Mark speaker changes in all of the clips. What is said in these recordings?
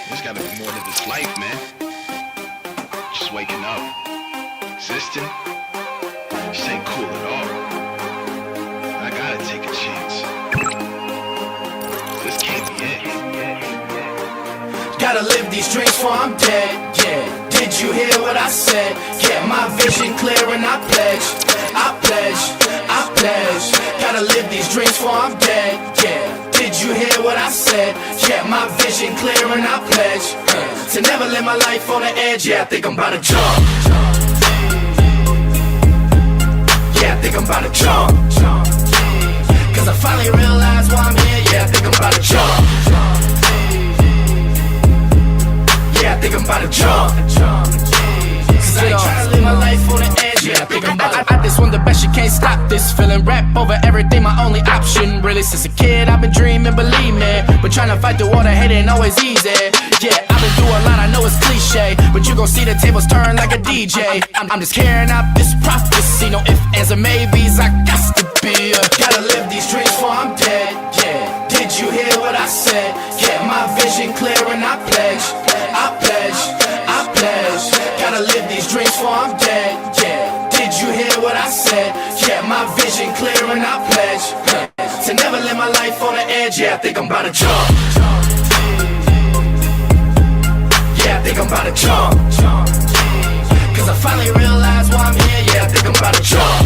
Speaker 1: There's gotta be more to this life, man. Just waking up, existing, just ain't cool at all. I gotta take a chance. This can't be it.
Speaker 2: Gotta live these dreams before I'm dead, yeah. Did you hear what I said? Yeah, my vision clear and I pledge, I pledge, I pledge. Gotta live these dreams before I'm dead, yeah. Did you hear what I said? Yeah, my vision clear and I pledge to never live my life on the edge. Yeah, I think I'm about to jump. Yeah, I think I'm about to jump. Cause I finally realized why I'm here. Yeah, I think I'm about to jump. Yeah, I think I'm about to jump. Cause I ain't tryna live my life on the edge. Yeah, I think I'm about to. I just want the best, you can't stop this feeling. Rap over everything, my only option. Really, since a kid, I've been dreaming, believe me. But tryna fight through all the hate ain't always easy. Yeah, I've been through a lot, I know it's cliche, but you gon' see the tables turn like a DJ. I'm just carrying out this prophecy. No ifs, ands, or maybes, I got to be gotta live these dreams before I'm dead, yeah. Did you hear what I said? Yeah, my vision clear and I pledge, I pledge, I pledge. Gotta live these dreams before I'm dead, yeah. Did you hear what I said? Yeah, my vision clear and I pledge to never live my life on the edge. Yeah, I think I'm about to jump. Yeah, I think I'm about to jump. Cause I finally realized why I'm here. Yeah, I think I'm about to jump.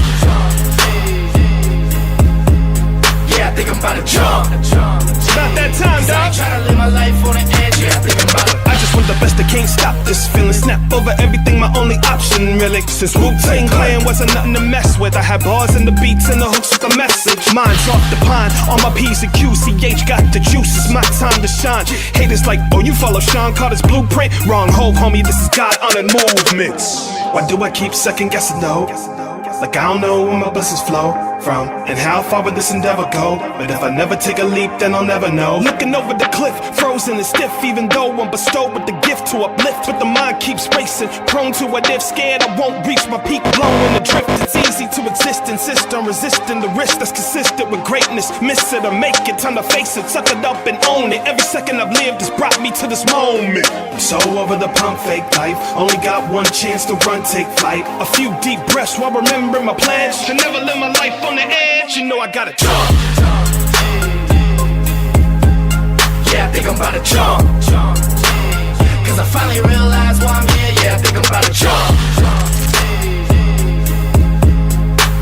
Speaker 2: Yeah, I think I'm about to jump.
Speaker 3: It's about that time, dog.
Speaker 2: I ain't tryna live my life on the edge. Yeah, I think I'm about to.
Speaker 3: I just want the best, I can't stop this feeling. Snap over everything, my only option, really. Since Wu-Tang Clan wasn't nothing to mess with, I had bars and the beats and the hooks with the message. Mine's off the pine, all my P's and Q's. CH got the juice, it's my time to shine. Haters like, oh, you follow Sean Carter's blueprint? Wrong hole, homie, this is God-honored movements. Why do I keep second guessing, though? Like I don't know where my blessings flow from, and how far would this endeavor go? But if I never take a leap, then I'll never know. Looking over the cliff, frozen and stiff, even though I'm bestowed with the gift to uplift. But the mind keeps racing, prone to what if, scared I won't reach my peak, blowing the drift. It's easy to exist, insist on resisting the risk that's consistent with greatness. Miss it or make it, time to face it, suck it up and own it. Every second I've lived has brought me to this moment. I'm so over the pump fake life, only got one chance to run, take flight. A few deep breaths while remembering my plans to never live my life on the edge. You know I gotta jump. Yeah, I think I'm about to jump. Cause I finally realized why I'm here. Yeah, I think I'm about to jump.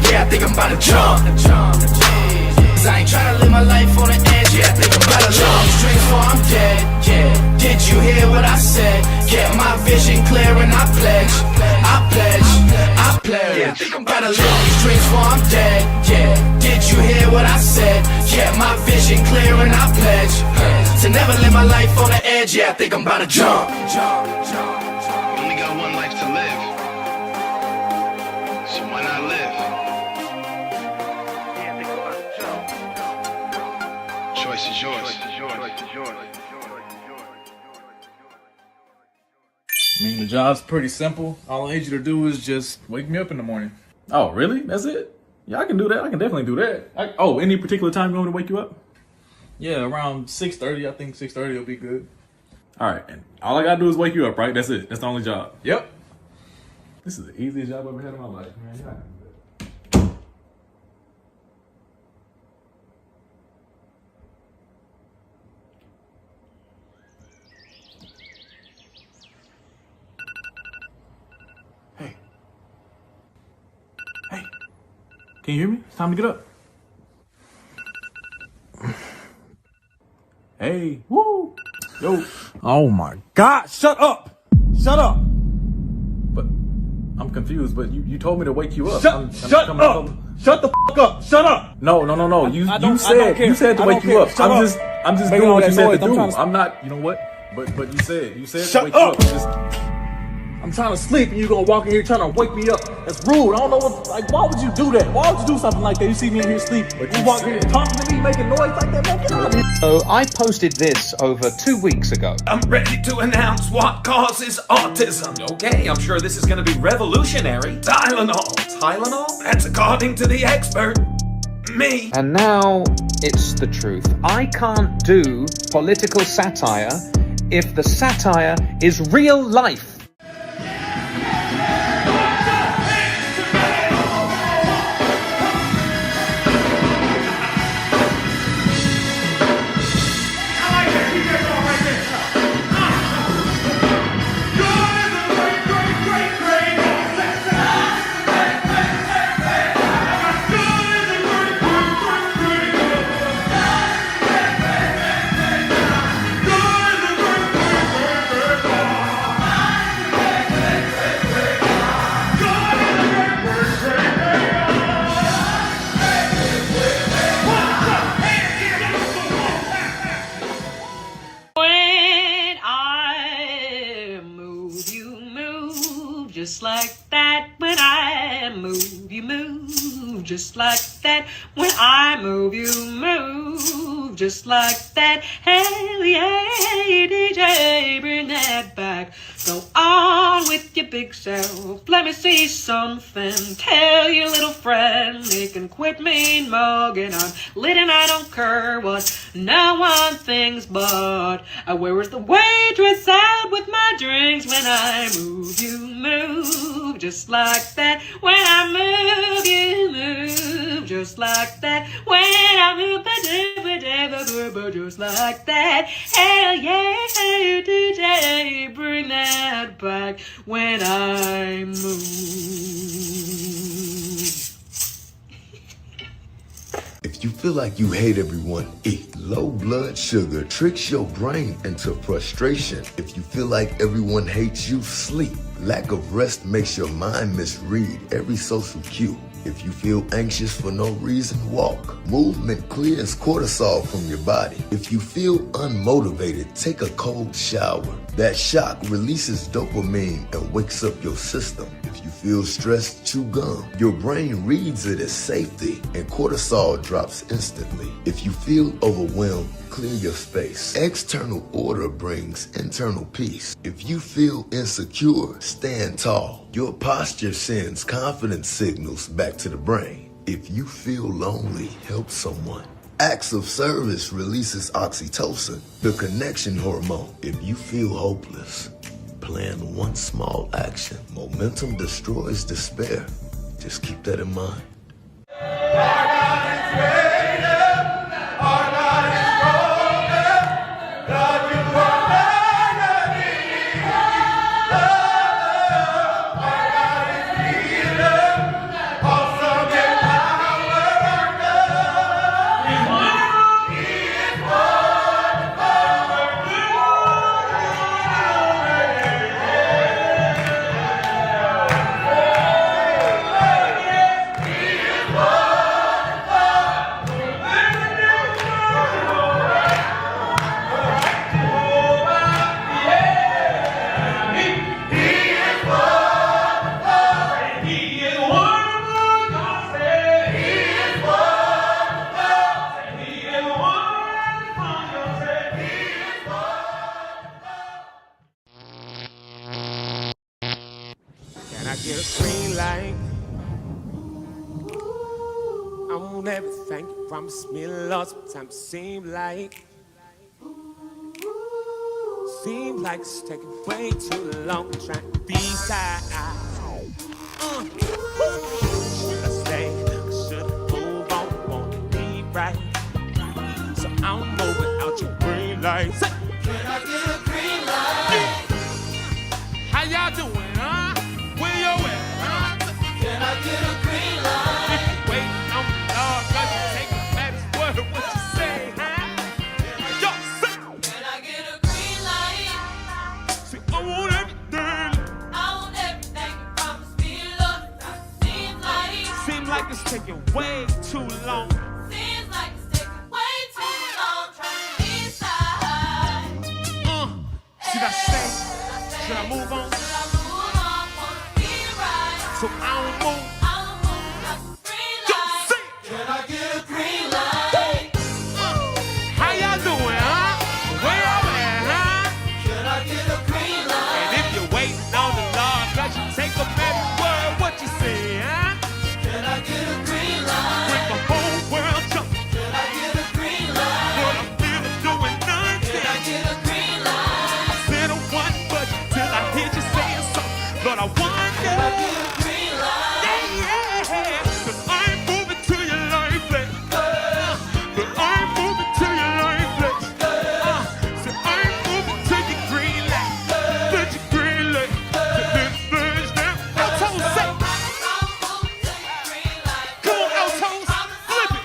Speaker 3: Yeah, I think I'm about to jump. Cause I ain't tryna live my life on the edge. Yeah, I think I'm about to jump. These dreams before I'm dead, yeah. Did you hear what I said? Yeah, my vision clear and I pledge, I pledge, I pledge. Yeah, I think I'm about to live these dreams before I'm dead, yeah. Did you hear what I said? Yeah, my vision clear and I pledge to never live my life on the edge. Yeah, I think I'm about to jump.
Speaker 1: We only got one life to live, so why not live?
Speaker 4: Yeah, I think I'm about to jump.
Speaker 1: Choice is yours.
Speaker 5: I mean, the job's pretty simple. All I need you to do is just wake me up in the morning. Oh, really? That's it? Yeah, I can do that. I can definitely do that. Oh, any particular time you want me to wake you up? Yeah, around 6:30. I think 6:30 will be good. All right, and all I gotta do is wake you up, right? That's it. That's the only job. Yep. This is the easiest job I've ever had in my life, man. Yeah. Can you hear me? It's time to get up. Hey, woo, yo.
Speaker 6: Oh my God, shut up. Shut up.
Speaker 5: But I'm I'm confused, but you told me to wake you up.
Speaker 4: Shut the fuck up. Shut up.
Speaker 5: No. You said to wake you up. I'm just doing what you said to do. I'm not. You know what? But you said to wake you up.
Speaker 4: I'm trying to sleep and you're gonna walk in here trying to wake me up. That's rude. I don't know what, like, why would you do that? Why would you do something like that? You see me in here sleep, but you walk in here talking to me, making noise like that, man, get out of here.
Speaker 6: So I posted this over 2 weeks ago.
Speaker 7: I'm ready to announce what causes autism. Okay, I'm sure this is gonna be revolutionary. Tylenol. Tylenol? That's according to the expert. Me.
Speaker 6: And now it's the truth. I can't do political satire if the satire is real life.
Speaker 8: Just like that when I move, you move. Just like that when I move, you move. Just like that. Hell yeah, DJ, bring that back. Go on with your big self. Let me see something. Tell your little friend they can quit mean mugging. I'm lit and I don't care what no one thinks, but where is the waitress out with my drinks when I move, you move. Just like that when I move, you move. Just like that when I move, just like that. Hell yeah, DJ, bring that back when I move.
Speaker 9: If you feel like you hate everyone, eat. Low blood sugar tricks your brain into frustration. If you feel like everyone hates you, sleep. Lack of rest makes your mind misread every social cue. If you feel anxious for no reason, walk. Movement clears cortisol from your body. If you feel unmotivated, take a cold shower. That shock releases dopamine and wakes up your system. If you feel stressed, chew gum. Your brain reads it as safety and cortisol drops instantly. If you feel overwhelmed, clear your space. External order brings internal peace. If you feel insecure, stand tall. Your posture sends confidence signals back to the brain. If you feel lonely, help someone. Acts of service releases oxytocin, the connection hormone. If you feel hopeless, plan one small action. Momentum destroys despair. Just keep that in mind.
Speaker 10: Everything you promised me, Lord, sometimes seem like it's taking way too long trying to decide. Should I stay? Should I move on? Wanna be right? So I'm moving out your green light. Say, can I get a green light? How y'all doing, huh? Where you at, huh? Can I get a green light? Wait on the Lord, cause you take the baddest word. What you say, huh? Yo, say. Can I get a green light? See, I want everything. I want everything you promised me, taking way too long.
Speaker 2: Seems like it's taking way too long trying to decide.
Speaker 10: Should I stay? Should I move on? So I don't move.
Speaker 2: Can I get a green light?
Speaker 10: How y'all doing, huh? Where y'all at, huh?
Speaker 2: Can I get a green light?
Speaker 10: And if you're waiting on the Lord, cause you take up every word, what you say, huh?
Speaker 2: Can I get a green light?
Speaker 10: When the whole world jump.
Speaker 2: Can I get a green light?
Speaker 10: What I'm feeling doing nothing.
Speaker 2: Can I get a green light?
Speaker 10: I said I one budget till I hear you saying something. Lord, I wonder.
Speaker 2: Can I get a green light?
Speaker 10: Yeah, cause I'm moving to your life, place. But I'm moving to your life, place. So I'm moving to your green light. Put your green light to this verse now. Altos, say. Come on, Altos, flip it.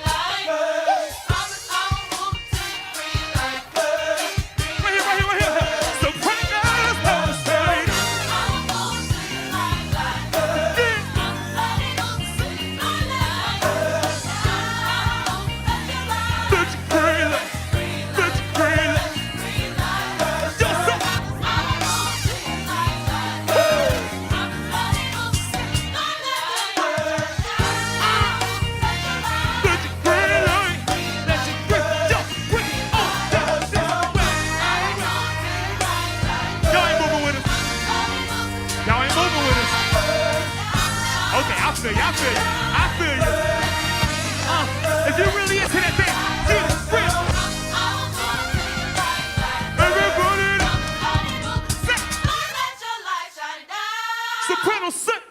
Speaker 10: Right here. Sopranos, don't say. Put your green light. Put your green light. Yo, so. Put your green light. Let your green, yo, bring it on down this way. Y'all ain't moving with us. Y'all ain't moving with us. Okay, I feel you. If you really into that thing, get it real. Everybody, sit. Soprano, sit.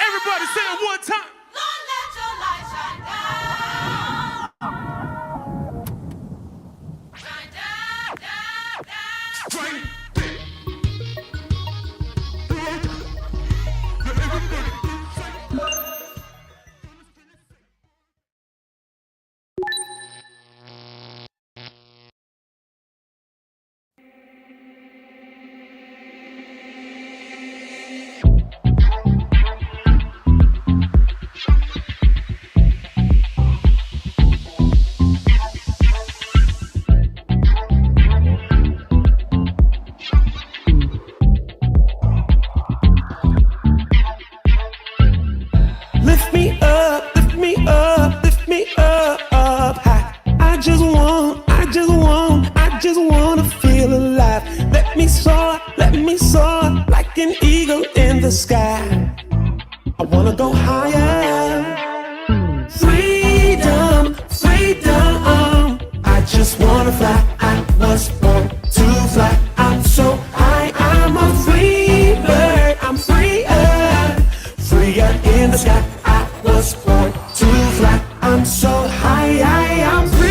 Speaker 10: Everybody say it one time.
Speaker 3: Lift me up, lift me up, lift me up high. I just wanna feel alive. Let me soar like an eagle in the sky. I wanna go higher. Freedom, I just wanna fly. I was born to fly. I'm so high, I'm a free bird. I'm freer in the sky. I was born to fly. I'm so high, I'm free.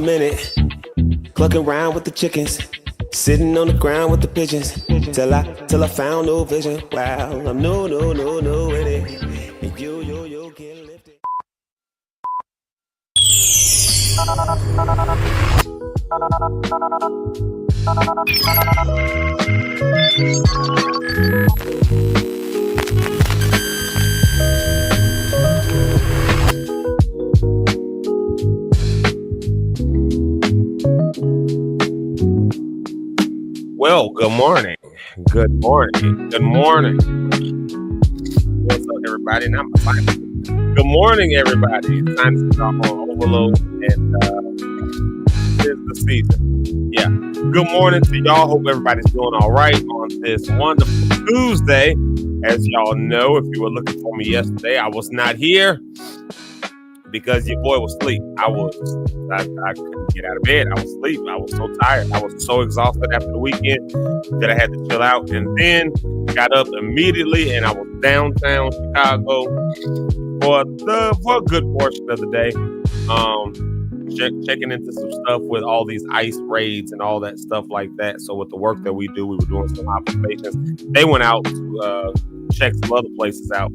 Speaker 3: Minute, clucking around with the chickens, sitting on the ground with the pigeons, till I found no vision. Wow, I'm no in it. And you get lifted.
Speaker 11: Well, good morning. What's up, everybody? And I'm fine. Good morning, everybody. It's time to stop on overload, and it's the season. Yeah. Good morning to y'all. Hope everybody's doing all right on this wonderful Tuesday. As y'all know, if you were looking for me yesterday, I was not here because your boy was asleep. I couldn't get out of bed. I was asleep. I was so tired. I was so exhausted after the weekend that I had to chill out, and then got up immediately, and I was downtown Chicago for a good portion of the day. checking into some stuff with all these ICE raids and all that stuff like that. So with the work that we do, we were doing some observations. They went out to check some other places out.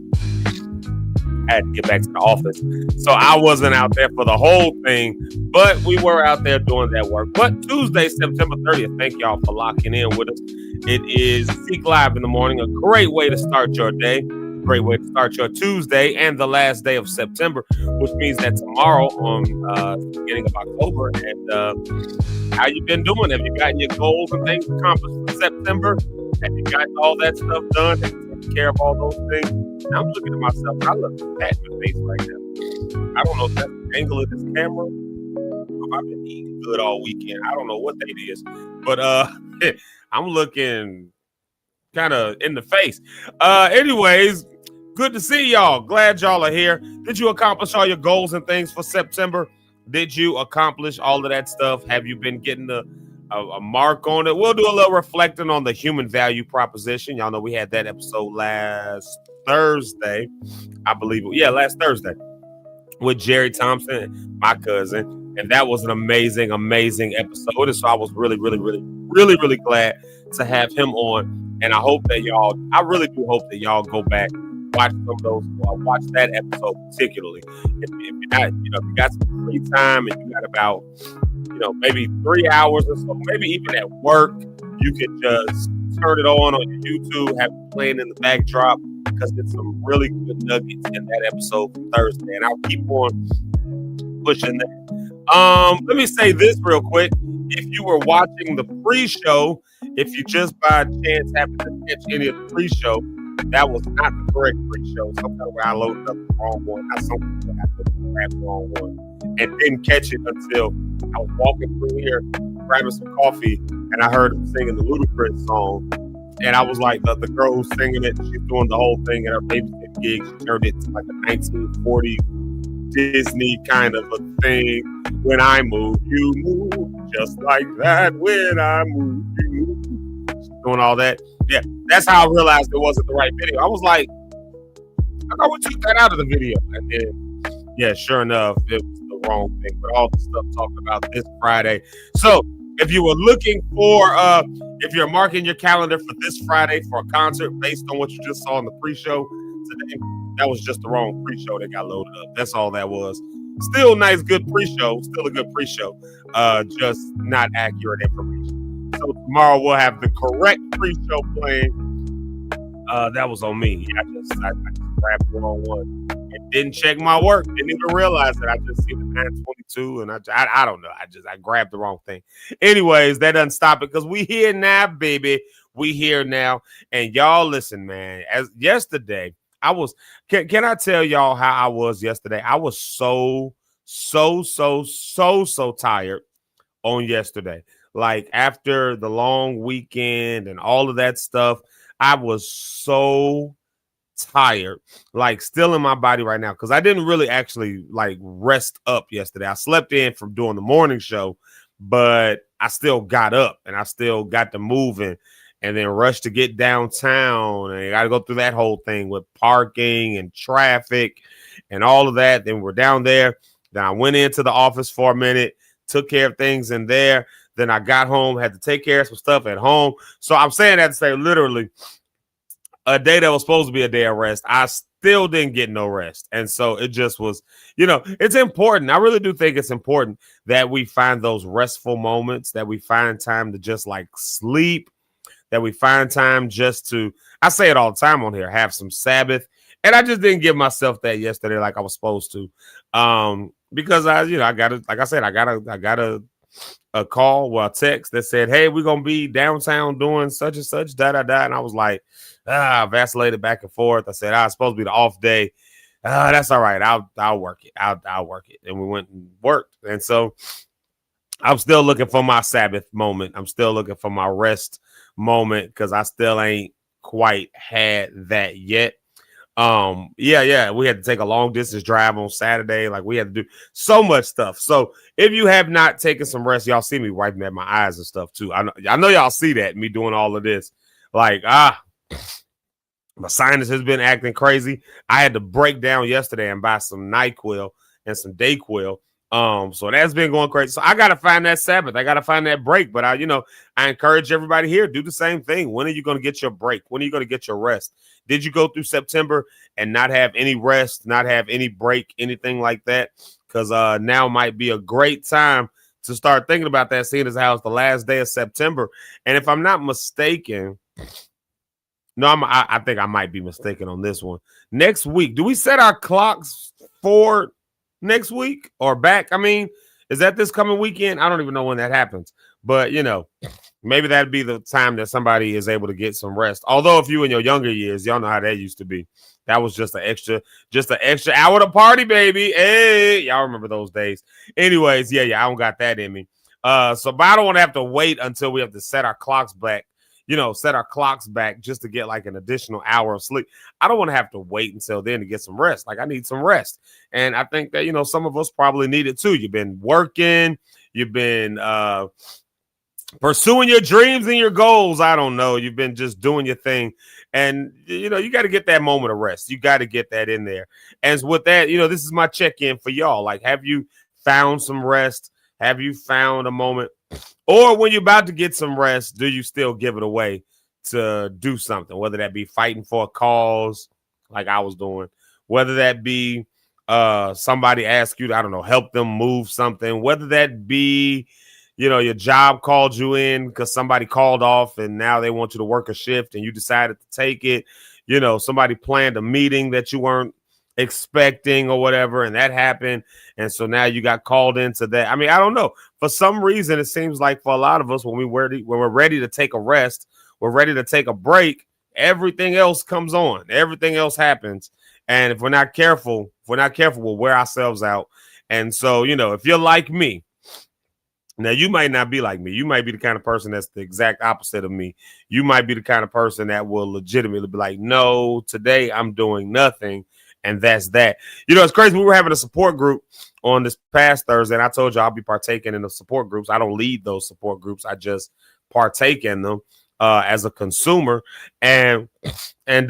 Speaker 11: I had to get back to the office. So I wasn't out there for the whole thing, but we were out there doing that work. But Tuesday, September 30th, thank y'all for locking in with us. It is ZekeLive in the morning, a great way to start your day, great way to start your Tuesday and the last day of September, which means that tomorrow on the beginning of October. And how you been doing? Have you gotten your goals and things accomplished for September? Have you gotten all that stuff done? Have you taken care of all those things? I'm looking at myself. I look fat in the face right now. I don't know if that's the angle of this camera. I've been eating good all weekend. I don't know what that is, but I'm looking kind of in the face. Anyways, good to see y'all. Glad y'all are here. Did you accomplish all your goals and things for September? Did you accomplish all of that stuff? Have you been getting a mark on it? We'll do a little reflecting on the human value proposition. Y'all know we had that episode last Thursday, I believe. Yeah, last Thursday with Jerry Thompson, my cousin, and that was an amazing episode. And so I was really glad to have him on. And I hope that I really do hope that y'all go back, watch some of those, watch that episode particularly. If you got some free time and you got about maybe 3 hours or so, maybe even at work, you could just turn it on your YouTube, have it playing in the backdrop, because there's some really good nuggets in that episode from Thursday, and I'll keep on pushing that. Let me say this real quick. If you were watching the pre-show, if you just by chance happened to catch any of the pre-show, that was not the correct pre-show. Sometimes I loaded up the wrong one. Not something I grabbed the wrong one and didn't catch it until I was walking through here, grabbing some coffee, and I heard him singing the Ludacris song. And I was like, the girl who's singing it, she's doing the whole thing at her babysitting gig. She turned it to like a 1940s Disney kind of a thing. When I move, you move, just like that. When I move, you move. She's doing all that. Yeah, that's how I realized it wasn't the right video. I was like, I thought we took that out of the video. And then, yeah, sure enough, it was the wrong thing. But all the stuff talked about this Friday. So if you were looking for, if you're marking your calendar for this Friday for a concert based on what you just saw in the pre-show today, that was just the wrong pre-show that got loaded up. That's all that was. Still nice, good pre-show. Still a good pre-show. Just not accurate information. So tomorrow we'll have the correct pre-show playing. That was on me. I just grabbed the wrong one. And didn't check my work. Didn't even realize that. I just see the 922 and I don't know. I grabbed the wrong thing. Anyways, that doesn't stop it because we here now, baby. We here now. And y'all listen, man. As yesterday, I was, can I tell y'all how I was yesterday? I was so tired on yesterday. Like after the long weekend and all of that stuff, I was so tired, like still in my body right now, because I didn't really actually like rest up yesterday. I slept in from doing the morning show, but I still got up and I still got to moving and then rushed to get downtown, and I got to go through that whole thing with parking and traffic and all of that. Then we're down there. Then I went into the office for a minute, took care of things in there. Then I got home, had to take care of some stuff at home. So I'm saying that to say literally a day that was supposed to be a day of rest, I still didn't get no rest. And so it just was, it's important. I really do think it's important that we find those restful moments, that we find time to just like sleep, that we find time just to, I say it all the time on here, have some Sabbath. And I just didn't give myself that yesterday like I was supposed to. Because I got a call, a text that said, hey, we're going to be downtown doing such and such, And I was like, vacillated back and forth. I said, it's supposed to be the off day. That's all right. I'll work it. I'll work it. And we went and worked. And so I'm still looking for my Sabbath moment. I'm still looking for my rest moment because I still ain't quite had that yet. We had to take a long distance drive on Saturday. Like we had to do so much stuff. So if you have not taken some rest, y'all see me wiping at my eyes and stuff too. I know y'all see that, me doing all of this. Like, my sinus has been acting crazy. I had to break down yesterday and buy some NyQuil and some DayQuil So that's been going crazy. So I gotta find that Sabbath. I gotta find that break. But I encourage everybody here, do the same thing. When are you gonna get your break? When are you gonna get your rest? Did you go through September and not have any rest, not have any break, anything like that? Because now might be a great time to start thinking about that, seeing as how it's the last day of September. And if I'm not mistaken, no, I think I might be mistaken on this one. Next week, do we set our clocks for next week or back? I mean, is that this coming weekend? I don't even know when that happens. But, maybe that'd be the time that somebody is able to get some rest. Although if you in your younger years, y'all know how that used to be. That was just an extra hour to party, baby. Hey, y'all remember those days. Anyways, yeah, I don't got that in me. But I don't want to have to wait until we have to set our clocks back. Set our clocks back just to get like an additional hour of sleep. I don't want to have to wait until then to get some rest. Like I need some rest. And I think that, some of us probably need it too. You've been working, you've been pursuing your dreams and your goals. I don't know. You've been just doing your thing. And, you got to get that moment of rest. You got to get that in there. And with that, this is my check-in for y'all. Like, have you found some rest? Have you found a moment? Or when you're about to get some rest, do you still give it away to do something? Whether that be fighting for a cause, like I was doing, whether that be somebody ask you to, I don't know, help them move something, whether that be, your job called you in because somebody called off and now they want you to work a shift and you decided to take it. Somebody planned a meeting that you weren't expecting or whatever, and that happened. And so now you got called into that. I mean, I don't know. For some reason, it seems like for a lot of us, when we're ready to take a rest, we're ready to take a break, everything else comes on. Everything else happens. And if we're not careful, we'll wear ourselves out. And so, if you're like me, now you might not be like me. You might be the kind of person that's the exact opposite of me. You might be the kind of person that will legitimately be like, no, today I'm doing nothing. And that's that. It's crazy. We were having a support group on this past Thursday, and I told you I'll be partaking in the support groups. I don't lead those support groups. I just partake in them as a consumer. And we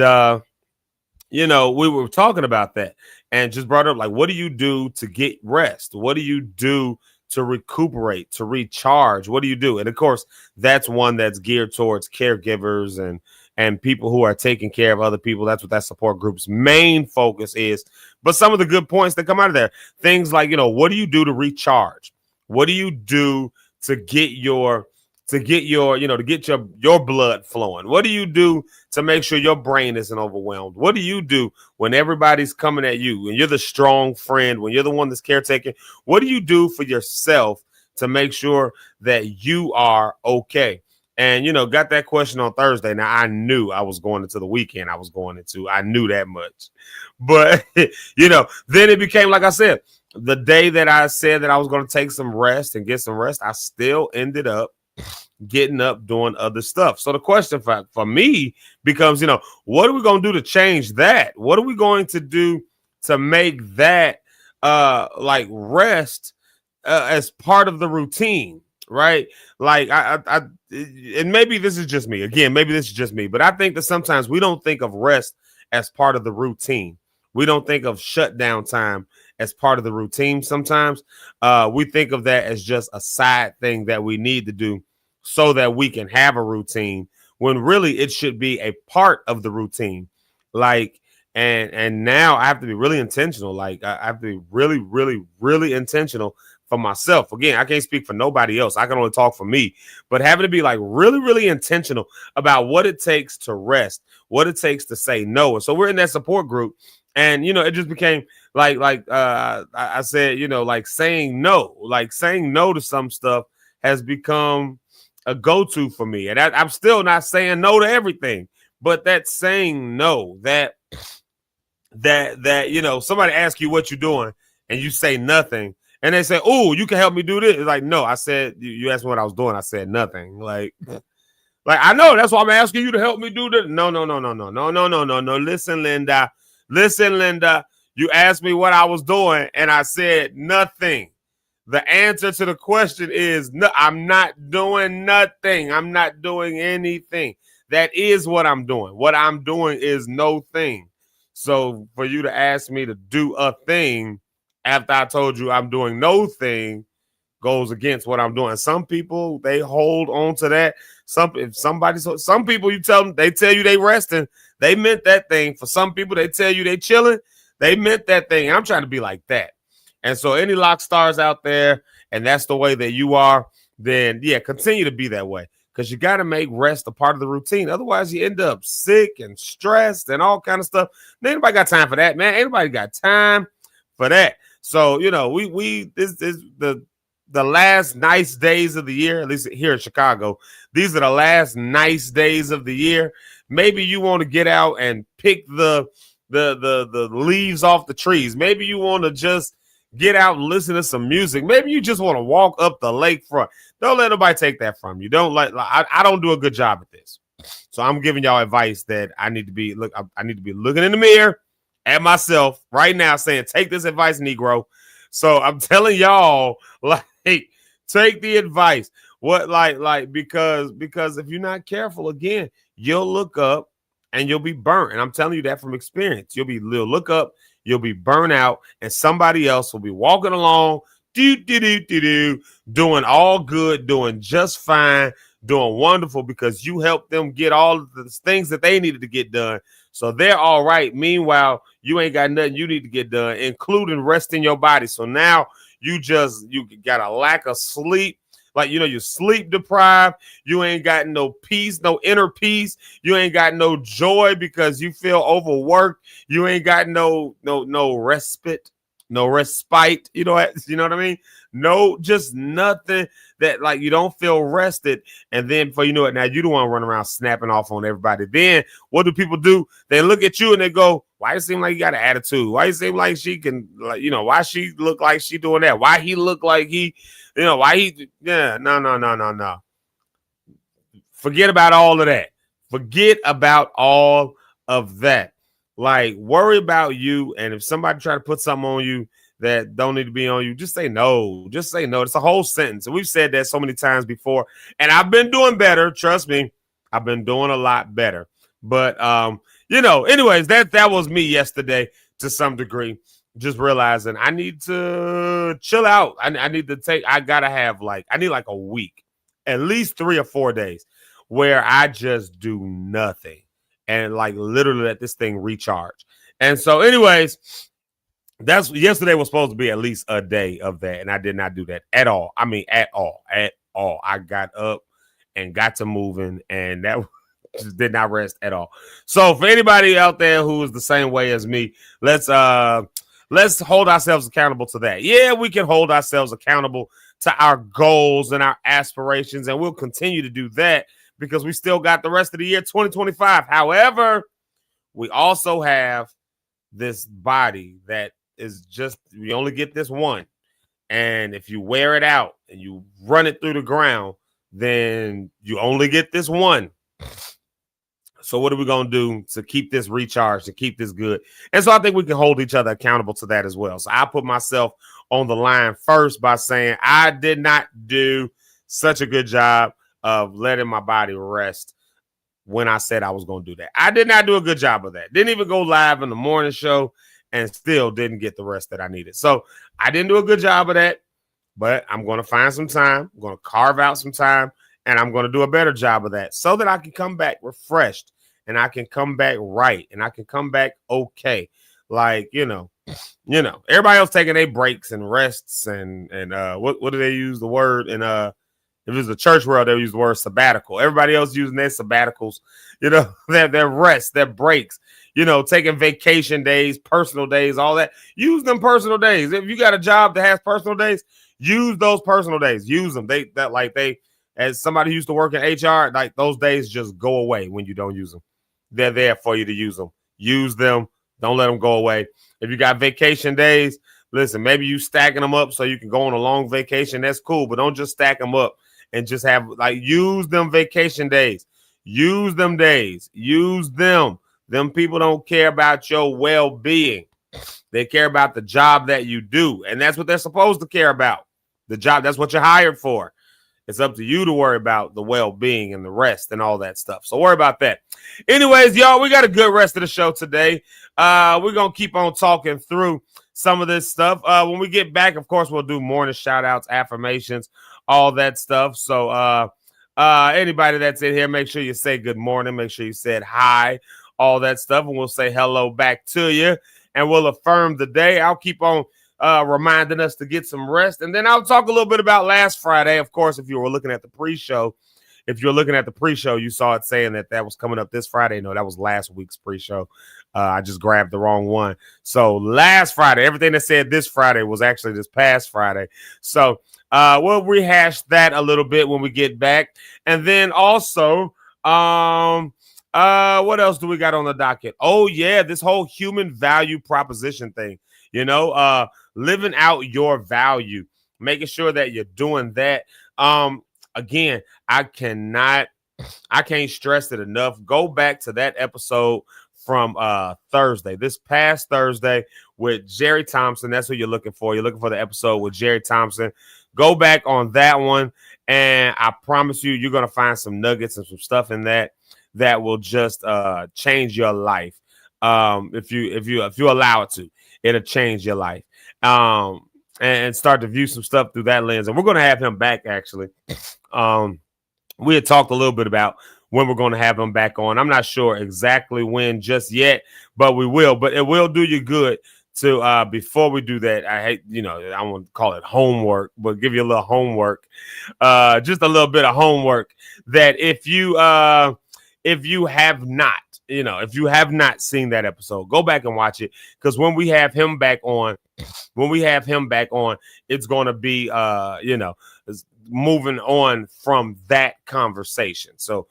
Speaker 11: were talking about that and just brought up, like, what do you do to get rest? What do you do to recuperate, to recharge? What do you do? And of course, that's one that's geared towards caregivers and people who are taking care of other people. That's what that support group's main focus is. But some of the good points that come out of there, things like, what do you do to recharge? What do you do to get your blood flowing? What do you do to make sure your brain isn't overwhelmed? What do you do when everybody's coming at you and you're the strong friend, when you're the one that's caretaking? What do you do for yourself to make sure that you are okay? And, got that question on Thursday. Now, I knew I was going into the weekend I knew that much. But, then it became, like I said, the day that I said that I was going to take some rest and get some rest, I still ended up getting up doing other stuff. So the question for me becomes, what are we going to do to change that? What are we going to do to make that like rest as part of the routine? Right? Like and maybe this is just me. Again, maybe this is just me, but I think that sometimes we don't think of rest as part of the routine. We don't think of shutdown time as part of the routine. Sometimes we think of that as just a side thing that we need to do so that we can have a routine, when really it should be a part of the routine. Like, and now I have to be really intentional. Like, I have to be really, really, really intentional for myself. Again, I can't speak for nobody else. I can only talk for me, but having to be like really, really intentional about what it takes to rest, what it takes to say no. And so we're in that support group, and, it just became like I said, like saying no to some stuff has become a go-to for me. And I'm still not saying no to everything, but that saying no, that somebody asks you what you're doing and you say nothing. And they say, "Oh, you can help me do this." It's like, no, I said, you asked me what I was doing. I said nothing. Like I know, that's why I'm asking you to help me do this. No. Listen, Linda. You asked me what I was doing, and I said nothing. The answer to the question is no. I'm not doing nothing. I'm not doing anything. That is what I'm doing. What I'm doing is no thing. So for you to ask me to do a thing after I told you I'm doing no thing goes against what I'm doing. Some people, they hold on to that. Some people you tell them, they tell you they resting, they meant that thing. For some people, they tell you they chilling, they meant that thing. I'm trying to be like that. And so any lock stars out there, and that's the way that you are, then yeah, continue to be that way. Because you got to make rest a part of the routine. Otherwise, you end up sick and stressed and all kind of stuff. Anybody got time for that, man? Anybody got time for that? So, you know, this is the last nice days of the year, at least here in Chicago. These are the last nice days of the year. Maybe you want to get out and pick the leaves off the trees. Maybe you want to just get out and listen to some music. Maybe you just want to walk up the lakefront. Don't let nobody take that from you. I don't do a good job at this. So I'm giving y'all advice that I need to be looking in the mirror at myself right now saying, take this advice, Negro. So I'm telling y'all, like, take the advice. Because if you're not careful, again, you'll look up and you'll be burnt. And I'm telling you that from experience. You'll look up, you'll be burnt out, and somebody else will be walking along, doing all good, doing just fine, doing wonderful because you helped them get all of the things that they needed to get done. So they're all right. Meanwhile, you ain't got nothing you need to get done, including resting your body. So now you got a lack of sleep. Like, you know, you're sleep deprived. You ain't got no peace, no inner peace. You ain't got no joy because you feel overworked. You ain't got no respite, no respite. You know what I mean? No, just nothing that, like, you don't feel rested. And then before you know it, now you don't want to run around snapping off on everybody. Then what do people do? They look at you and they go, why it seem like you got an attitude? Why it seem like she can, like, you know, why she look like she doing that? Why he look like he, you know, why he, yeah, no. Forget about all of that. Forget about all of that. Like, worry about you. And if somebody try to put something on you that don't need to be on you, just say no. Just say no. It's a whole sentence. And we've said that so many times before. And I've been doing better. Trust me. I've been doing a lot better. But, you know, anyways, that was me yesterday to some degree. Just realizing I need to chill out. I need like a week, at least 3 or 4 days where I just do nothing and like literally let this thing recharge. And so anyways, yesterday was supposed to be at least a day of that. And I did not do that at all. I mean, at all. I got up and got to moving, and that just did not rest at all. So for anybody out there who is the same way as me, let's hold ourselves accountable to that. Yeah, we can hold ourselves accountable to our goals and our aspirations, and we'll continue to do that because we still got the rest of the year 2025. However, we also have this body that is just, we only get this one. And if you wear it out and you run it through the ground, then you only get this one. So what are we going to do to keep this recharged, to keep this good? And so I think we can hold each other accountable to that as well. So I put myself on the line first by saying I did not do such a good job of letting my body rest when I said I was going to do that. I did not do a good job of that. Didn't even go live in the morning show and still didn't get the rest that I needed. So I didn't do a good job of that, but I'm going to find some time. I'm going to carve out some time, and I'm going to do a better job of that so that I can come back refreshed. And I can come back right, and I can come back okay. Like, you know, everybody else taking their breaks and rests and what do they use the word? And if it's a church world, they use the word sabbatical. Everybody else using their sabbaticals, you know, their rest, their breaks, you know, taking vacation days, personal days, all that. Use them personal days. If you got a job that has personal days, use those personal days. Use them. As somebody who used to work in HR, like those days just go away when you don't use them. They're there for you to use them. Use them. Don't let them go away. If you got vacation days, listen, maybe you stacking them up so you can go on a long vacation. That's cool, but don't just stack them up and just have, like, use them vacation days. Use them days. Use them. Them people don't care about your well-being. They care about the job that you do, and that's what they're supposed to care about. The job, that's what you're hired for. It's up to you to worry about the well-being and the rest and all that stuff. So worry about that. Anyways, y'all, we got a good rest of the show today. We're going to keep on talking through some of this stuff. When we get back, of course, we'll do morning shout outs, affirmations, all that stuff. So anybody that's in here, make sure you say good morning. Make sure you said hi, all that stuff. And we'll say hello back to you. And we'll affirm the day. I'll keep on reminding us to get some rest. And then I'll talk a little bit about last Friday. Of course, if you were looking at the pre-show, you saw it saying that was coming up this Friday. No, that was last week's pre-show. I just grabbed the wrong one. So last Friday, everything that said this Friday was actually this past Friday. So we'll rehash that a little bit when we get back. And then also, what else do we got on the docket? Oh, yeah, this whole human value proposition thing. Living out your value, making sure that you're doing that. Again, I can't stress it enough. Go back to that episode from Thursday, this past Thursday with Jerry Thompson. That's who you're looking for. You're looking for the episode with Jerry Thompson. Go back on that one, and I promise you're going to find some nuggets and some stuff in that will just change your life. If you allow it to, it'll change your life. And start to view some stuff through that lens. And we're going to have him back, actually. We had talked a little bit about when we're going to have him back on. I'm not sure exactly when just yet, but we will. But it will do you good to, before we do that, I want to call it homework, but give you a little homework, just a little bit of homework that if you have not seen that episode, go back and watch it. Because when we have him back on, it's going to be, moving on from that conversation. So,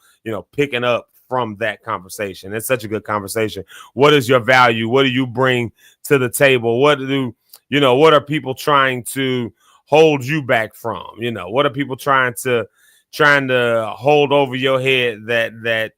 Speaker 11: picking up from that conversation. It's such a good conversation. What is your value? What do you bring to the table? What are people trying to hold you back from? What are people trying to hold over your head that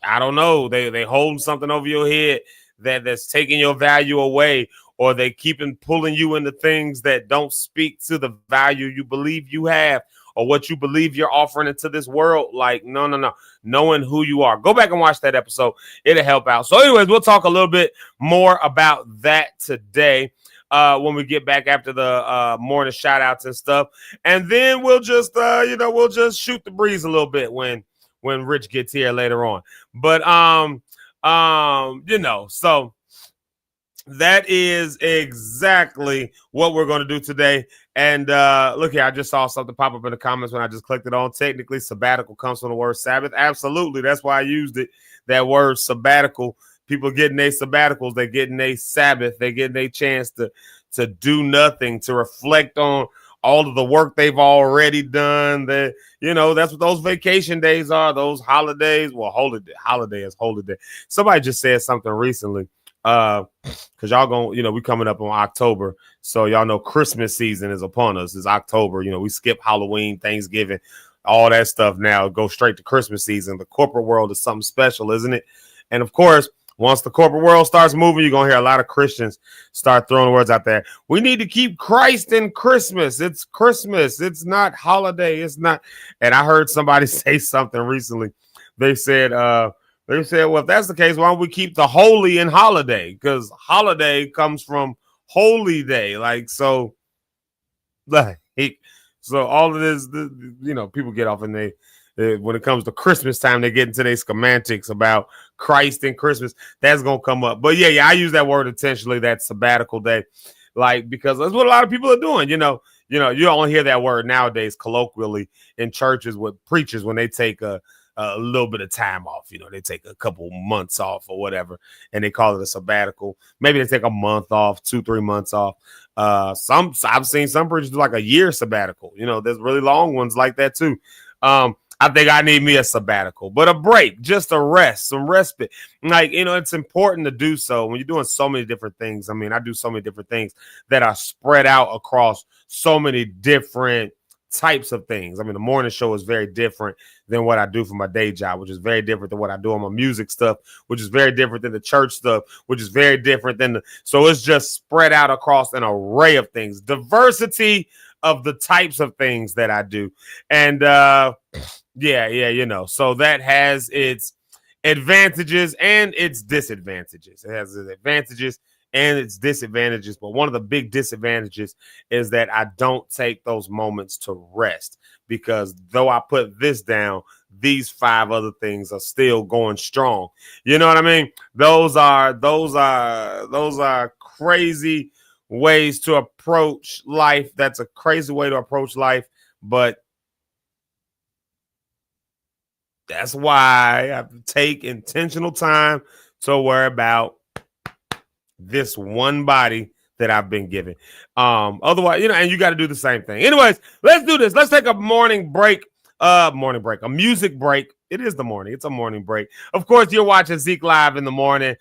Speaker 11: I don't know, they holding something over your head that's taking your value away, or they keeping pulling you into things that don't speak to the value you believe you have or what you believe you're offering into this world. Like, no. Knowing who you are. Go back and watch that episode. It'll help out. So anyways, we'll talk a little bit more about that today when we get back after the morning shout outs and stuff. And then we'll just, we'll just shoot the breeze a little bit when Rich gets here later on. But, so that is exactly what we're going to do today. And look here, I just saw something pop up in the comments when I just clicked it on. Technically, sabbatical comes from the word Sabbath. Absolutely. That's why I used it. That word sabbatical. People getting their sabbaticals. They're getting their Sabbath. They're getting their chance to do nothing, to reflect on all of the work they've already done. That, that's what those vacation days are, those holidays. Well, holiday is holiday. Somebody just said something recently. Because y'all going, we coming up on October. So y'all know Christmas season is upon us. It's October. We skip Halloween, Thanksgiving, all that stuff now. Go straight to Christmas season. The corporate world is something special, isn't it? And of course, once the corporate world starts moving, you're going to hear a lot of Christians start throwing words out there. We need to keep Christ in Christmas. It's Christmas. It's not holiday. It's not. And I heard somebody say something recently. They said, well, if that's the case, why don't we keep the holy in holiday? Because holiday comes from holy day. So all of this, people get off and when it comes to Christmas time, they get into their semantics about Christ and Christmas. That's going to come up. But yeah, I use that word intentionally, that sabbatical day, because that's what a lot of people are doing. You only hear that word nowadays colloquially in churches with preachers when they take a little bit of time off. They take a couple months off or whatever, and they call it a sabbatical. Maybe they take a month off, 2-3 months off. I've seen some preachers do like a year sabbatical. There's really long ones like that too. I think I need me a sabbatical, but a break, just a rest, some respite. It's important to do so when you're doing so many different things. I mean, I do so many different things that are spread out across so many different types of things. I mean, the morning show is very different than what I do for my day job, which is very different than what I do on my music stuff, which is very different than the church stuff, which is very different than so it's just spread out across an array of things, diversity of the types of things that I do. And so that has its advantages and its disadvantages. It has its advantages and its disadvantages. But one of the big disadvantages is that I don't take those moments to rest, because though I put this down, these 5 other things are still going strong. You know what I mean? Those are crazy ways to approach life. That's a crazy way to approach life, but that's why I have to take intentional time to worry about this one body that I've been given. Otherwise, and you got to do the same thing. Anyways, let's do this. Let's take a morning break. A music break. It is the morning. It's a morning break. Of course, you're watching ZekeLive in the morning.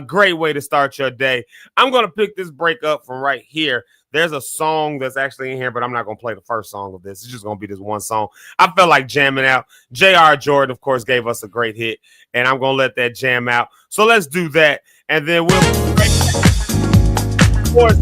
Speaker 11: Great way to start your day. I'm going to pick this break up from right here. There's a song that's actually in here, but I'm not going to play the first song of this. It's just going to be this one song. I felt like jamming out. J.R. Jordan, of course, gave us a great hit, and I'm going to let that jam out. So let's do that, and then we'll of course,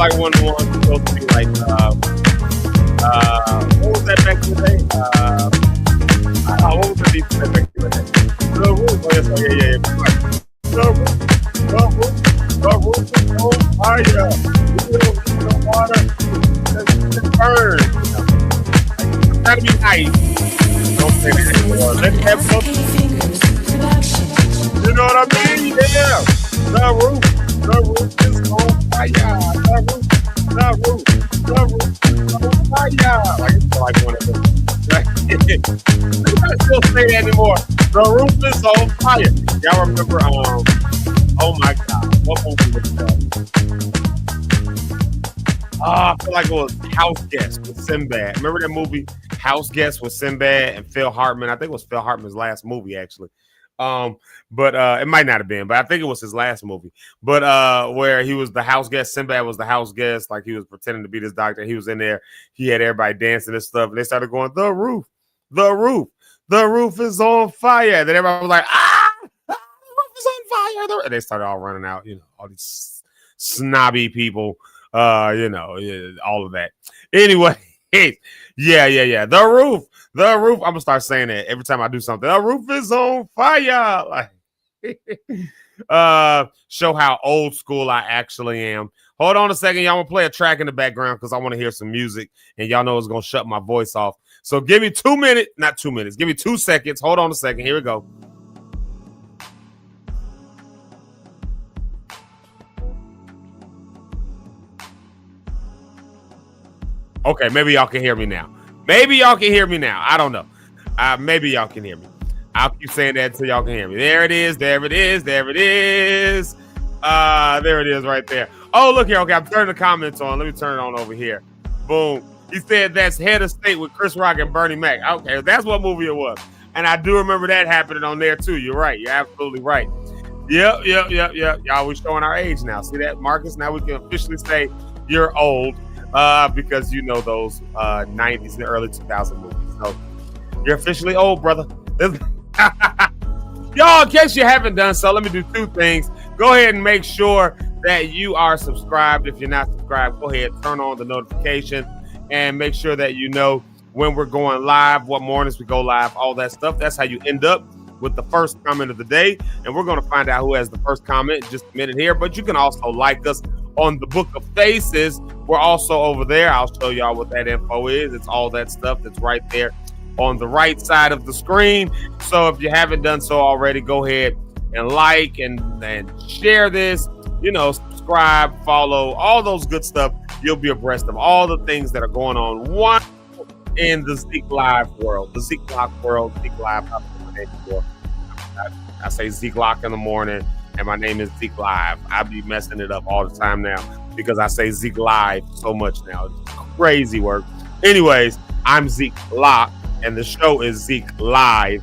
Speaker 11: like one of the ones that's supposed to be like, what was that back in the day? What was the beat that back in the day? The roof. Oh, yes, yeah. The roof is on fire. You don't need no water. It's burned. Try to be nice. Don't say that anymore. Let's have something. You know what I mean? Yeah. The roof is on fire. The roof is on fire. Like one of them. I still say that anymore. The roof is on fire. Y'all remember? Oh my God, what movie was that? I feel like it was House Guest with Sinbad. Remember that movie, House Guest with Sinbad and Phil Hartman? I think it was Phil Hartman's last movie, actually. But it might not have been, but I think it was his last movie. But where he was the house guest, Sinbad was the house guest, like he was pretending to be this doctor. He was in there, he had everybody dancing and stuff, and they started going, the roof is on fire. And then everybody was like, the roof is on fire. And they started all running out, all these snobby people, all of that. Anyway, yeah. The roof. I'm gonna start saying that every time I do something. The roof is on fire. Like, show how old school I actually am. Hold on a second, y'all. I'm gonna play a track in the background because I want to hear some music, and y'all know it's gonna shut my voice off. So give me 2 minutes, not 2 minutes. Give me 2 seconds. Hold on a second. Here we go. Okay, maybe y'all can hear me now. I don't know. Maybe y'all can hear me. I'll keep saying that until y'all can hear me. There it is. There it is right there. Oh, look here. Okay, I'm turning the comments on. Let me turn it on over here. Boom. He said that's Head of State with Chris Rock and Bernie Mac. Okay, that's what movie it was. And I do remember that happening on there too. You're right. You're absolutely right. Yep. Y'all, we're showing our age now. See that, Marcus? Now we can officially say you're old. Because you know those 90s and early 2000s movies. So you're officially old, brother. Y'all, in case you haven't done so, let me do 2 things. Go ahead and make sure that you are subscribed. If you're not subscribed, go ahead, turn on the notification and make sure that you know when we're going live, what mornings we go live, all that stuff. That's how you end up with the first comment of the day. And we're going to find out who has the first comment in just a minute here. But you can also like us on the Book of Faces. We're also over there. I'll show y'all what that info is. It's all that stuff that's right there on the right side of the screen. So if you haven't done so already, go ahead and like and share this, subscribe, follow, all those good stuff. You'll be abreast of all the things that are going on in the ZekeLive world, the ZekeLock world, ZekeLive. I say ZekeLock in the morning, and my name is ZekeLive. I be messing it up all the time now because I say ZekeLive so much now. It's crazy work. Anyways, I'm ZekeLock, and the show is ZekeLive.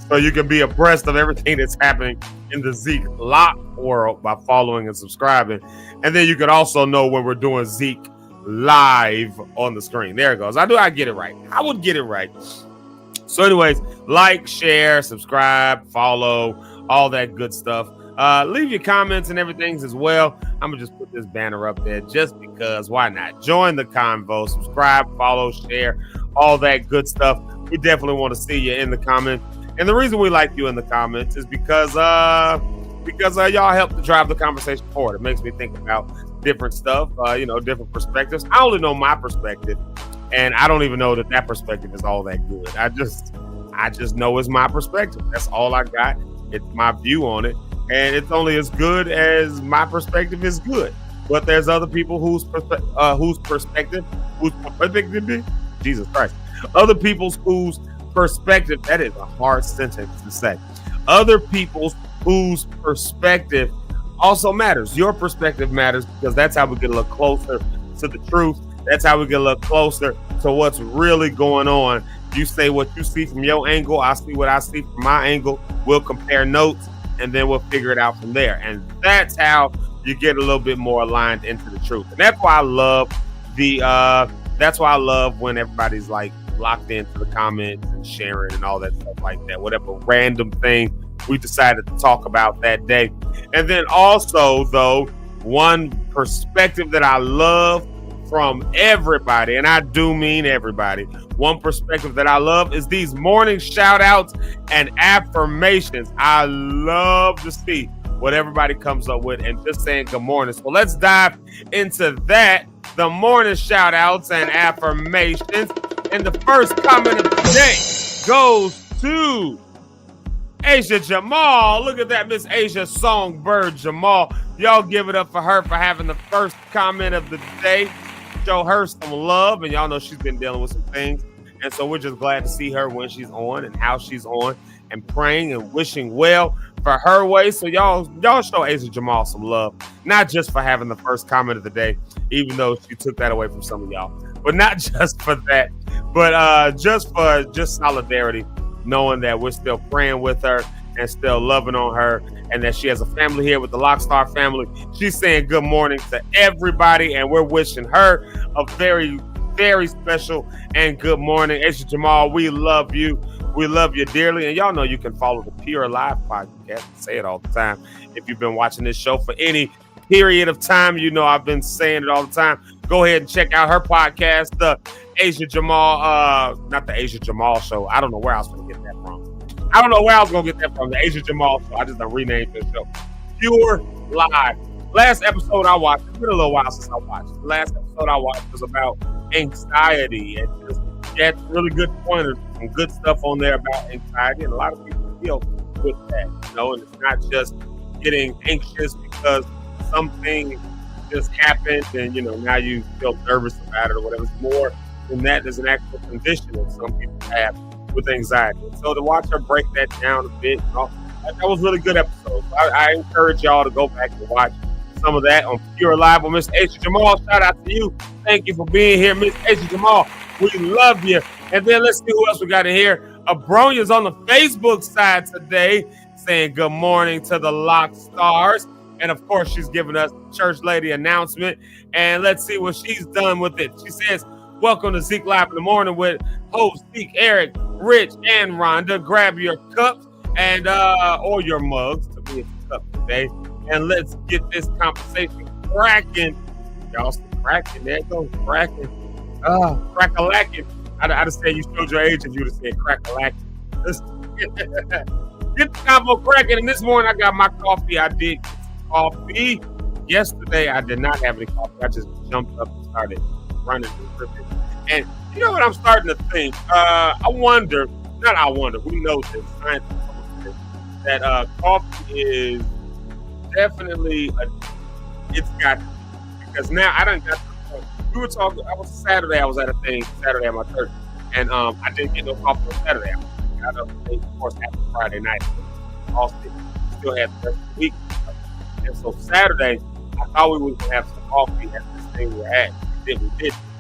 Speaker 11: So you can be abreast of everything that's happening in the ZekeLock world by following and subscribing. And then you can also know when we're doing ZekeLive on the screen. There it goes. I get it right. I would get it right. So anyways, like, share, subscribe, follow, all that good stuff. Leave your comments and everything as well. I'm going to just put this banner up there just because. Why not? Join the convo. Subscribe, follow, share, all that good stuff. We definitely want to see you in the comments. And the reason we like you in the comments is because y'all help to drive the conversation forward. It makes me think about different stuff, different perspectives. I only know my perspective, and I don't even know that perspective is all that good. I just know it's my perspective. That's all I got. It's my view on it. And it's only as good as my perspective is good. But there's other people whose perspective, Jesus Christ, other people's whose perspective, that is a hard sentence to say. Other people's whose perspective also matters. Your perspective matters because that's how we get a little closer to the truth. That's how we get a little closer to what's really going on. You say what you see from your angle. I see what I see from my angle. We'll compare notes, and then we'll figure it out from there. And that's how you get a little bit more aligned into the truth. And that's why I love when everybody's like locked into the comments and sharing and all that stuff like that. Whatever random thing we decided to talk about that day. And then also, though, one perspective that I love from everybody, and I do mean everybody. One perspective that I love is these morning shout outs and affirmations. I love to see what everybody comes up with and just saying good morning. So let's dive into that. The morning shout outs and affirmations. And the first comment of the day goes to Asia Jamal. Look at that, Miss Asia Songbird Jamal. Y'all give it up for her for having the first comment of the day. Show her some love, and y'all know she's been dealing with some things, and so we're just glad to see her when she's on and how she's on, and praying and wishing well for her way. So y'all show Asia Jamal some love, not just for having the first comment of the day, even though she took that away from some of y'all, but not just for that, but just for solidarity, knowing that we're still praying with her and still loving on her, and that she has a family here with the Lockstar family. She's saying good morning to everybody, and we're wishing her a very, very special and good morning. Asia Jamal, we love you. We love you dearly. And y'all know you can follow the Pure Live podcast. I say it all the time. If you've been watching this show for any period of time, you know I've been saying it all the time. Go ahead and check out her podcast, the Asia Jamal, not the Asia Jamal Show. I don't know where I was going to get that from. I don't know where I was going to get that from. The Asia Jamal Show. I just renamed this show. Pure Live. Last episode I watched, it's been a little while since I watched. The last episode I watched was about anxiety. And just, she had some really good pointers, some good stuff on there about anxiety. And a lot of people deal with that, you know, and it's not just getting anxious because something just happened and, you know, now you feel nervous about it or whatever. It's more than that. There's an actual condition that some people have with anxiety. So to watch her break that down a bit, you know, that was a really good episode. So I encourage y'all to go back and watch some of that on Pure Live with Miss Asia Jamal. Shout out to you. Thank you for being here, Miss Asia Jamal. We love you. And then let's see who else we got in here. Abronia's on the Facebook side today saying good morning to the Lock Stars. And of course, she's giving us church lady announcement. And let's see what she's done with it. She says, welcome to ZekeLive in the morning with host Zeke, Eric, Rich, and Rhonda. Grab your cups and or your mugs to be a cup today. And let's get this conversation cracking. Y'all see cracking. There it goes, cracking. Crack-a-lacking. I'd have said you showed your age if you'd have said crack-a-lacking. Let's get the combo cracking. And this morning I got my coffee. I did coffee. Yesterday I did not have any coffee. I just jumped up and started running and tripping. And you know what I'm starting to think? we know this, scientists, that coffee is definitely it's got, because now I done got to the point. We were talking, I was at a thing Saturday at my church, and I didn't get no coffee on Saturday. I got up late, of course, after Friday night. Austin still had the rest of the week. And so Saturday, I thought we were going to have some coffee at this thing we were at. We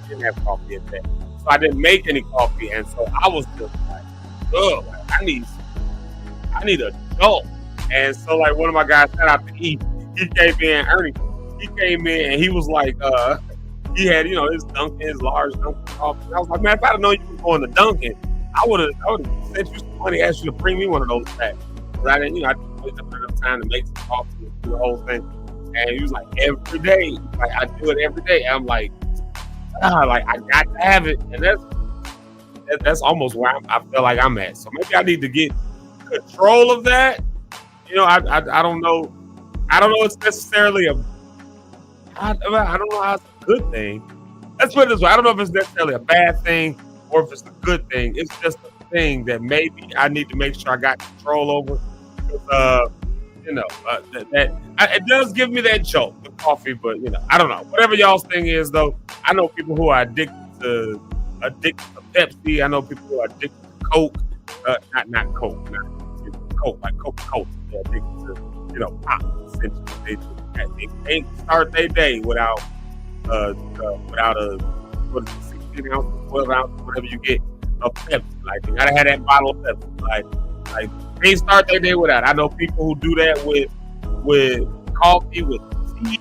Speaker 11: didn't have coffee at that. So I didn't make any coffee, and so I was just like, oh, I need a jolt. And so like one of my guys, shout out to E, he came in, Ernie, he came in and he was like, he had, you know, his Dunkin', his large Dunkin' coffee. And I was like, man, if I'd have known you were going to Dunkin', I would have sent you some money, asked you to bring me one of those packs. But I didn't, you know, I didn't wait enough time to make some coffee and do the whole thing. And he was like, every day, like I do it every day. And I'm like, I got to have it. And that's almost where I feel like I'm at. So maybe I need to get control of that. You know, I don't know. I don't know it's necessarily I don't know how it's a good thing. Let's put it this way. I don't know if it's necessarily a bad thing or if it's a good thing. It's just a thing that maybe I need to make sure I got control over. Because, you know, it does give me that jolt, the coffee, but, you know, I don't know. Whatever y'all's thing is, though, I know people who are addicted to Pepsi. I know people who are addicted to Coke. Not Coke, Coke, like Coca-Cola. They're addicted to, you know, pop, essentially. They can't start their day without a, what is it, 16 ounces, 12 ounces, whatever you get of Pepsi. Like, you gotta have that bottle of Pepsi. Like they start their day without. I know people who do that with coffee, with tea,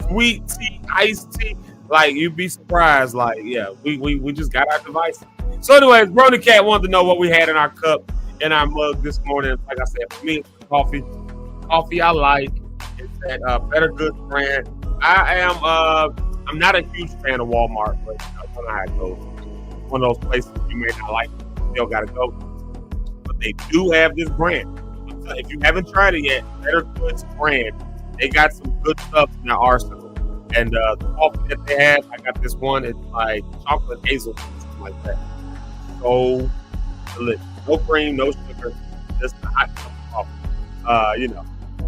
Speaker 11: sweet tea, iced tea. Like, you'd be surprised. Like, yeah, we just got our devices. So anyways, Brony Cat wanted to know what we had in our cup and our mug this morning. Like I said, for me, it's coffee I like. It's that Better Good brand. I am. I'm not a huge fan of Walmart, but I know how it goes. One of those places you may not like, still gotta go. But they do have this brand. If you haven't tried it yet, Better Goods brand. They got some good stuff in their arsenal. And the coffee that they have, I got this one. It's like chocolate hazelnut, something like that. So delicious. No cream, no sugar, just a hot cup of coffee.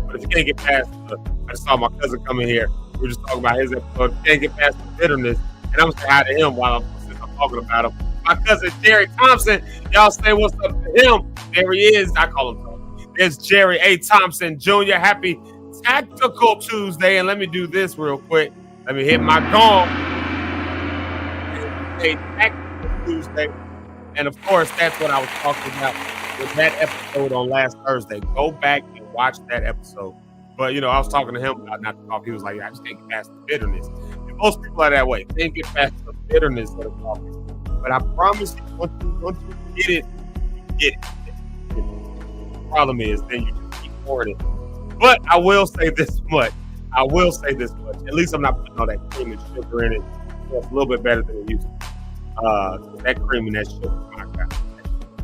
Speaker 11: But if you can't get past I just saw my cousin come in here. We were just talking about his episode. If you can't get past the bitterness, and I'm gonna say hi to him since I'm talking about him. My cousin Jerry Thompson. Y'all say what's up to him. There he is. I call him Tony. There's Jerry A. Thompson Jr. Happy Tactical Tuesday. And let me do this real quick. Let me hit my gong. It's a Tactical Tuesday. And of course, that's what I was talking about with that episode on last Thursday. Go back and watch that episode. But, I was talking to him about not to talk. He was like, I just can't get past the bitterness. And most people are that way. They can't get past the bitterness of the coffee. But I promise you, once you get it, you get it. The problem is, then you just keep pouring it. But I will say this much. At least I'm not putting all that cream and sugar in it. So it's a little bit better than it used to. That cream and that sugar, my God.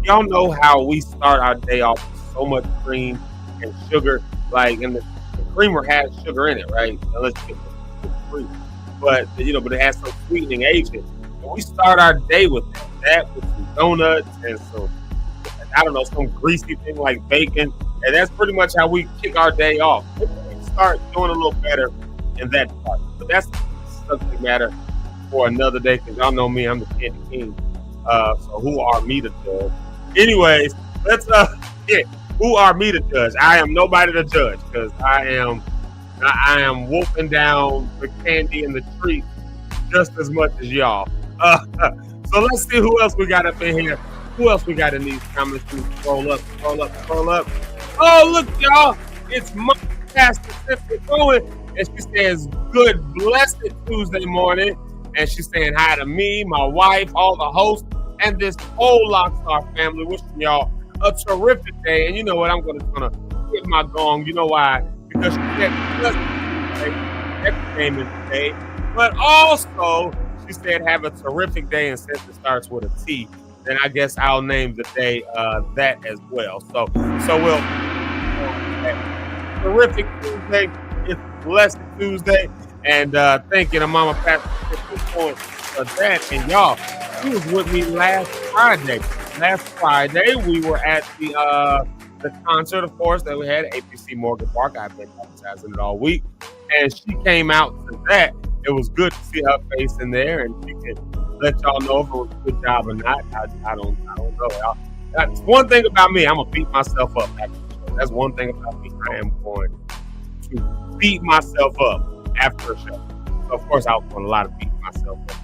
Speaker 11: Y'all know how we start our day off with so much cream and sugar. And the creamer has sugar in it, right? Unless you get the cream. But it has some sweetening agent. And we start our day with that with some donuts and some, some greasy thing like bacon. And that's pretty much how we kick our day off. We start doing a little better in that part. But that's a subject matter for another day, because y'all know me, I'm the candy king. So who are me to judge? Anyways, let's who are me to judge? I am nobody to judge, because I am wolfing down the candy and the treat just as much as y'all. So let's see who else we got up in here. Who else we got in these comments? Scroll up. Oh, look, y'all. It's my Pastor Cynthia Cohen. And she says, good, blessed Tuesday morning. And she's saying hi to me, my wife, all the hosts, and this whole Lockstar family. Wishing y'all a terrific day. And you know what? I'm gonna hit my gong. You know why? Because she said, next game is today. But also, she said, have a terrific day. And since it starts with a T, then I guess I'll name the day that as well. So we'll terrific Tuesday. It's Blessed Tuesday. And thank you to Mama Pastor for that. And y'all, she was with me last Friday. Last Friday, we were at the concert, of course, that we had at APC Morgan Park. I've been advertising it all week. And she came out to that. It was good to see her face in there, and she can let y'all know if it was a good job or not. I don't know. That's one thing about me. I'm going to beat myself up after the show. That's one thing about me. I am going to beat myself up after a show. So, of course, I was doing a lot of beating myself up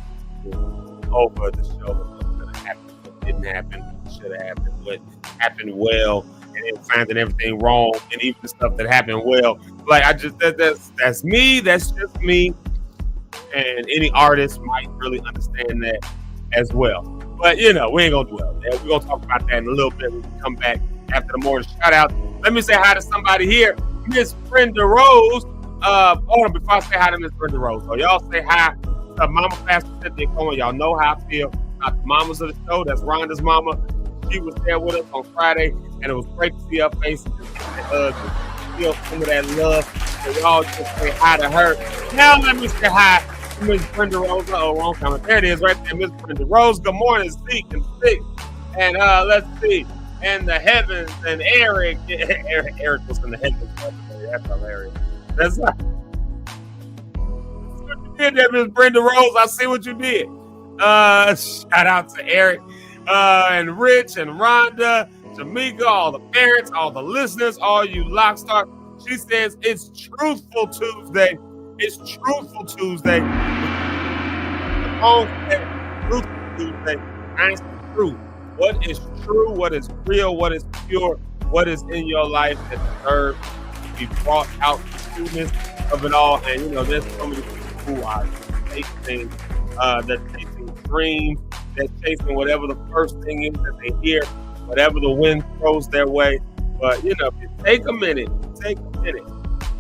Speaker 11: over the show. What was going to happen, what didn't happen, what should have happened, what happened well, and then finding everything wrong, and even the stuff that happened well. Like, that's me. That's just me. And any artist might really understand that as well. But, we ain't going to dwell there. We're going to talk about that in a little bit when we come back after the morning shout out. Let me say hi to somebody here, Miss Brenda Rose. Hold on, before I say hi to Miss Brenda Rose, so y'all say hi to Mama Pastor Cynthia Cohen. Y'all know how I feel about the mamas of the show. That's Rhonda's mama. She was there with us on Friday, and it was great to see her face and just hug and feel some of that love. So y'all just say hi to her. Now let me say hi to Miss Brenda Rose. Oh, wrong comment. There it is, right there, Miss Brenda Rose. Good morning, Zeke and Zeke. And let's see. And the heavens and Eric. Eric was in the heavens. That's hilarious. That's what you did there, Miss Brenda Rose. I see what you did. Shout out to Eric and Rich and Rhonda, Jamaica, all the parents, all the listeners, all you Lockstar. She says it's Truthful Tuesday. It's Truthful Tuesday. The phone said Truthful Tuesday. Answer truth. What is true? What is real? What is pure? What is in your life that deserves to be brought out the trueness of it all? And there's so many people who are chasing, they're chasing dreams, they're chasing whatever the first thing is that they hear, whatever the wind throws their way. But take a minute,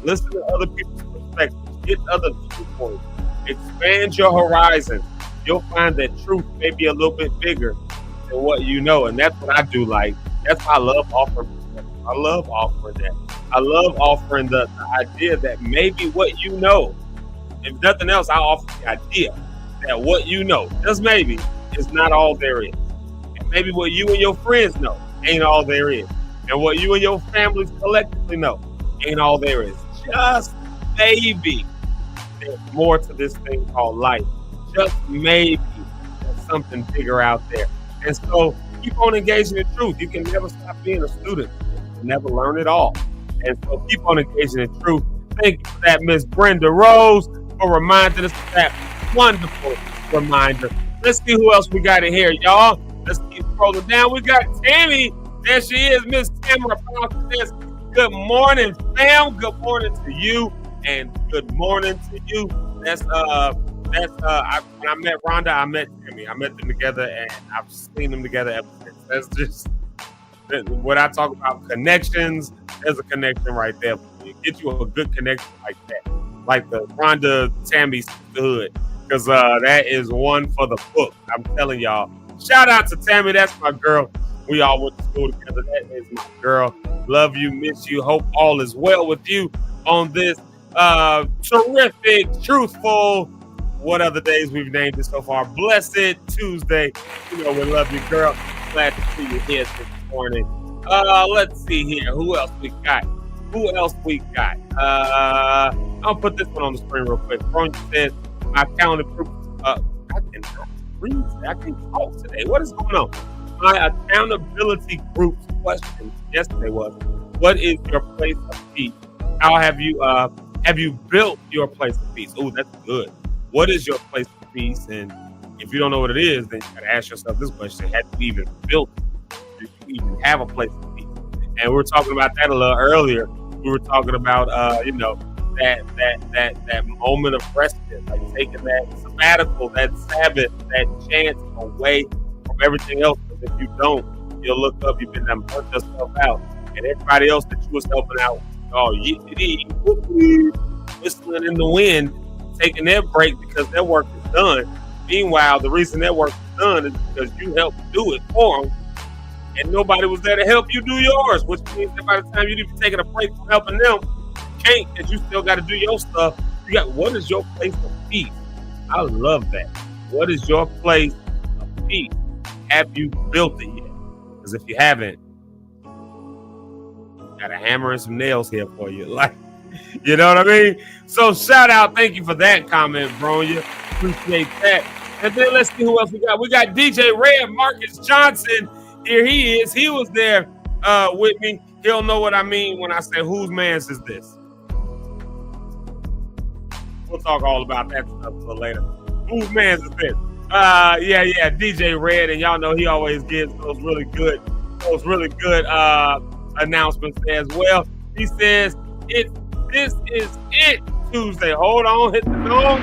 Speaker 11: listen to other people's perspectives. Get other viewpoints. Expand your horizons. You'll find that truth may be a little bit bigger than what you know. And that's what I do like. That's why I love offering perspective. I love offering that. I love offering the idea that maybe what you know, if nothing else, I offer the idea that what you know, just maybe, is not all there is. And maybe what you and your friends know ain't all there is. And what you and your families collectively know ain't all there is. Just maybe there's more to this thing called life. Just maybe there's something bigger out there. And so keep on engaging in truth. You can never stop being a student. You can never learn it all. And so keep on engaging in truth. Thank you for that, Miss Brenda Rose, for reminding us of that wonderful reminder. Let's see who else we got in here, y'all. Let's keep scrolling down. We got Tammy. There she is, Miss Tamara. Says, good morning, fam. Good morning to you, and good morning to you. When I met Rhonda, I met Tammy. I met them together, and I've seen them together ever since. That's just when I talk about connections. There's a connection right there. Get you a good connection like that, like the Rhonda Tammy sisterhood, because that is one for the book. I'm telling y'all. Shout out to Tammy. That's my girl. We all went to school together. That is my girl. Love you, miss you. Hope all is well with you on this terrific, truthful, what other days we've named it so far? Blessed Tuesday. You know we love you, girl. Glad to see you here this morning. Let's see here. Who else we got? I'll put this one on the screen real quick. Ron says, my calendar group. I cannot read. I can't talk today. What is going on? My accountability group's question yesterday was, what is your place of peace? How have you built your place of peace? Oh, that's good. What is your place of peace? And if you don't know what it is, then you gotta ask yourself this question: have you even built it? Do you even have a place of peace? And we were talking about that a little earlier. We were talking about that moment of respite, like taking that sabbatical, that Sabbath, that chance away from everything else. Because if you don't, you'll look up, you've been done burnt yourself out, and everybody else that you was helping out, whistling in the wind, taking their break because their work is done. Meanwhile, the reason their work is done is because you helped do it for them, and nobody was there to help you do yours, which means that by the time you've taken a break from helping them, you can't, because you still got to do your stuff. What is your place of peace? I love that. What is your place of peace? Have you built it yet? Because if you haven't, got a hammer and some nails here for you. Like, you know what I mean? So shout out. Thank you for that comment, Bronya. Appreciate that. And then let's see who else we got. We got DJ Red, Marcus Johnson. Here he is. He was there with me. He'll know what I mean when I say, whose man's is this? We'll talk all about that stuff a little later. Whose man's is this? Yeah, DJ Red, and y'all know he always gives those really good announcements as well. He says, this is it Tuesday. Hold on, hit the door.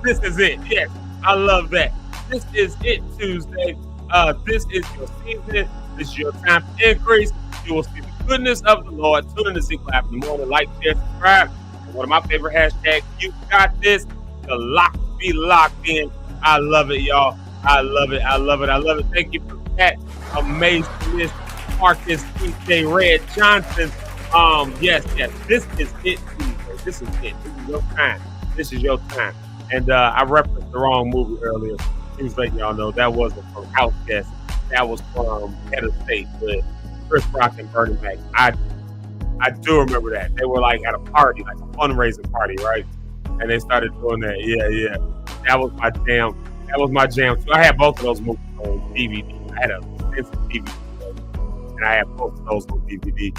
Speaker 11: This is it. Yes, I love that. This is it Tuesday. This is your season. This is your time to increase. You will see the goodness of the Lord. Tune in to ZekeLive in the morning. Like, share, subscribe. And one of my favorite hashtags, you got this. The lock be locked in. I love it, y'all. I love it. Thank you for that amazingness, Marcus DJ Red Johnson. Yes. This is it Tuesday. This is it. This is your time. And I referenced the wrong movie earlier. He was letting y'all know that wasn't from House Guest. That was from Head of State with Chris Rock and Bernie Mac. I do remember that. They were like at a party, like a fundraising party, right? And they started doing that. Yeah. That was my jam. So I had both of those movies on DVD. I had a expensive DVD, and I had both of those on DVD.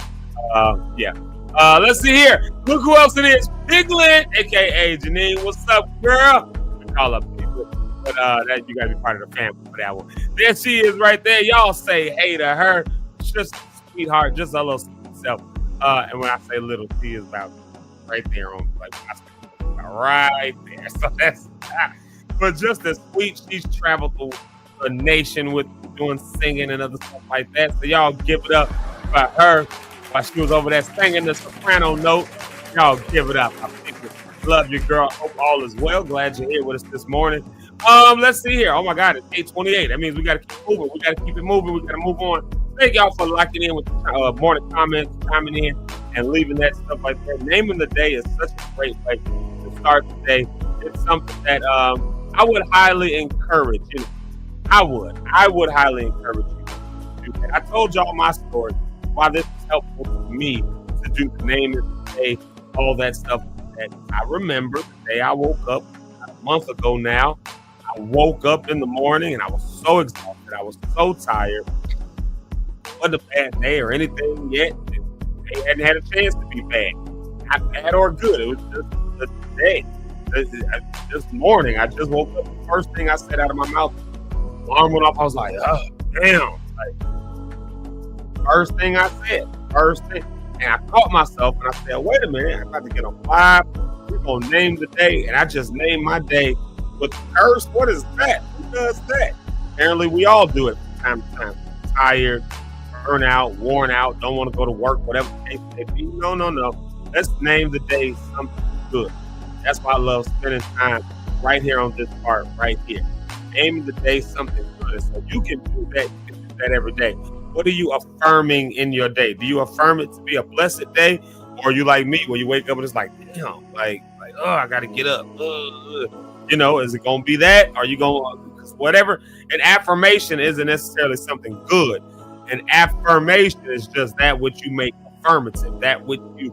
Speaker 11: Let's see here. Look who else it is. Piglet, aka Janine. What's up, girl? We call her Piglet, but that you gotta be part of the family for that one. There she is, right there. Y'all say hey to her. Just a sweetheart, just a little sweet self. And when I say little, she is about right there on, like, right there. So that's, but just as sweet. She's traveled the nation with doing singing and other stuff like that. So y'all give it up by her while she was over there singing the soprano note. Y'all give it up. I think we love you, girl. Hope all is well. Glad you're here with us this morning. Let's see here. Oh my God, it's 8:28. That means we got to keep moving. We got to keep it moving. We got to move on. Thank y'all for locking in with morning comments, chiming in, and leaving that stuff like that. Naming the day is such a great way to start the day. It's something that I would highly encourage you. I would highly encourage you to do that. I told y'all my story, why this is helpful to me to do the name of the day, all that stuff. That I remember the day I woke up a month ago now. I woke up in the morning and I was so exhausted. I was so tired. It wasn't a bad day or anything yet. They hadn't had a chance to be bad. Not bad or good. It was just the day. This morning, I just woke up. The first thing I said out of my mouth, alarm went off. I was like, oh, damn. Like, first thing I said. First thing. And I caught myself and I said, wait a minute. I'm about to get on live. We're going to name the day. And I just named my day with the curse. What is that? Who does that? Apparently, we all do it from time to time. Tired, burnt out, worn out, don't want to go to work, whatever the case may be. No. Let's name the day something good. That's why I love spending time right here on this part right here. Naming the day something good. So you can do that. You can do that every day. What are you affirming in your day? Do you affirm it to be a blessed day? Or are you like me where you wake up and it's like, damn, like, oh, I got to get up. You know, is it going to be that? Are you going to, whatever? An affirmation isn't necessarily something good. An affirmation is just that which you make affirmative, that which you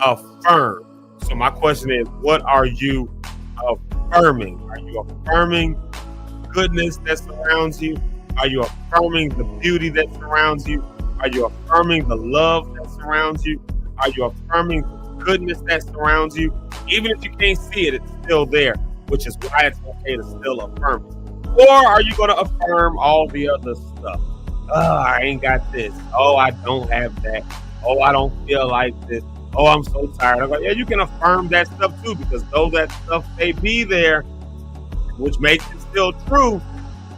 Speaker 11: affirm. So my question is, what are you affirming? Are you affirming goodness that surrounds you? Are you affirming the beauty that surrounds you? Are you affirming the love that surrounds you? Are you affirming the goodness that surrounds you? Even if you can't see it, it's still there, which is why it's okay to still affirm it. Or are you going to affirm all the other stuff? Oh, I ain't got this. Oh, I don't have that. Oh, I don't feel like this. Oh, I'm so tired. I go, yeah, you can affirm that stuff too, because though that stuff may be there, which makes it still true,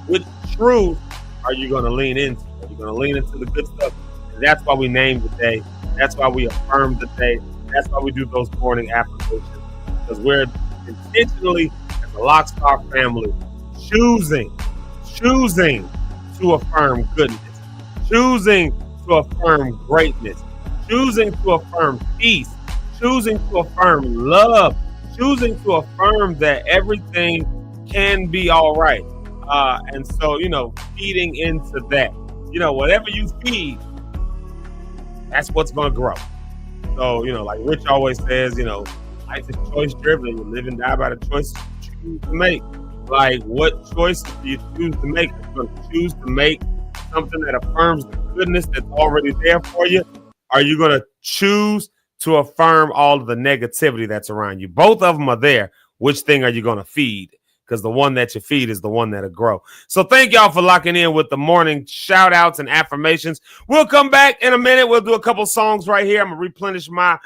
Speaker 11: which truth are you going to lean into? Are you going to lean into the good stuff? And that's why we name the day. That's why we affirm the day. That's why we do those morning affirmations, because we're intentionally, as a Lockstar family, choosing to affirm goodness, choosing to affirm greatness, choosing to affirm peace, choosing to affirm love, choosing to affirm that everything can be all right. And so, feeding into that, whatever you feed, that's what's going to grow. So, like Rich always says, life is choice driven. You live and die by the choices you choose to make. Like, what choices do you choose to make? Are you going to choose to make something that affirms the goodness that's already there for you? Are you going to choose to affirm all of the negativity that's around you? Both of them are there. Which thing are you going to feed? Because the one that you feed is the one that'll grow. So thank y'all for locking in with the morning shout outs and affirmations. We'll come back in a minute. We'll do a couple songs right here. I'm going to replenish my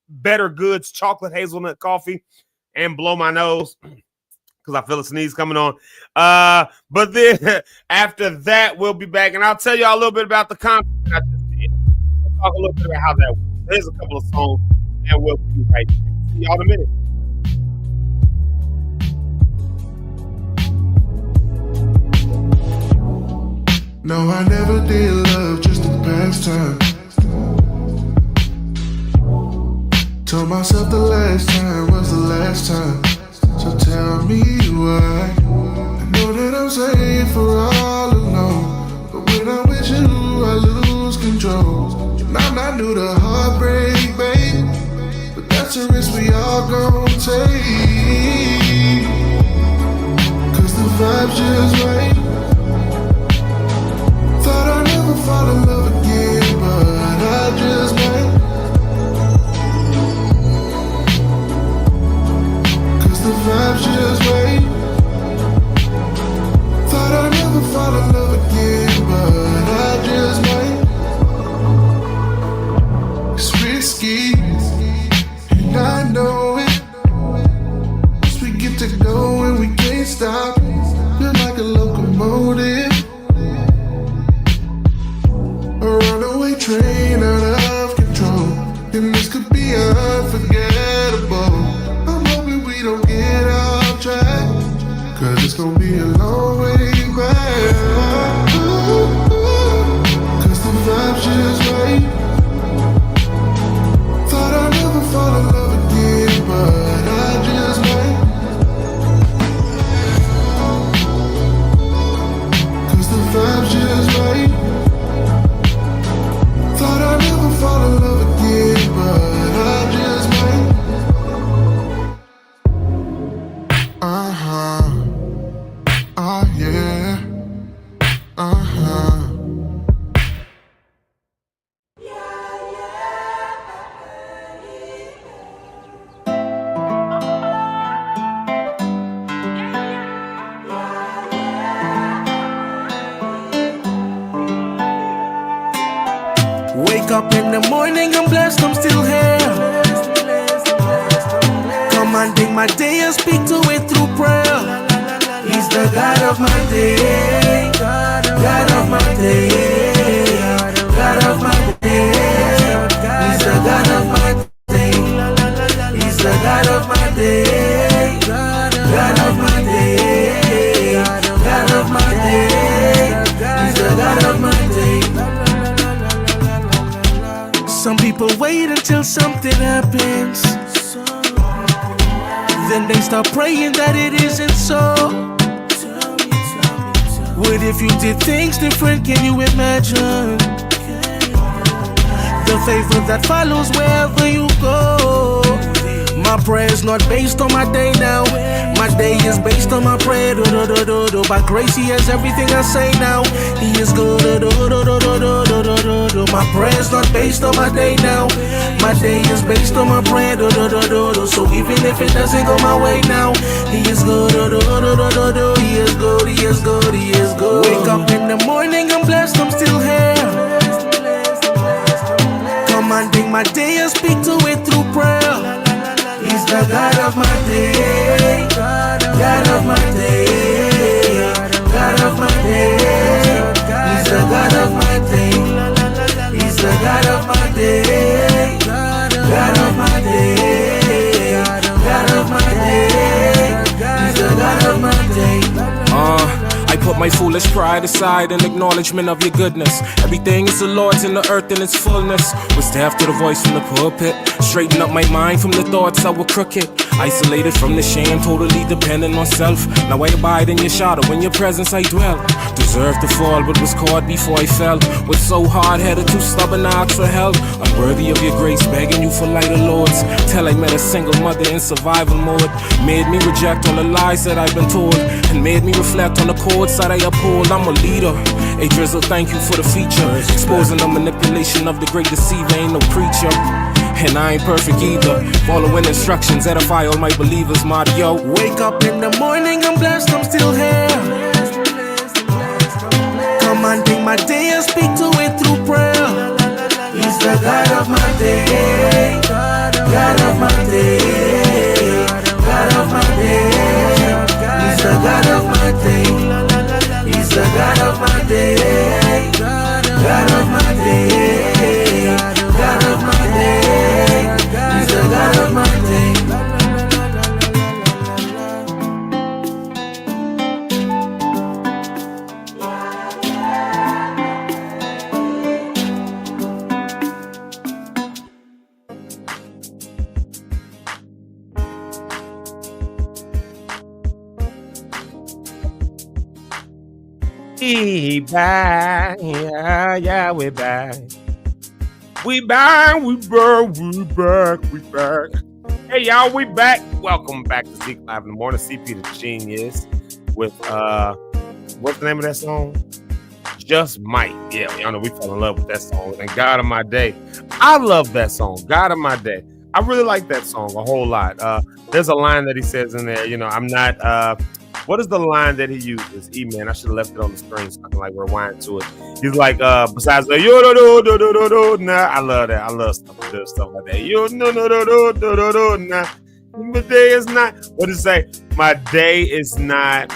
Speaker 11: Better Goods chocolate hazelnut coffee and blow my nose because I feel a sneeze coming on. But then after that, we'll be back. And I'll tell y'all a little bit about the content I just did. We'll talk a little bit about how that works. There's a couple of songs, and we'll be right back. See y'all in a minute.
Speaker 12: No, I never did love, just a pastime. Told myself the last time was the last time. So tell me why. I know that I'm safe for all alone, but when I'm with you, I lose control. You might not do the heartbreak, babe, but that's a risk we all gon' take. Cause the vibe's just right. Thought I'd never fall in love again, but I just might. Cause the vibe's just right. Thought I'd never fall in love again, but I just might. It's risky, and I know it. Once we get to go and we can't stop. Feel like a locomotive.
Speaker 2: Wake up in the morning, I'm blessed, I'm still here. Commanding my day and speak to it through prayer. He's the God of my day, God of my day, God of my day. He's the God of my day, He's the God of my day, God of my day, God of my day. He's the God of my day. Some people wait until something happens, then they start praying that it isn't so. What if you did things different? Can you imagine the favor that follows wherever you go? My prayer's not based on my day now. My day is based on my prayer. By grace, He has everything I say now. He is good. My prayer's not based on my day now. My day is based on my prayer. So even if it doesn't go my way now, He is good. He is good. He is good. He is good. Wake up in the morning, I'm blessed, I'm still here. Commanding my day and speak to it through prayer. He's the God of my day, God of my day, God of my day. He's the God of my day, He's the God of my day, God of my day, God of my day. He's the God of my day.
Speaker 10: I put my foolish pride aside in acknowledgement of your goodness. Everything is the Lord's in the earth in its fullness. Was deaf to the voice from the pulpit. Straighten up my mind from the thoughts that were crooked. Isolated from the shame, totally dependent on self. Now I abide in your shadow, in your presence I dwell. Deserved to fall, but was caught before I fell. Was so hard-headed, too stubborn to ask for help. Unworthy of your grace, begging you for lighter loads. Till I met a single mother in survival mode. Made me reject all the lies that I've been told, and made me reflect on the codes that I uphold. I'm a leader. Hey Drizzle, thank you for the feature. Exposing the manipulation of the great deceiver. Ain't no preacher, and I ain't perfect either. Following instructions, edify all my believers, Mario.
Speaker 2: Wake up in the morning, I'm blessed, I'm still here. Commanding my day and speak to it through prayer. He's the God of my day, God of my day, God of my day. He's the God of my day, He's the God of my day, God of my day, God of my day. He's the God of my day.
Speaker 11: We back, yeah, we're back. We back, we back, we back, we back. Hey, y'all, we back. Welcome back to ZekeLive in the morning. CP the Genius with, what's the name of that song? Just Might. Yeah, y'all know we fell in love with that song. And God of My Day. I love that song, God of My Day. I really like that song a whole lot. There's a line that he says in there, you know, I'm not, what is the line that he uses? E-Man, I should have left it on the screen so I can like rewind to it. He's like, besides the nah, I love that. I love stuff like that. Nah. My day is not. What does it say? My day is not.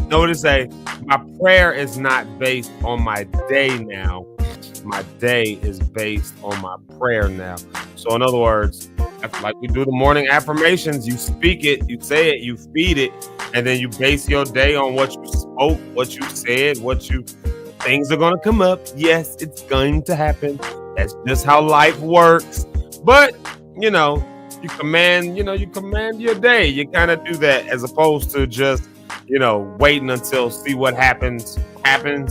Speaker 11: No, what does it say? My prayer is not based on my day now. My day is based on my prayer now. So in other words, like we do the morning affirmations, you speak it, you say it, you feed it, and then you base your day on what you spoke, what you said, things are going to come up. Yes, it's going to happen. That's just how life works. But, you know, you command your day. You kind of do that as opposed to just, you know, waiting until see what happens, and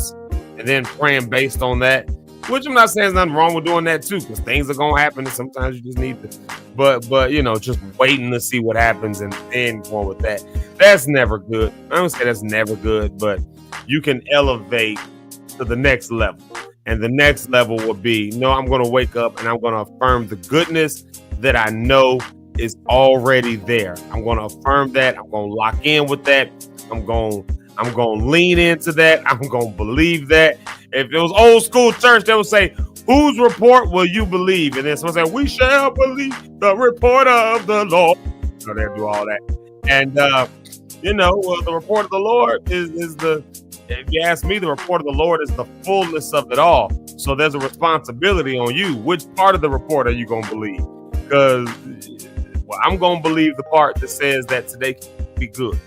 Speaker 11: then praying based on that. Which I'm not saying there's nothing wrong with doing that too, because things are gonna happen, and sometimes you just need to. But you know, just waiting to see what happens and then going with that. That's never good. I don't say that's never good, but you can elevate to the next level, and the next level will be, no, I'm gonna wake up and I'm gonna affirm the goodness that I know is already there. I'm gonna affirm that. I'm gonna lock in with that. I'm gonna lean into that. I'm gonna believe that. If it was old school church, they would say, Whose report will you believe? And then someone said, we shall believe the report of the Lord. So they do all that. And, the report of the Lord is the, if you ask me, the report of the Lord is the fullness of it all. So there's a responsibility on you. Which part of the report are you going to believe? Because I'm going to believe the part that says that today can be good.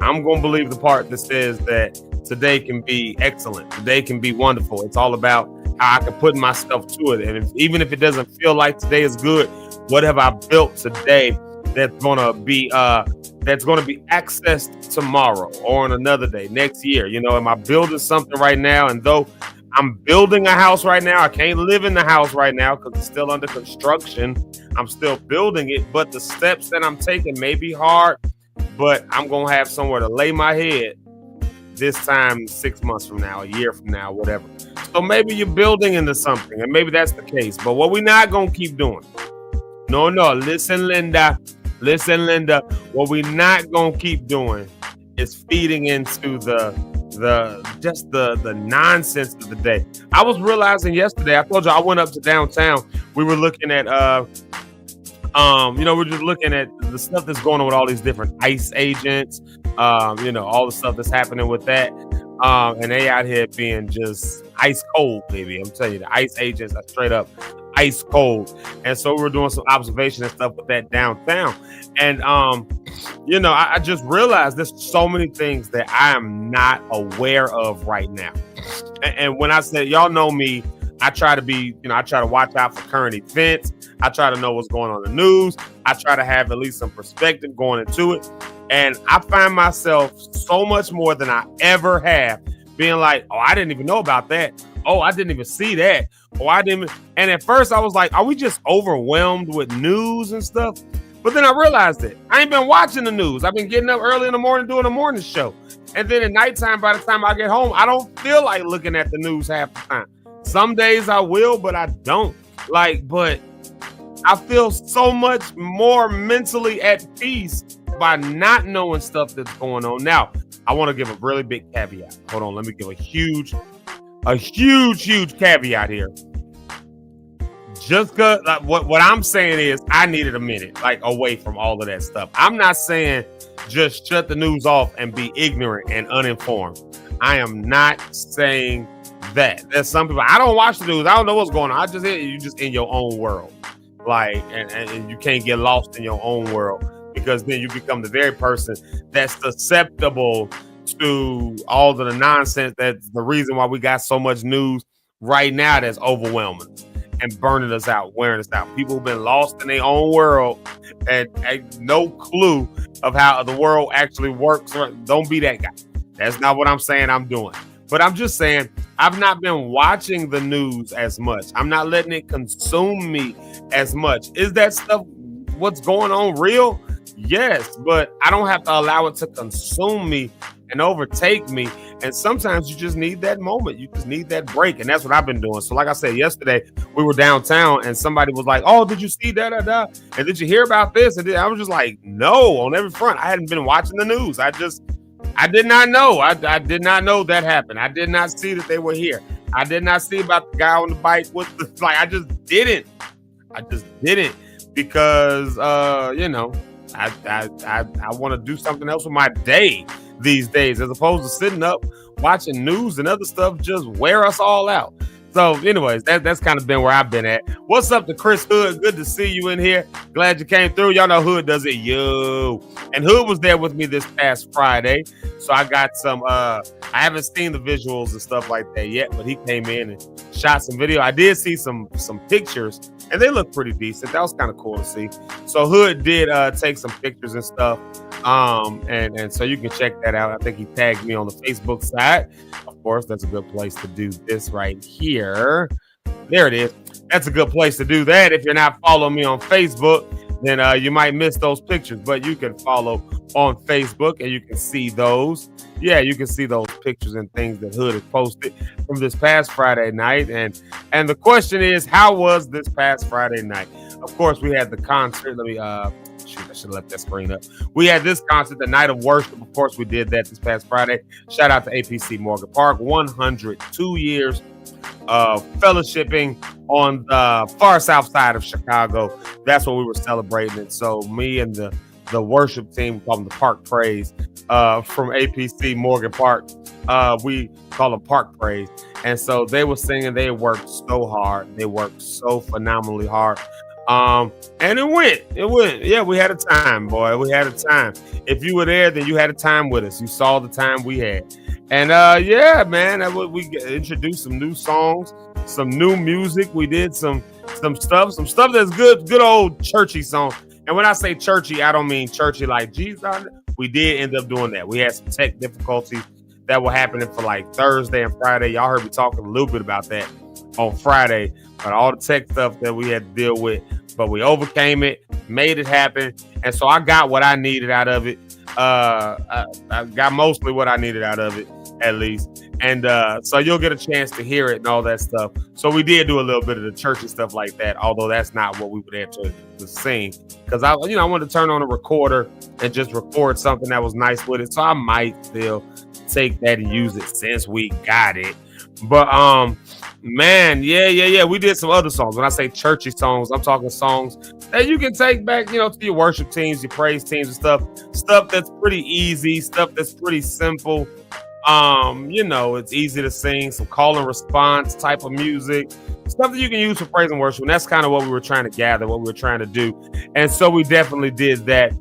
Speaker 11: I'm going to believe the part that says that today can be excellent. Today can be wonderful. It's all about how I can put myself to it. And even if it doesn't feel like today is good, what have I built today that's going to be accessed tomorrow or on another day, next year? Am I building something right now? And though I'm building a house right now, I can't live in the house right now because it's still under construction. I'm still building it, but the steps that I'm taking may be hard, but I'm going to have somewhere to lay my head this time 6 months from now, a year from now, whatever. So maybe you're building into something, and maybe that's the case. But what we're not going to keep doing. No. Listen, Linda. What we're not going to keep doing is feeding into the nonsense of the day. I was realizing yesterday, I told you I went up to downtown. We were looking at we're just looking at the stuff that's going on with all these different ICE agents, all the stuff that's happening with that. And they out here being just ice cold, baby. I'm telling you, the ICE agents are straight up ice cold. And so we were doing some observation and stuff with that downtown. And, I just realized there's so many things that I am not aware of right now. And when I said, y'all know me, I try to watch out for current events. I try to know what's going on in the news. I try to have at least some perspective going into it. And I find myself so much more than I ever have being like, oh, I didn't even know about that. Oh, I didn't even see that. Oh, I didn't. And at first I was like, are we just overwhelmed with news and stuff? But then I realized it. I ain't been watching the news. I've been getting up early in the morning doing a morning show. And then at nighttime, by the time I get home, I don't feel like looking at the news half the time. Some days I will, but I don't. But I feel so much more mentally at peace by not knowing stuff that's going on. Now, I want to give a really big caveat. Hold on, let me give a huge caveat here. Just because what I'm saying is I needed a minute, away from all of that stuff. I'm not saying just shut the news off and be ignorant and uninformed. I am not saying that. There's some people, I don't watch the news. I don't know what's going on. I just hear you just in your own world. And you can't get lost in your own world, because then you become the very person that's susceptible to all of the nonsense. That's the reason why we got so much news right now that's overwhelming and burning us out, wearing us out. People who've been lost in their own world and no clue of how the world actually works. Don't be that guy. That's not what I'm saying I'm doing. But I'm just saying I've not been watching the news as much. I'm not letting it consume me as much. Is that stuff, what's going on, real? Yes, but I don't have to allow it to consume me and overtake me. And sometimes you just need that moment. You just need that break. And that's what I've been doing. So like I said, yesterday we were downtown and somebody was like, oh, did you see that? And did you hear about this? And I was just like, no, on every front. I hadn't been watching the news. I did not know. I did not know that happened. I did not see that they were here. I did not see about the guy on the bike with I just didn't because, I want to do something else with my day these days, as opposed to sitting up watching news and other stuff just wear us all out. So anyways, that's kind of been where I've been at. What's up to Chris Hood? Good to see you in here. Glad you came through. Y'all know Hood does it. Yo. And Hood was there with me this past Friday. So I got some, I haven't seen the visuals and stuff like that yet, but he came in and shot some video. I did see some pictures and they look pretty decent. That was kind of cool to see. So Hood did take some pictures and stuff. And so you can check that out. I think he tagged me on the Facebook side. Of course, that's a good place to do this right here. There it is. That's a good place to do that. If you're not following me on Facebook, then you might miss those pictures, but you can follow on Facebook and you can see those. Yeah, you can see those pictures and things that Hood has posted from this past Friday night. And the question is, how was this past Friday night? Of course, we had the concert. Let me Shoot, I should have left that screen up. We had this concert, the Night of Worship. Of course, we did that this past Friday. Shout out to APC Morgan Park. 102 years of fellowshipping on the far south side of Chicago. That's what we were celebrating. And so me and the worship team, we call them the Park Praise, from APC Morgan Park. We call them Park Praise. And so they were singing. They worked so hard. They worked so phenomenally hard. And it went. Yeah, we had a time, boy. We had a time. If you were there, then you had a time with us. You saw the time we had. And yeah, man, we introduced some new songs, some new music. We did some stuff that's good old churchy songs. And when I say churchy, I don't mean churchy like Jesus. We did end up doing that. We had some tech difficulties that were happening for like Thursday and Friday. Y'all heard me talking a little bit about that on Friday, but all the tech stuff that we had to deal with, but we overcame it, made it happen. And so I got what I needed out of it. I got mostly what I needed out of it, at least. And so you'll get a chance to hear it and all that stuff. So we did do a little bit of the churchy stuff like that, although that's not what we would have to sing. Because I wanted to turn on a recorder and just record something that was nice with it. So I might still take that and use it since we got it. But man, yeah, we did some other songs. When I say churchy songs, I'm talking songs that you can take back, to your worship teams, your praise teams and stuff that's pretty easy, stuff that's pretty simple. It's easy to sing, some call and response type of music, stuff that you can use for praise and worship. And that's kind of what we were trying to gather, what we were trying to do. And so we definitely did that.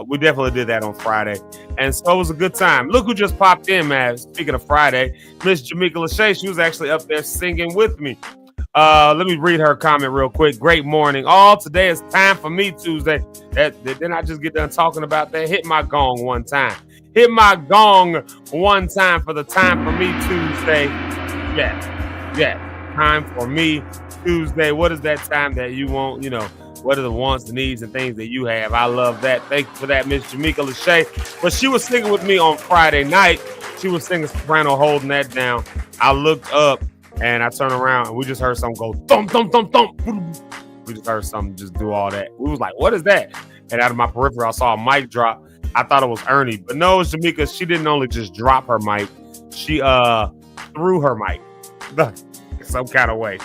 Speaker 11: We definitely did that on Friday. And so it was a good time. Look who just popped in, man. Speaking of Friday, Miss Jamaica Lachey, she was actually up there singing with me. Let me read her comment real quick. Great morning. All today is time for me Tuesday. Didn't I just get done talking about that? Hit my gong one time. Hit my gong one time for the time for me Tuesday. Yeah. Time for me Tuesday. What is that time that you want? What are the wants, the needs, and things that you have? I love that. Thank you for that, Miss Jamaica Lachey. But she was singing with me on Friday night. She was singing soprano, holding that down. I looked up and I turned around and we just heard something go thump, thump, thump, thump. We just heard something just do all that. We was like, what is that? And out of my peripheral, I saw a mic drop. I thought it was Ernie, but no, it's Jamaica. She didn't only just drop her mic. She threw her mic some kind of way.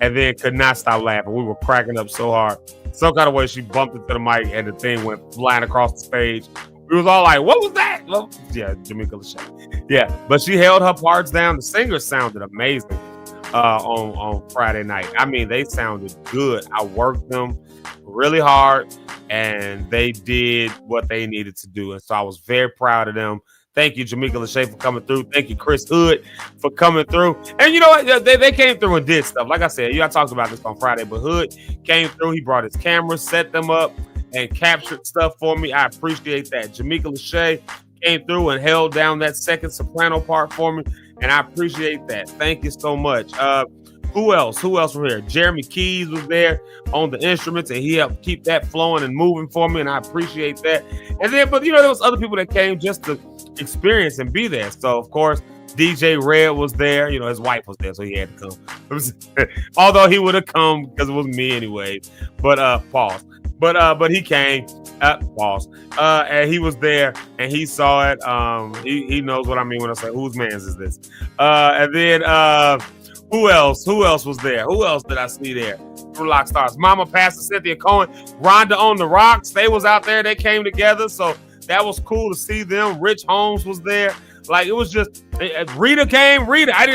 Speaker 11: And then could not stop laughing. We were cracking up so hard. Some kind of way she bumped into the mic and the thing went flying across the stage. We was all like, what was that? Well, yeah, Jamaica Lachey. Yeah, but she held her parts down. The singers sounded amazing on Friday night. I mean, they sounded good. I worked them really hard and they did what they needed to do. And so I was very proud of them. Thank you, Jamaica Lachey, for coming through. Thank you, Chris Hood, for coming through. And you know what? They came through and did stuff. Like I said, I talked about this on Friday, but Hood came through. He brought his camera, set them up, and captured stuff for me. I appreciate that. Jamaica Lachey came through and held down that second soprano part for me, and I appreciate that. Thank you so much. Who else? Who else from here? Jeremy Keys was there on the instruments, and he helped keep that flowing and moving for me, and I appreciate that. And then, but there was other people that came just to experience and be there. So, of course, DJ Red was there. His wife was there, so he had to come. Although he would have come because it was me anyway. But pause. But he came. Pause. And he was there, and he saw it. He knows what I mean when I say, whose man's is this? And then who else? Who else was there? Who else did I see there? From Lock Stars. Mama, Pastor Cynthia Cohen, Rhonda on the Rocks. They was out there. They came together. So that was cool to see them. Rich Holmes was there. Like, it was just, Rita came. Rita, I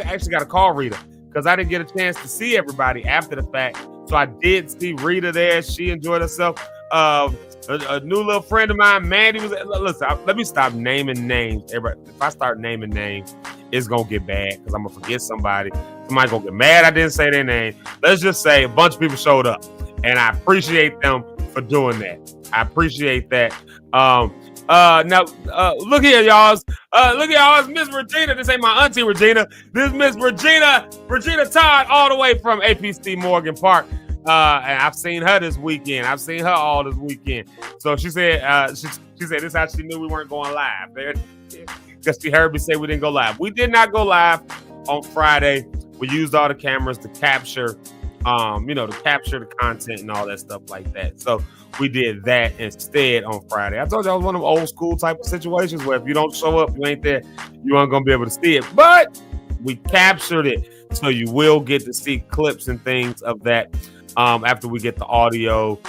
Speaker 11: actually got to call Rita because I didn't get a chance to see everybody after the fact. So I did see Rita there. She enjoyed herself. A new little friend of mine, Mandy, was. Listen, let me stop naming names. Everybody, if I start naming names, it's gonna get bad because I'm gonna forget somebody. Somebody gonna get mad I didn't say their name. Let's just say a bunch of people showed up, and I appreciate them for doing that. I appreciate that. Now, look here, y'all. Look here, y'all. It's Miss Regina. This ain't my auntie Regina. This is Miss Regina Todd, all the way from APC Morgan Park. And I've seen her this weekend. I've seen her all this weekend. So she said, she said this is how she knew we weren't going live. Because she heard me say we didn't go live. We did not go live on Friday. We used all the cameras to capture to capture the content and all that stuff like that. So we did that instead on Friday. I told you I was one of them old school type of situations where if you don't show up, you ain't there, you aren't going to be able to see it. But we captured it. So you will get to see clips and things of that after we get the audio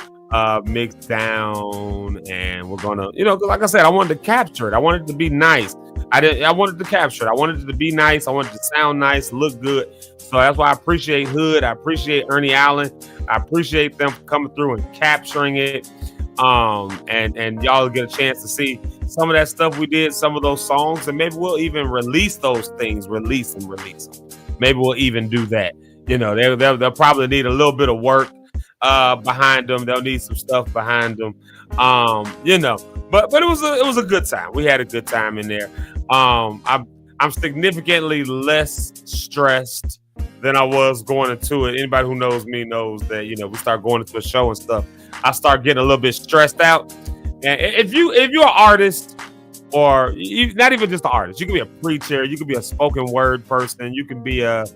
Speaker 11: mixed down. And we're going to, like I said, I wanted to capture it. I wanted it to be nice. I wanted to capture it. I wanted it to be nice. I wanted it to sound nice, look good. So that's why I appreciate Hood. I appreciate Ernie Allen. I appreciate them coming through and capturing it. And y'all get a chance to see some of that stuff we did, some of those songs, and maybe we'll even release those things, release them. Maybe we'll even do that. They'll probably need a little bit of work behind them. They'll need some stuff behind them. But it was a good time. We had a good time in there. I'm significantly less stressed than I was going into it. Anybody who knows me knows that, we start going into a show and stuff, I start getting a little bit stressed out. And if you're an artist, or not even just an artist, you can be a preacher, you can be a spoken word person, you can be a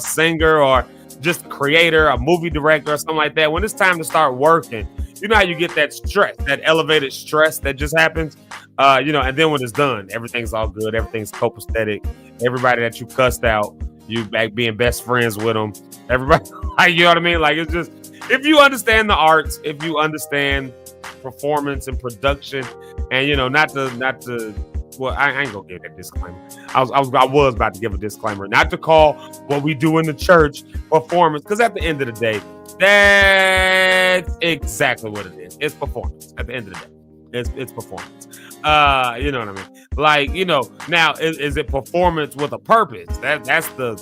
Speaker 11: singer, or just a creator, a movie director, or something like that. When it's time to start working, you know how you get that stress, that elevated stress that just happens, and then when it's done, everything's all good, everything's copacetic. Everybody that you cussed out, you back being best friends with them. Everybody, you know what I mean? Like, it's just, if you understand the arts, if you understand performance and production, and not to. Well, I ain't gonna give that disclaimer. I was about to give a disclaimer, not to call what we do in the church performance, because at the end of the day, that's exactly what it is. It's performance. At the end of the day, it's performance. You know what I mean? Like, now is it performance with a purpose? That's the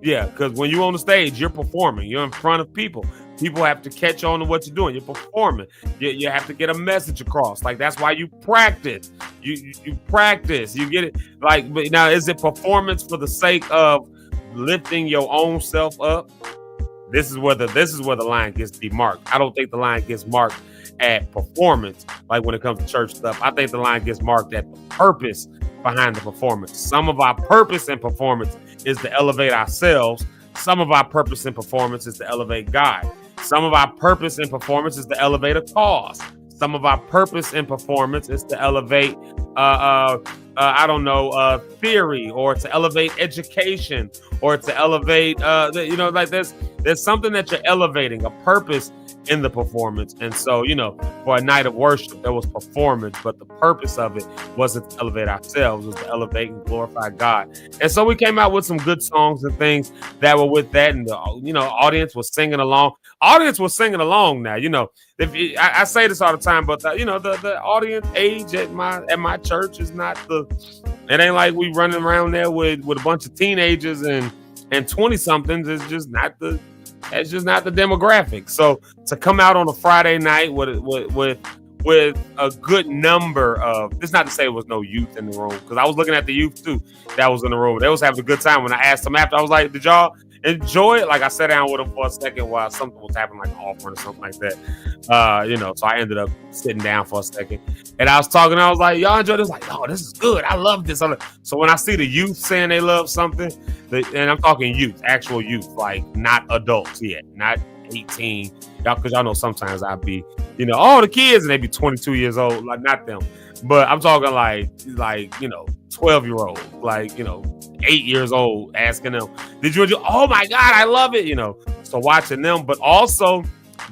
Speaker 11: because when you're on the stage, you're performing. You're in front of people. People have to catch on to what you're doing. You're performing. You have to get a message across. Like, that's why you practice. You practice. You get it. Like, but now, is it performance for the sake of lifting your own self up? This is where the line gets demarked. I don't think the line gets marked at performance, like when it comes to church stuff. I think the line gets marked at the purpose behind the performance. Some of our purpose in performance is to elevate ourselves. Some of our purpose in performance is to elevate God. Some of our purpose in performance is to elevate a cause. Some of our purpose in performance is to elevate, theory, or to elevate education, or to elevate, there's something that you're elevating, a purpose in the performance. And so, for a night of worship, there was performance, but the purpose of it wasn't to elevate ourselves, it was to elevate and glorify God. And so we came out with some good songs and things that were with that. And the, audience was singing along. Now, if I say this all the time, but the audience age at my church is not it ain't like we running around there with a bunch of teenagers and 20 somethings. It's just not the demographic. So to come out on a Friday night with a good number of, this not to say there was no youth in the room, because I was looking at the youth too that was in the room. They was having a good time. When I asked them after, I was like, did y'all enjoy it? Like, I sat down with them for a second while something was happening, like an offering or something like that. So I ended up sitting down for a second, and I was talking. I was like, y'all enjoy this? Like, oh, this is good. I love this. So when I see the youth saying they love something, and I'm talking youth, actual youth, like not adults yet, not 18. Y'all, because y'all know sometimes I'd be, the kids, and they be 22 years old, like not them. But I'm talking like 12-year-old, 8 years old, asking them, did you enjoy? Oh my God, I love it. So watching them, but also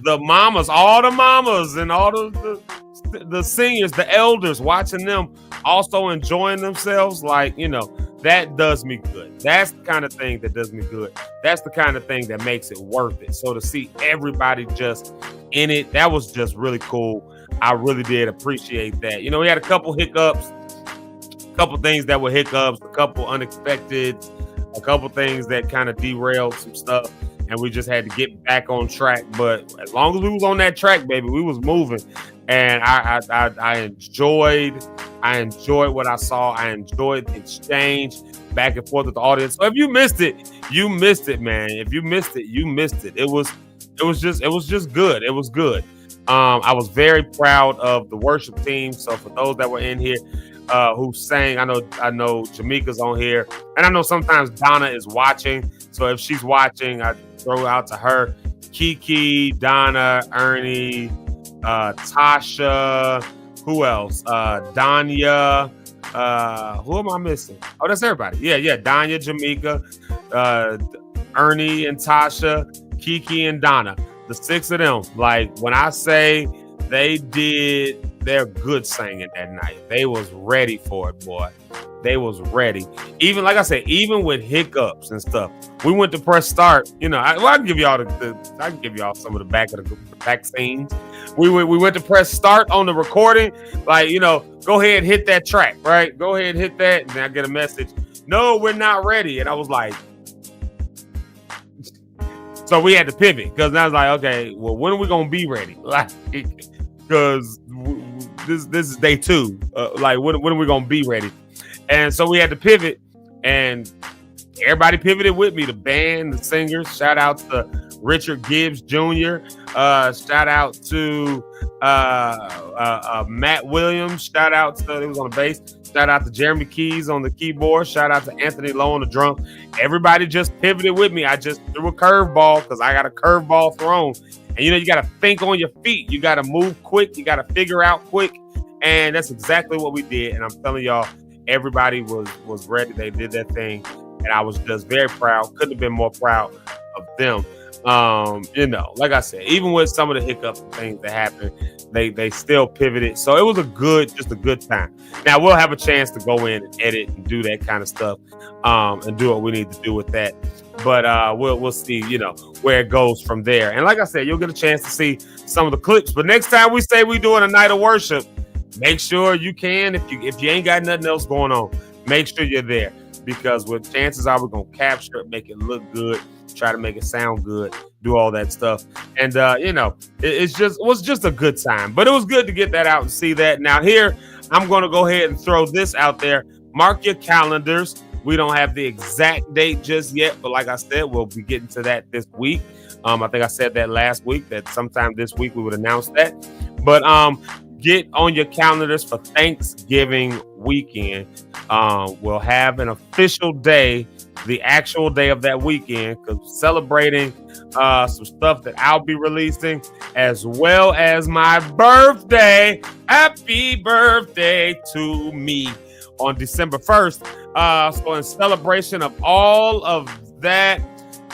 Speaker 11: the mamas, all the mamas and all the seniors, the elders, watching them also enjoying themselves. That does me good. That's the kind of thing that does me good. That's the kind of thing that makes it worth it. So to see everybody just in it, that was just really cool. I really did appreciate that. We had a couple hiccups, a couple things that were hiccups, a couple unexpected, a couple things that kind of derailed some stuff, and we just had to get back on track. But as long as we was on that track, baby, we was moving. And I enjoyed what I saw. I enjoyed the exchange back and forth with the audience. So if you missed it, you missed it, man. If you missed it, you missed it. It was just good. It was good. I was very proud of the worship team. So for those that were in here who sang, I know Jamaica's on here, and I know sometimes Donna is watching. So if she's watching, I throw out to her. Kiki, Donna, Ernie, Tasha, who else? Danya. Who am I missing? Oh, that's everybody. Yeah. Danya, Jamaica, Ernie and Tasha, Kiki and Donna. The 6 of them. Like, when I say they did their good singing that night, they was ready for it, boy. They was ready. Even, like I said, even with hiccups and stuff, we went to press start. You know, I can give y'all I can give y'all some of the back scenes. We went to press start on the recording. Like, you know, go ahead and hit that track, right? Go ahead and hit that, and then I get a message. No, we're not ready. And I was like, so we had to pivot, because I was like, okay, well, when are we gonna be ready? Like, because this is day 2. Like, when are we gonna be ready? And so we had to pivot, and everybody pivoted with me. The band, the singers. Shout out to Richard Gibbs Jr. Shout out to Matt Williams. Shout out to, it was on the bass. Shout out to Jeremy Keys on the keyboard. Shout out to Anthony Lowe on the drum. Everybody just pivoted with me. I just threw a curveball, because I got a curveball thrown. And, you know, you got to think on your feet. You got to move quick. You got to figure out quick. And that's exactly what we did. And I'm telling y'all, everybody was ready. They did their thing. And I was just very proud. Couldn't have been more proud of them. You know, like I said, even with some of the hiccups and things that happened, they still pivoted. So it was just a good time. Now we'll have a chance to go in and edit and do that kind of stuff, and do what we need to do with that. But we'll see, you know, where it goes from there. And like I said, you'll get a chance to see some of the clips. But next time we say we're doing a night of worship, make sure you can. If you ain't got nothing else going on, make sure you're there, because what chances are we're gonna capture it, make it look good, try to make it sound good, do all that stuff. And you know, it was just a good time. But it was good to get that out and see that. Now here, I'm gonna go ahead and throw this out there. Mark your calendars. We don't have the exact date just yet, but like I said, we'll be getting to that this week. I think I said that last week, that sometime this week we would announce that. But get on your calendars for Thanksgiving weekend. We'll have an official day, the actual day of that weekend, because celebrating some stuff that I'll be releasing, as well as my birthday. Happy birthday to me on December 1st. So in celebration of all of that,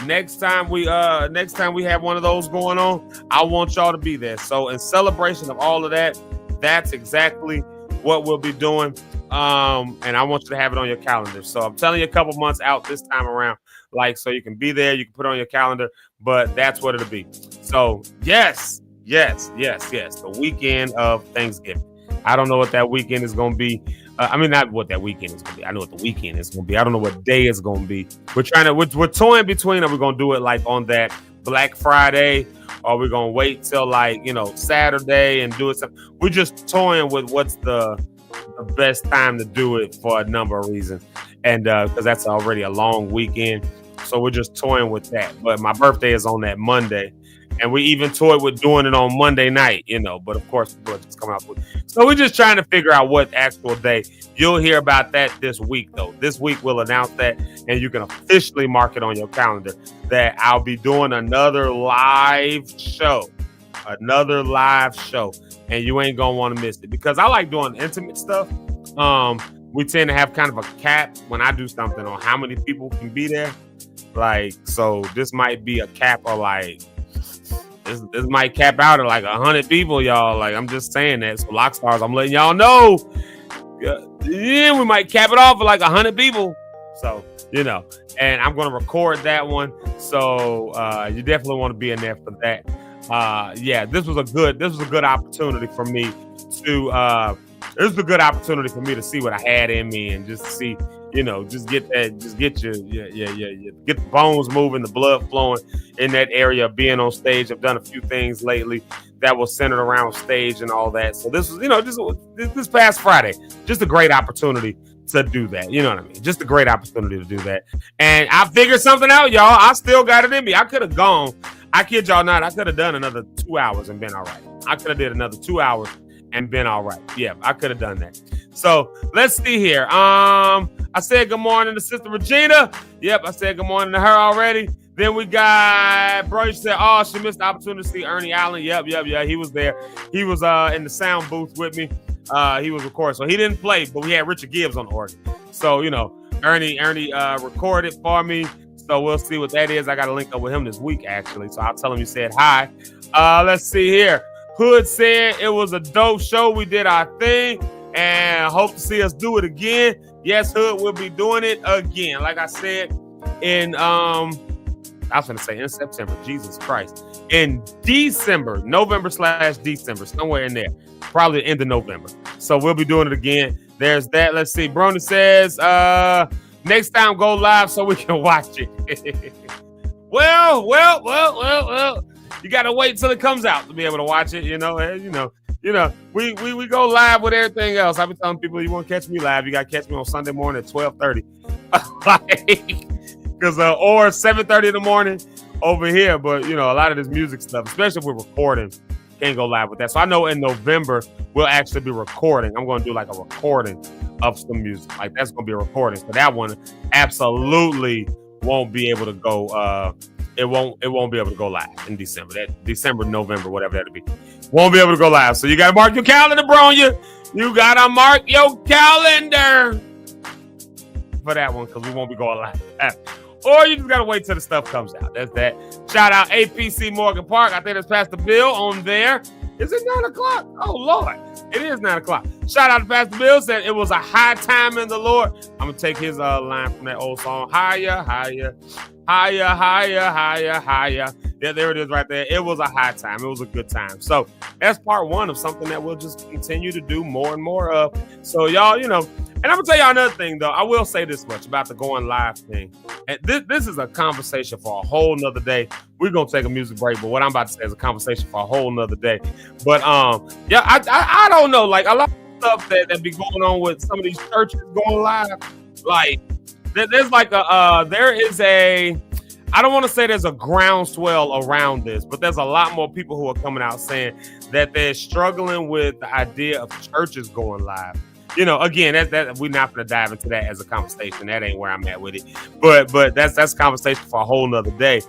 Speaker 11: next time we have one of those going on, I want y'all to be there. So in celebration of all of that, that's exactly what we'll be doing. And I want you to have it on your calendar. So I'm telling you, a couple months out this time around, like, so you can be there, you can put it on your calendar, but that's what it'll be. So yes, the weekend of Thanksgiving. I don't know what that weekend is going to be. Not what that weekend is going to be. I know what the weekend is going to be. I don't know what day it's going to be. We're toying between, are we going to do it like on that Black Friday, or we're going to wait till, like, you know, Saturday and do it? We're just toying with what's the best time to do it for a number of reasons. And because that's already a long weekend. So we're just toying with that. But my birthday is on that Monday. And we even toyed with doing it on Monday night, you know, but of course, the budget's coming out with. So we're just trying to figure out what actual day. You'll hear about that this week, though. This week we'll announce that, and you can officially mark it on your calendar that I'll be doing another live show. And you ain't gonna want to miss it, because I like doing intimate stuff. We tend to have kind of a cap when I do something on how many people can be there. Like, so this might be a cap of like, this might cap out at like 100 people, y'all. Like, I'm just saying that. So Lockstars, I'm letting y'all know. Yeah, we might cap it off at like 100 people. So, you know, and I'm going to record that one. So you definitely want to be in there for that. Yeah, this was a good opportunity for me to see what I had in me, and just see, you know, get the bones moving, the blood flowing in that area, being on stage. I've done a few things lately that was centered around stage and all that. So this was, you know, this past Friday, just a great opportunity to do that. You know what I mean? Just a great opportunity to do that. And I figured something out, y'all. I still got it in me. I could have gone. I kid y'all not. I could have done another 2 hours and been all right. I could have did another 2 hours and been all right. Yeah, I could have done that. So let's see here. I said good morning to Sister Regina. Yep, I said good morning to her already. Then we got bro. She said, "Oh, she missed the opportunity to see Ernie Allen." Yep. He was there. He was in the sound booth with me. He was recording, so he didn't play, but we had Richard Gibbs on the organ. So Ernie recorded for me. So we'll see what that is. I got to link up with him this week actually. So I'll tell him you said hi. Let's see here. Hood said it was a dope show. We did our thing, and hope to see us do it again. Yes, Hood will be doing it again. Like I said in I was going to say in September, Jesus Christ. In December, November/December, somewhere in there. Probably the end of November. So we'll be doing it again. There's that. Let's see. Brony says, next time go live so we can watch it. Well. You got to wait till it comes out to be able to watch it, we go live with everything else. I've been telling people, you want to catch me live, you got to catch me on Sunday morning at 12:30. Because or 7:30 in the morning over here. But a lot of this music stuff, especially if we're recording, can't go live with that. So I know in November we'll actually be recording. I'm going to do like a recording of some music. Like that's going to be a recording. So that one absolutely won't be able to go. It won't be able to go live in December. That December, November, whatever that'll be, won't be able to go live. So you got to mark your calendar, bro. You got to mark your calendar for that one because we won't be going live. Or you just got to wait till the stuff comes out. That's that. Shout out APC Morgan Park. I think that's Pastor Bill on there. Is it 9 o'clock? Oh, Lord. It is 9 o'clock. Shout out to Pastor Bill. Said it was a high time in the Lord. I'm going to take his line from that old song. Higher, higher, higher, higher, higher, higher. Yeah, there it is right there. It was a high time. It was a good time. So that's part one of something that we'll just continue to do more and more of. So y'all, and I'm going to tell y'all another thing, though. I will say this much about the going live thing. And this is a conversation for a whole nother day. We're going to take a music break, but what I'm about to say is a conversation for a whole nother day. But, I don't know. Like, a lot of stuff that be going on with some of these churches going live. Like, there's like I don't want to say there's a groundswell around this, but there's a lot more people who are coming out saying that they're struggling with the idea of churches going live. Again, that we're not going to dive into that as a conversation. That ain't where I'm at with it. But that's a conversation for a whole nother day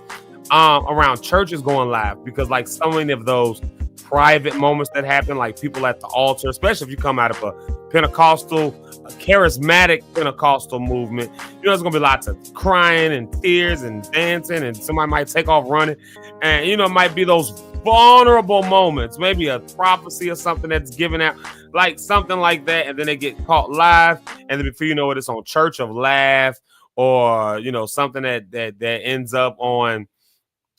Speaker 11: around churches going live, because like so many of those private moments that happen, like people at the altar, especially if you come out of a Pentecostal, a charismatic Pentecostal movement, there's going to be lots of crying and tears and dancing, and somebody might take off running. And, it might be those vulnerable moments, maybe a prophecy or something that's given out, like something like that. And then they get caught live. And then before you know it, it's on Church of Laugh or, something that ends up on,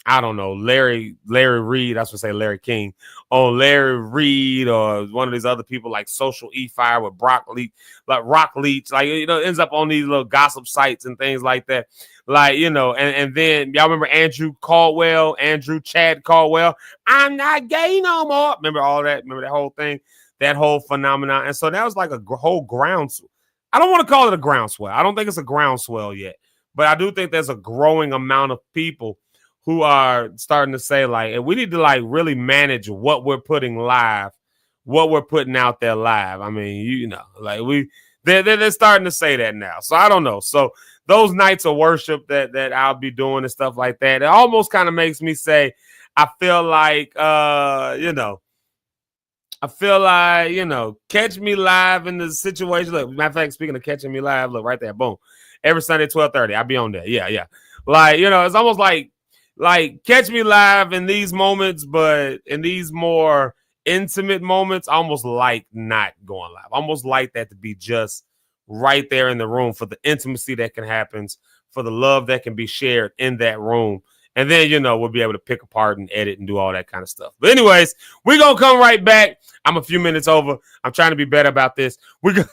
Speaker 11: I don't know, Larry Reed. I was going to say Larry King. On Larry Reed or one of these other people like Social E-Fire with Rock Leach. Like, ends up on these little gossip sites and things like that. Like, and then y'all remember Andrew Chad Caldwell. I'm not gay no more. Remember all that? Remember that whole thing? That whole phenomenon. And so that was like a whole groundswell. I don't want to call it a groundswell. I don't think it's a groundswell yet. But I do think there's a growing amount of people who are starting to say, like, we need to, like, really manage what we're putting live, what we're putting out there live. I mean, like they're starting to say that now. So I don't know. So those nights of worship that I'll be doing and stuff like that, it almost kind of makes me say, I feel like, catch me live in the situation. Look, matter of fact, speaking of catching me live, look right there, boom. Every Sunday, 12:30, I'll be on there. Yeah. Like, it's almost like catch me live in these moments, but in these more intimate moments, almost like not going live. Almost like that to be just right there in the room for the intimacy that can happen, for the love that can be shared in that room. And then, we'll be able to pick apart and edit and do all that kind of stuff. But anyways, we're going to come right back. I'm a few minutes over. I'm trying to be better about this. We're going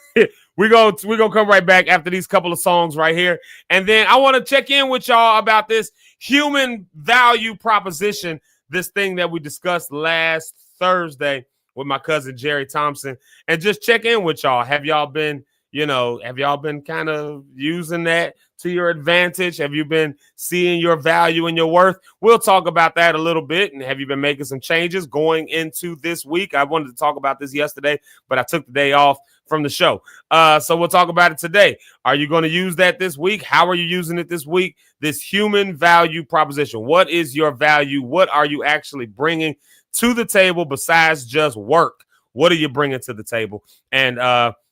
Speaker 11: to come right back after these couple of songs right here. And then I want to check in with y'all about this human value proposition, this thing that we discussed last Thursday with my cousin Jerry Thompson, and just check in with y'all. Have y'all been kind of using that to your advantage? Have you been seeing your value and your worth? We'll talk about that a little bit. And have you been making some changes going into this week? I wanted to talk about this yesterday, but I took the day off from the show. So we'll talk about it today. Are you going to use that this week? How are you using it this week? This human value proposition. What is your value? What are you actually bringing to the table besides just work? What are you bringing to the table? And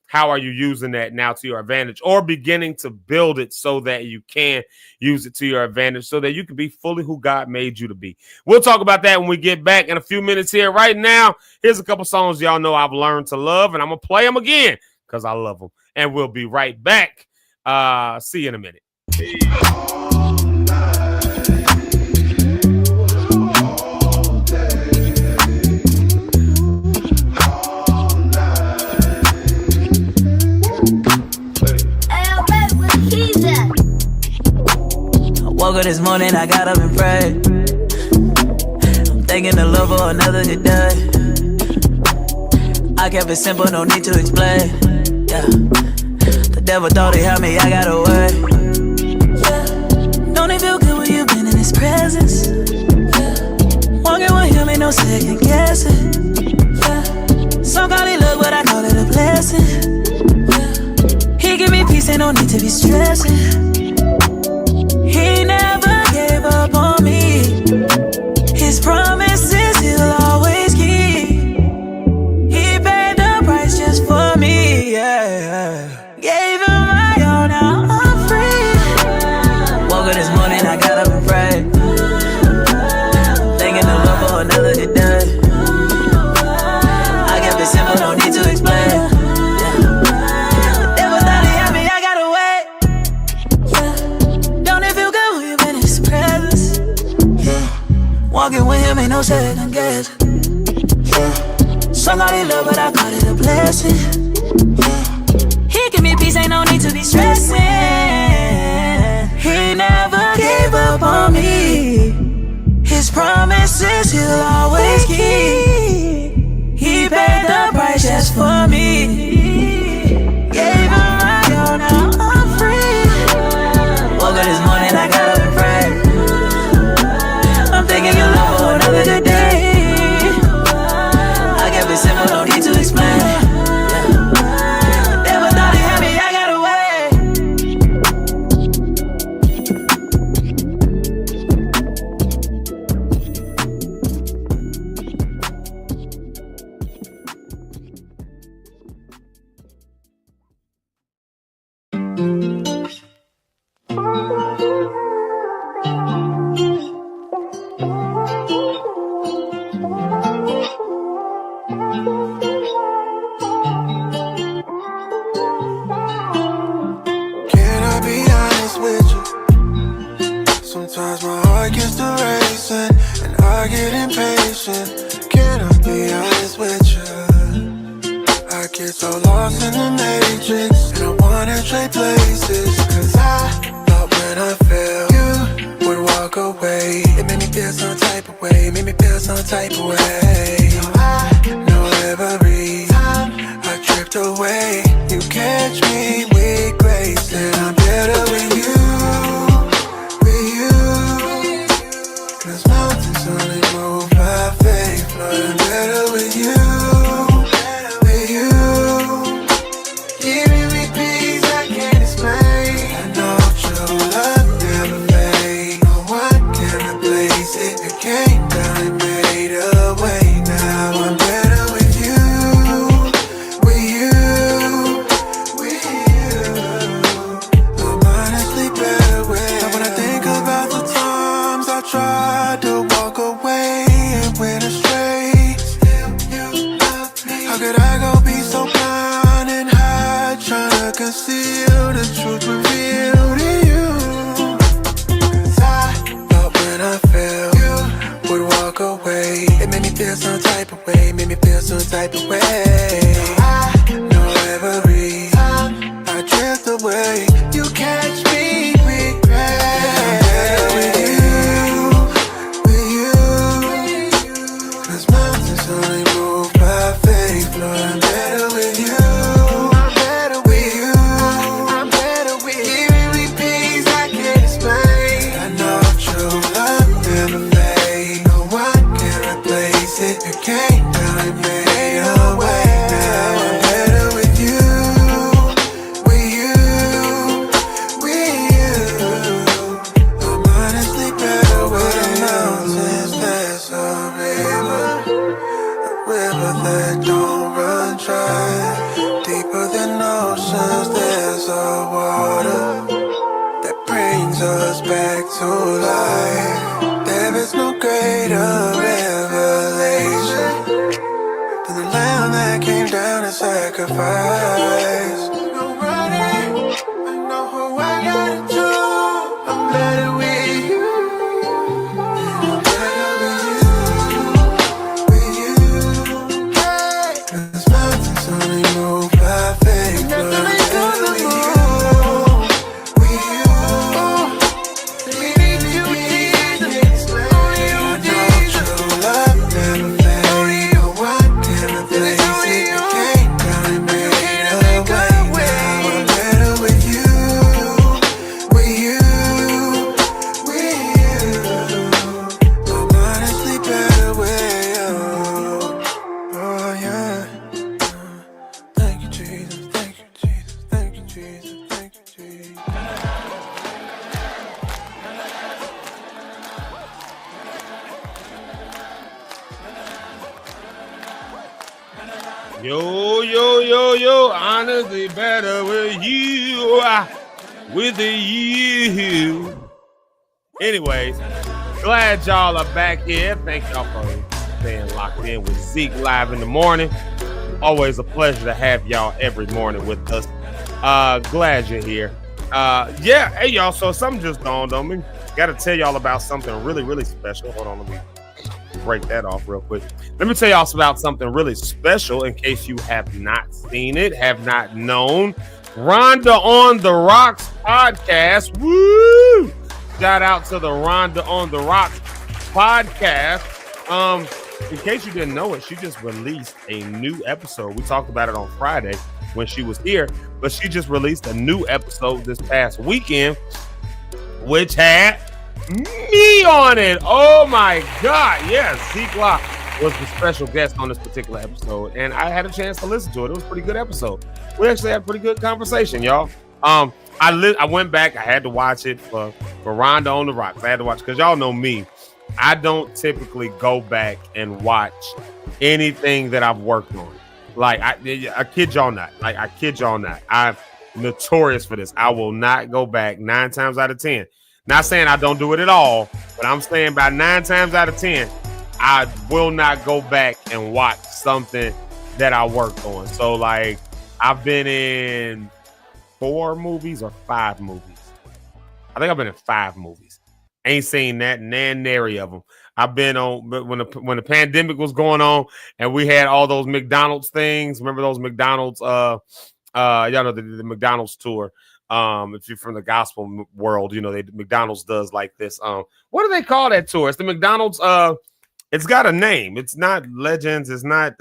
Speaker 11: how are you using that now to your advantage, or beginning to build it so that you can use it to your advantage so that you can be fully who God made you to be? We'll talk about that when we get back in a few minutes here. Right now, here's a couple songs y'all know I've learned to love, and I'm going to play them again because I love them. And we'll be right back. See you in a minute.
Speaker 13: Woke up this morning, I got up and prayed. I'm thanking the Lord for another good day. I kept it simple, no need to explain. Yeah, the devil thought he had me, I got away. Yeah. Don't it feel good when you've been in his presence? Yeah. Walking with him ain't no second guessing. Yeah. Some call it luck, but I call it a blessing. Yeah. He give me peace, ain't no need to be stressing. He never gave up on me. His promises he'll always keep. He paid the price just for me, yeah. Gave him my all, now I'm free. Woke up this morning, I got up and prayed. Thanking the Lord for another good day. I kept it simple, no need to explain. Walking with him ain't no second guess. Somebody love, but I call it a blessing. He give me peace, ain't no need to be stressing. He never gave up on me. His promises he'll always keep. He paid the price just for me. Gave him my all, now I'm free. Woke up this morning, I got up and prayed. Thinking your love for another good day. I kept it simple, no need to explain. Never thought he had me, I got
Speaker 12: it, you can't die, made away. sacrifice. Nobody, I know who I gotta do. I'm better with you. I'm better with you. Hey. 'Cause mountains only move by faith. Nothing ain't gonna move.
Speaker 11: Yo, honestly better with you, with you. Anyways, glad y'all are back here. Thank y'all for staying locked in with ZekeLive in the morning. Always a pleasure to have y'all every morning with us. Glad you're here. Hey y'all, so something just dawned on me. Got to tell y'all about something really, really special. Hold on, let me break that off real quick. Let me tell y'all about something really special in case you have not seen it, have not known. Rhonda on the Rocks podcast. Woo! Shout out to the Rhonda on the Rocks podcast. In case you didn't know it, she just released a new episode. We talked about it on Friday when she was here, but she just released a new episode this past weekend, which had me on it. Oh my God. Yes, ZekeLive was the special guest on this particular episode, and I had a chance to listen to it. It was a pretty good episode. We actually had a pretty good conversation, y'all. I went back. I had to watch it for Rhonda on the Rocks. I had to watch because y'all know me. I don't typically go back and watch anything that I've worked on. Like I kid y'all not. Like I kid y'all not. I'm notorious for this. I will not go back 9 times out of 10. Not saying I don't do it at all, but I'm saying about 9 times out of 10, I will not go back and watch something that I worked on. So like I've been in 4 movies or 5 movies. I think I've been in 5 movies. Ain't seen that nary of them. I've been on, but when the pandemic was going on and we had all those McDonald's things. Remember those McDonald's? Y'all know the McDonald's tour. If you're from the gospel world, you know McDonald's does like this. What do they call that tour? It's the McDonald's. It's got a name. It's not Legends. It's not.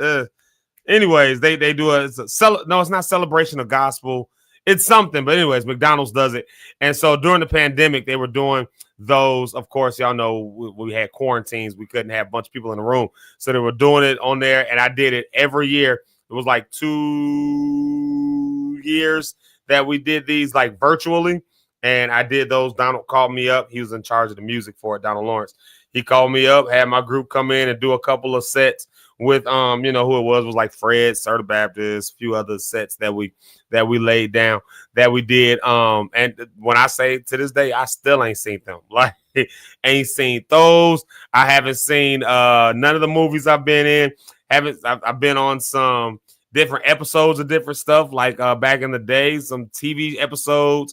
Speaker 11: Anyways, they do it's not Celebration of Gospel. It's something, but anyways, McDonald's does it. And so during the pandemic, they were doing those. Of course, y'all know we had quarantines. We couldn't have a bunch of people in the room. So they were doing it on there. And I did it every year. It was like 2 years that we did these like virtually. And I did those. Donald called me up. He was in charge of the music for it, Donald Lawrence. He called me up, had my group come in and do a couple of sets with who it was like Fred, Sir the Baptist, a few other sets that we laid down that we did. And when I say to this day, I still ain't seen them. Like ain't seen those. I haven't seen none of the movies I've been in. I've been on some different episodes of different stuff, like back in the day, some TV episodes.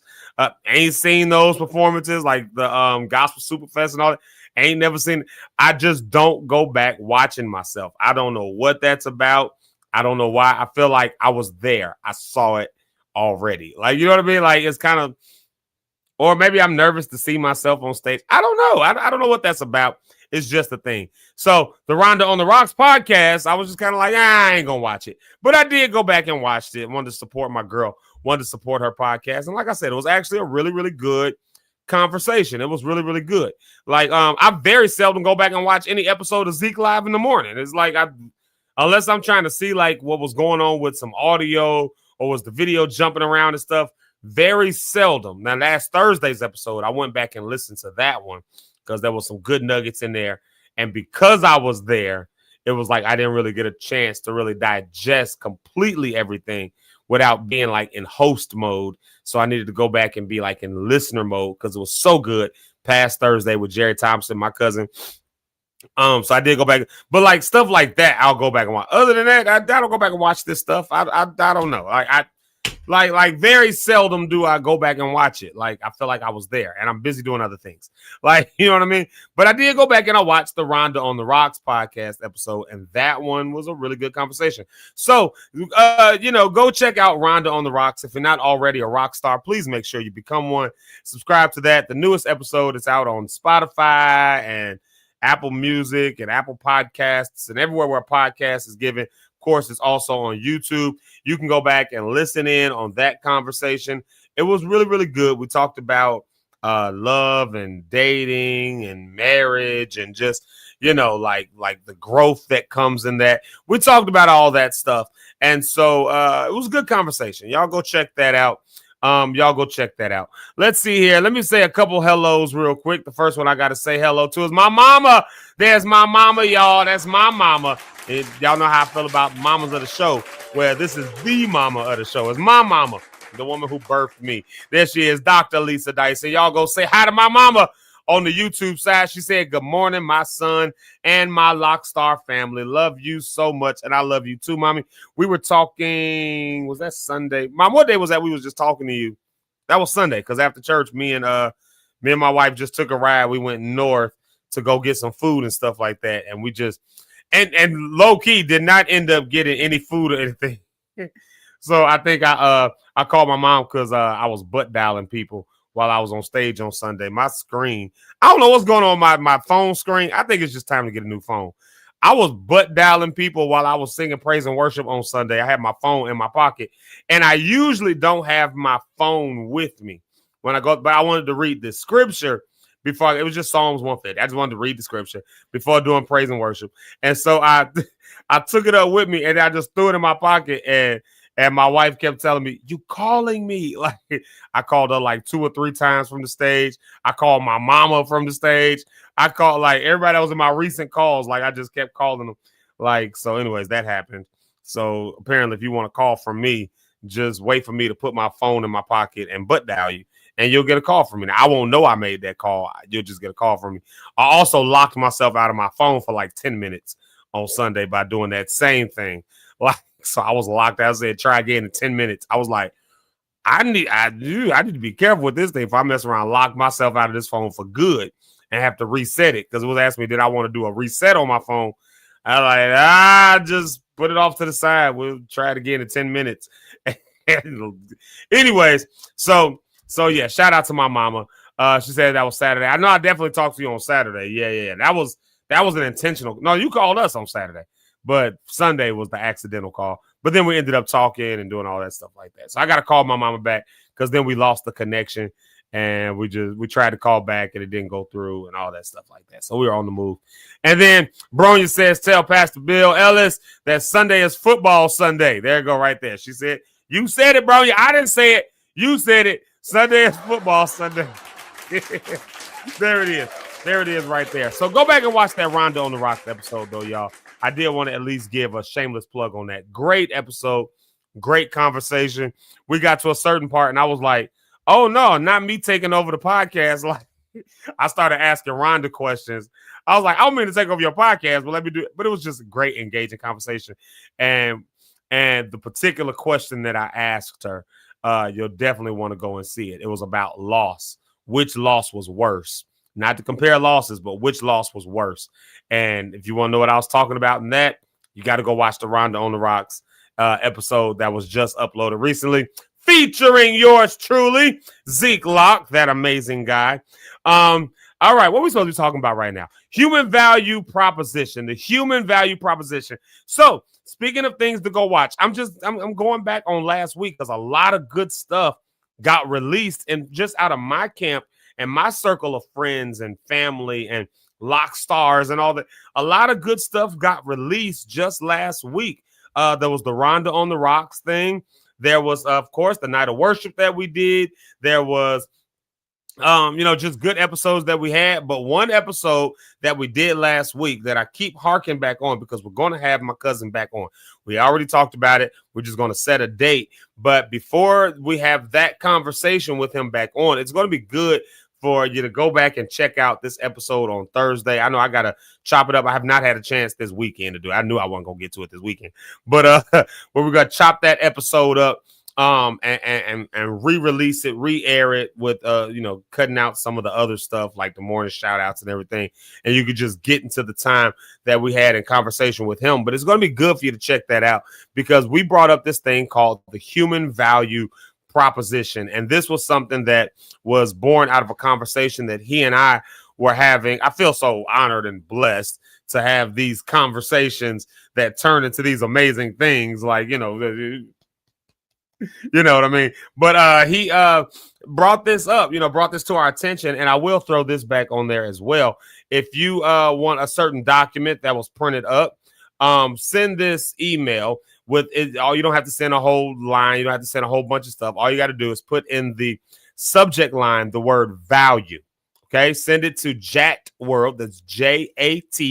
Speaker 11: Ain't seen those performances like the Gospel Superfest and all that. Ain't never seen. I just don't go back watching myself. I don't know what that's about. I don't know why. I feel like I was there. I saw it already. Like, you know what I mean? Like, it's kind of, or maybe I'm nervous to see myself on stage. I don't know. I don't know what that's about. It's just a thing. So the Rhonda on the Rocks podcast, I was just kind of like, I ain't gonna watch it. But I did go back and watched it. Wanted to support my girl. Wanted to support her podcast. And like I said, it was actually a really, really good conversation. It was really, really good. Like, I very seldom go back and watch any episode of ZekeLive in the morning. It's like, unless I'm trying to see like what was going on with some audio or was the video jumping around and stuff, very seldom. Now, last Thursday's episode, I went back and listened to that one because there was some good nuggets in there. And because I was there, it was like I didn't really get a chance to really digest completely everything without being like in host mode. So I needed to go back and be like in listener mode because it was so good. Past Thursday with Jerry Thompson, my cousin, So I did go back, but like stuff like that, I'll go back and watch. Other than that, I don't go back and watch this stuff. I don't know. Like very seldom do I go back and watch it. Like I feel like I was there and I'm busy doing other things. Like, you know what I mean? But I did go back and I watched the Rhonda on the Rocks podcast episode, and that one was a really good conversation. So, go check out Rhonda on the Rocks. If you're not already a rock star, please make sure you become one. Subscribe to that. The newest episode is out on Spotify and Apple Music and Apple Podcasts and everywhere where a podcast is given. Of course, it's also on YouTube. You can go back and listen in on that conversation. It was really, really good. We talked about love and dating and marriage and just, like the growth that comes in that. We talked about all that stuff. And so it was a good conversation. Y'all go check that out. Let's see here. Let me say a couple hellos real quick. The first one I got to say hello to is my mama. There's my mama, y'all. That's my mama. And y'all know how I feel about mamas of the show. Well, this is the mama of the show. It's my mama, the woman who birthed me. There she is, Dr. Lisa Dyson. Y'all go say hi to my mama on the YouTube side. She said, good morning, my son and my Lockstar family. Love you so much, and I love you too, mommy. We were talking, was that Sunday? Mom, what day was that we was just talking to you? That was Sunday, because after church, me and my wife just took a ride. We went north to go get some food and stuff like that, and we just, and low-key did not end up getting any food or anything. So I think I called my mom because I was butt dialing people while I was on stage on Sunday. My screen, I don't know what's going on with my phone screen. I think it's just time to get a new phone. I was butt dialing people while I was singing praise and worship on Sunday. I had my phone in my pocket, and I usually don't have my phone with me when I go, but I wanted to read the scripture before. It was just Psalms 150. I just wanted to read the scripture before doing praise and worship. And so I took it up with me, and I just threw it in my pocket, and my wife kept telling me, you calling me? Like, I called her like 2 or 3 times from the stage. I called my mama from the stage. I called like everybody that was in my recent calls. Like, I just kept calling them. Like, so anyways, that happened. So apparently if you want to call from me, just wait for me to put my phone in my pocket and butt dial you, and you'll get a call from me. Now, I won't know I made that call. You'll just get a call from me. I also locked myself out of my phone for like 10 minutes on Sunday by doing that same thing. Like, so I was locked out. I said, try again in 10 minutes. I was like, I need to be careful with this thing. If I mess around, lock myself out of this phone for good and have to reset it. Because it was asking me, did I want to do a reset on my phone? I was like, just put it off to the side. We'll try it again in 10 minutes. Anyways, so yeah, shout out to my mama. She said that was Saturday. I know I definitely talked to you on Saturday. Yeah. That was an intentional. No, you called us on Saturday. But Sunday was the accidental call. But then we ended up talking and doing all that stuff like that. So I got to call my mama back because then we lost the connection, and we tried to call back and it didn't go through and all that stuff like that. So we were on the move. And then Bronya says, tell Pastor Bill Ellis that Sunday is football Sunday. There you go right there. She said, you said it, Bronya. I didn't say it. You said it. Sunday is football Sunday. There it is. There it is right there. So go back and watch that Rhonda on the Rocks episode, though, y'all. I did want to at least give a shameless plug on that. Great episode. Great conversation. We got to a certain part, and I was like, oh, no, not me taking over the podcast. Like, I started asking Rhonda questions. I was like, I don't mean to take over your podcast, but let me do it. But it was just a great, engaging conversation. And the particular question that I asked her, you'll definitely want to go and see it. It was about loss. Which loss was worse? Not to compare losses, but which loss was worse. And if you want to know what I was talking about in that, you got to go watch the Rhonda on the Rocks episode that was just uploaded recently, featuring yours truly, ZekeLive, that amazing guy. All right, what are we supposed to be talking about right now? Human value proposition, the human value proposition. So speaking of things to go watch, I'm going back on last week because a lot of good stuff got released, and just out of my camp and my circle of friends and family and lock stars and all that, a lot of good stuff got released just last week. There was the Rhonda on the Rocks thing. There was, of course, the night of worship that we did. There was, just good episodes that we had. But one episode that we did last week that I keep harking back on because we're going to have my cousin back on. We already talked about it. We're just going to set a date. But before we have that conversation with him back on, it's going to be good for you to go back and check out this episode on Thursday. I know I got to chop it up. I have not had a chance this weekend to do it. I knew I wasn't going to get to it this weekend. But we're going to chop that episode up and re-release it, re-air it with, cutting out some of the other stuff like the morning shout outs and everything. And you could just get into the time that we had in conversation with him. But it's going to be good for you to check that out because we brought up this thing called the human value proposition. And this was something that was born out of a conversation that he and I were having. I feel so honored and blessed to have these conversations that turn into these amazing things like, you know what I mean? But he brought this up, brought this to our attention. And I will throw this back on there as well. If you want a certain document that was printed up, send this email with it. You don't have to send a whole line. You don't have to send a whole bunch of stuff. All you got to do is put in the subject line the word value. Okay. Send it to Jacked World. That's JAT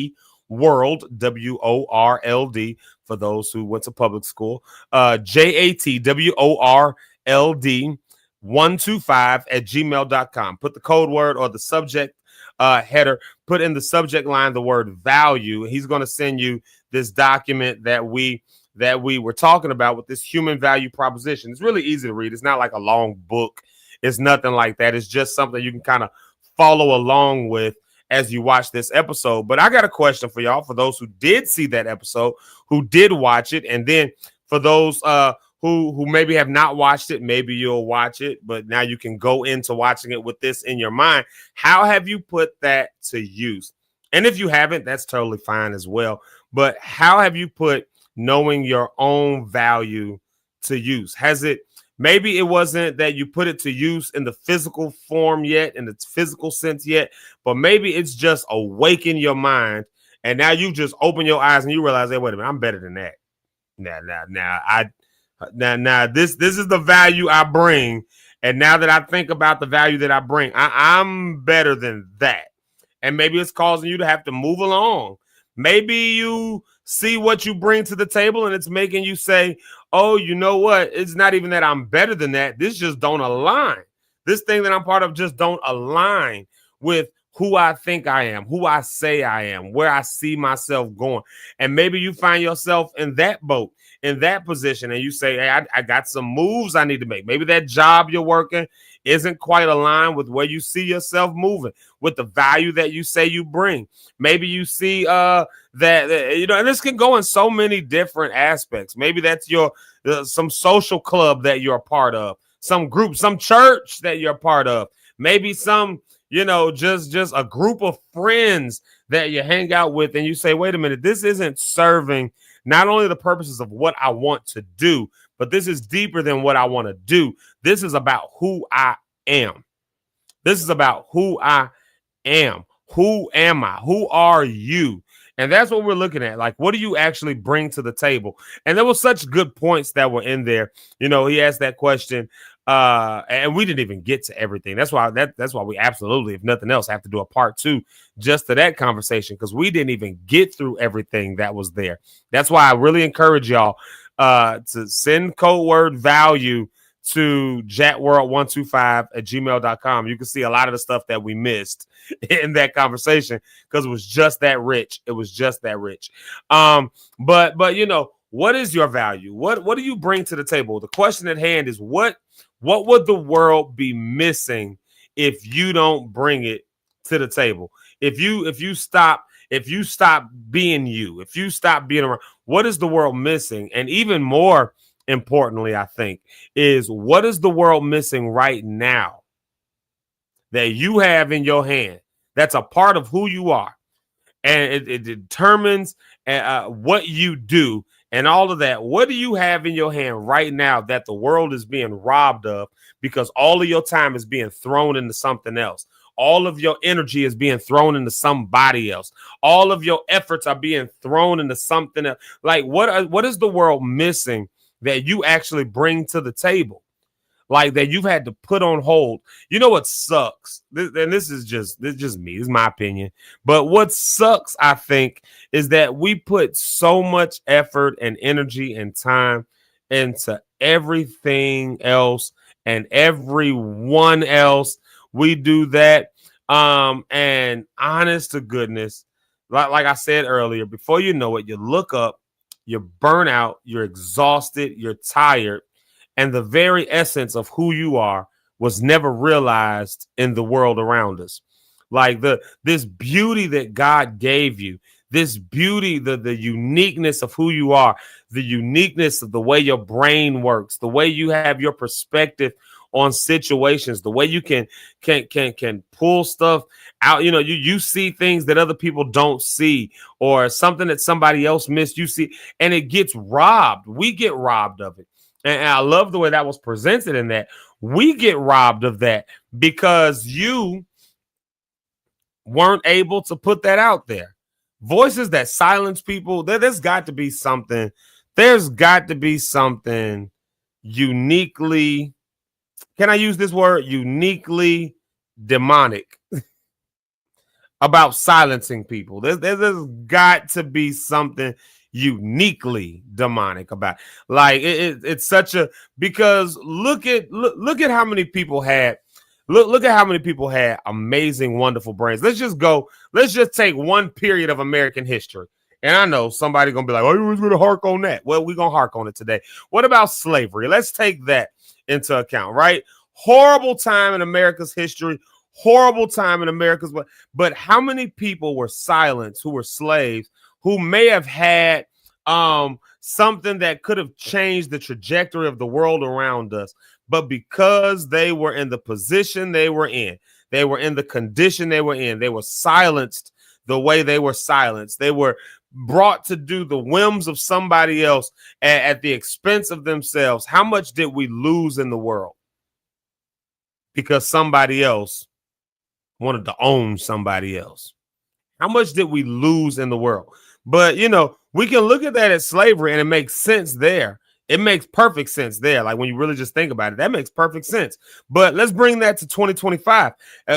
Speaker 11: World, WORLD. For those who went to public school, JATWORLD 125@gmail.com. Put the code word or the subject header, put in the subject line the word value. He's going to send you this document that we were talking about with this human value proposition. It's really easy to read. It's not like a long book. It's nothing like that. It's just something you can kind of follow along with as you watch this episode. But I got a question for y'all, for those who did see that episode, who did watch it, and then for those who maybe have not watched it, maybe you'll watch it, but now you can go into watching it with this in your mind. How have you put that to use? And if you haven't, that's totally fine as well. But how have you put knowing your own value to use? Maybe it wasn't that you put it to use in the physical form yet, in the physical sense yet, but maybe it's just awaken your mind. And now you just open your eyes and you realize, hey, wait a minute, I'm better than that. Now, this is the value I bring. And now that I think about the value that I bring, I'm better than that. And maybe it's causing you to have to move along. Maybe you see what you bring to the table and it's making you say, oh, you know what? It's not even that I'm better than that. This just don't align. This thing that I'm part of just don't align with who I think I am, who I say I am, where I see myself going. And maybe you find yourself in that boat, in that position, and you say, hey, I got some moves I need to make. Maybe that job you're working isn't quite aligned with where you see yourself moving, with the value that you say you bring. Maybe you see and this can go in so many different aspects. Maybe that's your some social club that you're a part of, some group, some church that you're a part of, maybe some, just a group of friends that you hang out with, and you say, wait a minute, this isn't serving not only the purposes of what I want to do, but this is deeper than what I want to do. This is about who I am. This is about who I am. Who am I? Who are you? And that's what we're looking at. Like, what do you actually bring to the table? And there were such good points that were in there. He asked that question, and we didn't even get to everything. That's why we absolutely, if nothing else, have to do a part 2 just to that conversation, because we didn't even get through everything that was there. That's why I really encourage y'all to send code word value to jatworld125@gmail.com. You can see a lot of the stuff that we missed in that conversation because it was just that rich. It was just that rich. But what is your value? What do you bring to the table? The question at hand is what would the world be missing if you don't bring it to the table? If you stop being you, if you stop being around, what is the world missing? And even more importantly, I think, is what is the world missing right now that you have in your hand that's a part of who you are, and it determines what you do and all of that. What do you have in your hand right now that the world is being robbed of because all of your time is being thrown into something else? All of your energy is being thrown into somebody else. All of your efforts are being thrown into something else. Like, what is the world missing that you actually bring to the table, like that you've had to put on hold? You know what sucks? This is just me. This is my opinion. But what sucks, I think, is that we put so much effort and energy and time into everything else and everyone else We do that. And honest to goodness, like I said earlier, before you know it, you look up, you're burnt out, you're exhausted, you're tired, and the very essence of who you are was never realized in the world around us. Like this beauty that God gave you, this beauty, the uniqueness of who you are, the uniqueness of the way your brain works, the way you have your perspective on situations, the way you can pull stuff out. You know, you see things that other people don't see, or something that somebody else missed, you see, and it gets robbed. We get robbed of it. And I love the way that was presented in that. We get robbed of that because you weren't able to put that out there. Voices that silence people, there's got to be something. There's got to be something uniquely, can I use this word? Uniquely demonic about silencing people. There's got to be something uniquely demonic about, like it's such a, because look at how many people had look at how many people had amazing, wonderful brains. Let's just take one period of American history. And I know somebody gonna be like, oh, you was gonna hark on that. Well, we're gonna hark on it today. What about slavery? Let's take that into account, right? Horrible time in America's history, horrible time in America's, but how many people were silenced who were slaves, who may have had something that could have changed the trajectory of the world around us, but because they were in the position they were in the condition they were in, they were silenced the way they were silenced. They were brought to do the whims of somebody else at the expense of themselves. How much did we lose in the world because somebody else wanted to own somebody else? How much did we lose in the world? But, you know, we can look at that as slavery and it makes sense there. It makes perfect sense there. Like when you really just think about it, that makes perfect sense. But let's bring that to 2025,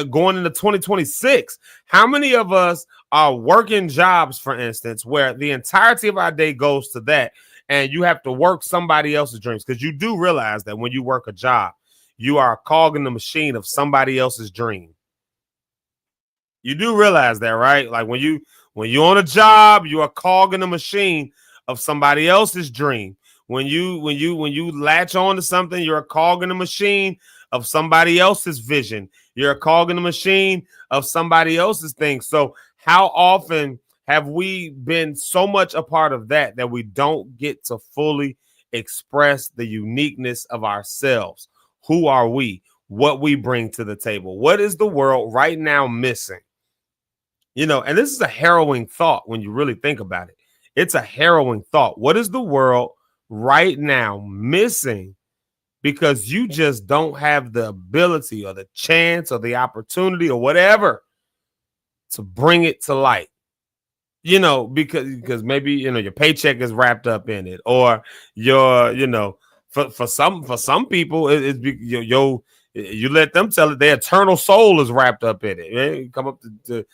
Speaker 11: going into 2026. How many of us are working jobs, for instance, where the entirety of our day goes to that, and you have to work somebody else's dreams? Because you do realize that when you work a job, you are a cog in the machine of somebody else's dream. You do realize that, right? Like when you're on a job, you're a cog in the machine of somebody else's dream. When you latch on to something, you're a cog in the machine of somebody else's vision. You're a cog in the machine of somebody else's thing. So how often have we been so much a part of that we don't get to fully express the uniqueness of ourselves? Who are we? What we bring to the table? What is the world right now missing? You know, and this is a harrowing thought when you really think about it. It's a harrowing thought. What is the world right now missing because you just don't have the ability or the chance or the opportunity or whatever to bring it to light? You know, because maybe, you know, your paycheck is wrapped up in it, or your, you know, for some people it's you let them tell it, their eternal soul is wrapped up in it. Right? Come up to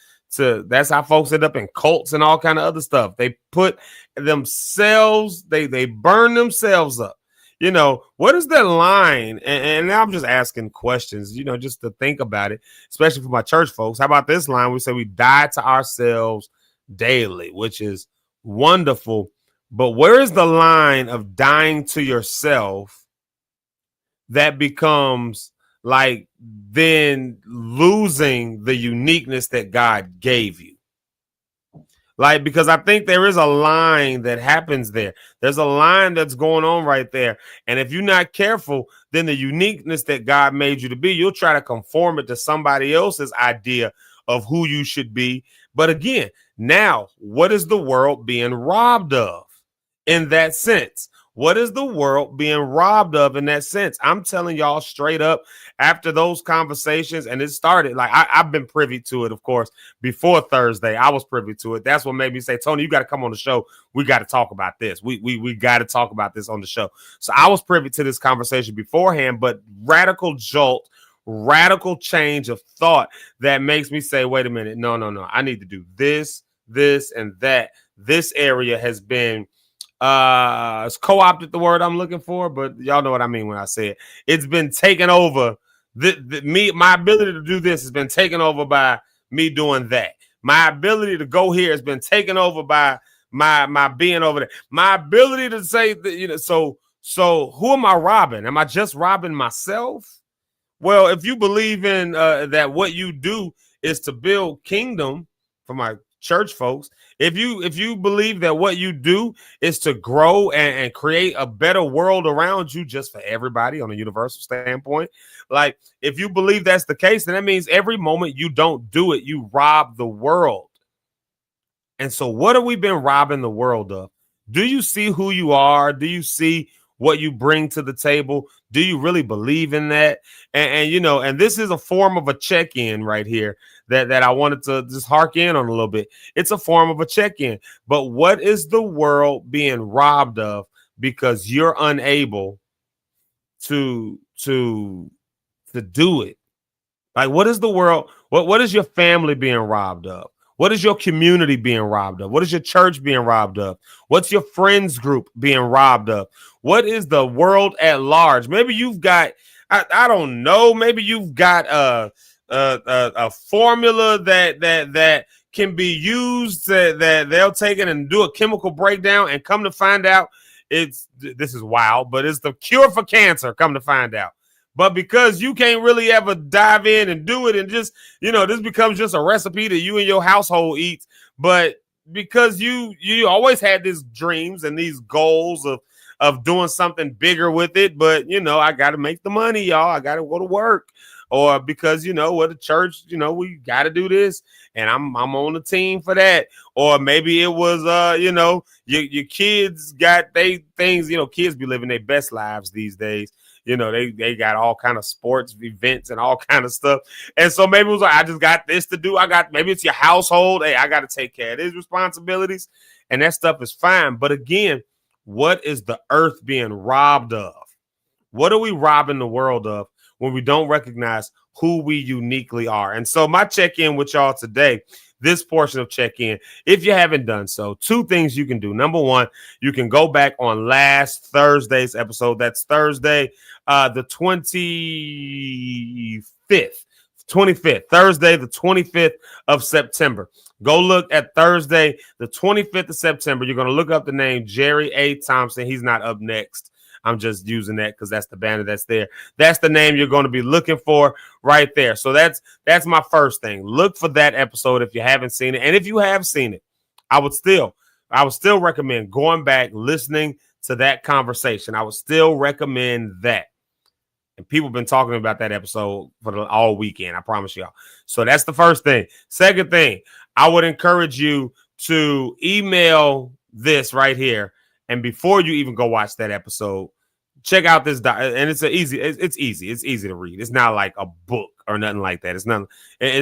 Speaker 11: that's how folks end up in cults and all kind of other stuff. They put themselves, they burn themselves up. You know, what is that line? And now I'm just asking questions, you know, just to think about it, especially for my church folks. How about this line? We say we die to ourselves daily, which is wonderful. But where is the line of dying to yourself that becomes like then losing the uniqueness that God gave you? Like, because I think there is a line that happens there. There's a line that's going on right there. And if you're not careful, then the uniqueness that God made you to be, you'll try to conform it to somebody else's idea of who you should be. But again, now, what is the world being robbed of in that sense? What is the world being robbed of in that sense? I'm telling y'all straight up, after those conversations, and it started, like I've been privy to it, of course, before Thursday. I was privy to it. That's what made me say, Tony, you got to come on the show. We got to talk about this. We got to talk about this on the show. So I was privy to this conversation beforehand, but radical jolt, radical change of thought that makes me say, wait a minute, no. I need to do this, and that. This area has been it's co-opted, the word I'm looking for, but y'all know what I mean when I say it. It's been taken over My ability to do this has been taken over by me doing that. My ability to go here has been taken over by my being over there. My ability to say that, so who am I robbing? Am I just robbing myself? Well, if you believe in that what you do is to build kingdom, for my church folks, if you believe that what you do is to grow and create a better world around you, just for everybody on a universal standpoint, like if you believe that's the case, then that means every moment you don't do it, you rob the world. And so what have we been robbing the world of? Do you see who you are? Do you see what you bring to the table? Do you really believe in that? And this is a form of a check-in right here that I wanted to just hark in on a little bit. It's a form of a check-in. But what is the world being robbed of because you're unable to do it? Like, what is the world? What is your family being robbed of? What is your community being robbed of? What is your church being robbed of? What's your friends group being robbed of? What is the world at large? Maybe you've got, I don't know, maybe you've got a formula that can be used that they'll take it and do a chemical breakdown and come to find out this is wild, but it's the cure for cancer, come to find out. But because you can't really ever dive in and do it and just, this becomes just a recipe that you and your household eats. But because you always had these dreams and these goals of doing something bigger with it. But, I got to make the money, y'all. I got to go to work. Or because, the church, we got to do this and I'm on the team for that. Or maybe it was, your kids got things, kids be living their best lives these days. They got all kind of sports events and all kind of stuff. And so maybe it was like, I just got this to do. Maybe it's your household. Hey, I got to take care of these responsibilities. And that stuff is fine. But again, what is the earth being robbed of? What are we robbing the world of when we don't recognize who we uniquely are? And so my check-in with y'all today, this portion of check-in, if you haven't done so, two things you can do. Number one, you can go back on last Thursday's episode. That's Thursday, the 25th, Thursday, the 25th of September. Go look at Thursday, the 25th of September. You're going to look up the name Jerry A. Thompson. He's not up next. I'm just using that because that's the banner that's there. That's the name you're going to be looking for right there. So that's my first thing. Look for that episode if you haven't seen it. And if you have seen it, I would still recommend going back, listening to that conversation. I would still recommend that. And people have been talking about that episode for all weekend. I promise y'all. So that's the first thing. Second thing, I would encourage you to email this right here. And before you even go watch that episode, check out this and it's easy. It's easy to read. It's not like a book or nothing like that. It's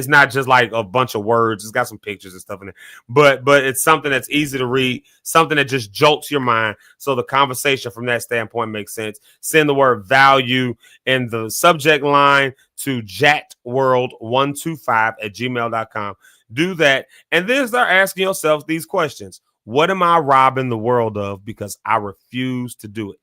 Speaker 11: not just like a bunch of words. It's got some pictures and stuff in there. But it's something that's easy to read, something that just jolts your mind. So the conversation from that standpoint makes sense. Send the word value in the subject line to jackworld125@gmail.com. Do that. And then start asking yourself these questions. What am I robbing the world of because I refuse to do it?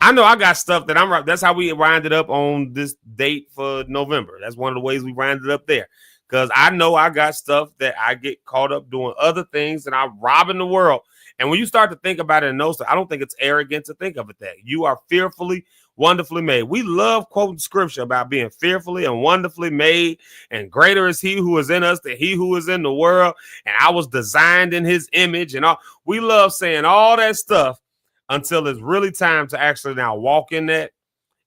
Speaker 11: I know I got stuff that I'm robbing. That's how we rounded up on this date for November. That's one of the ways we rounded up there. Because I know I got stuff that I get caught up doing other things and I'm robbing the world. And when you start to think about it in those, I don't think it's arrogant to think of it that. You are fearfully, wonderfully made. We love quoting scripture about being fearfully and wonderfully made, and greater is he who is in us than he who is in the world. And I was designed in his image and all. We love saying all that stuff until it's really time to actually now walk in that.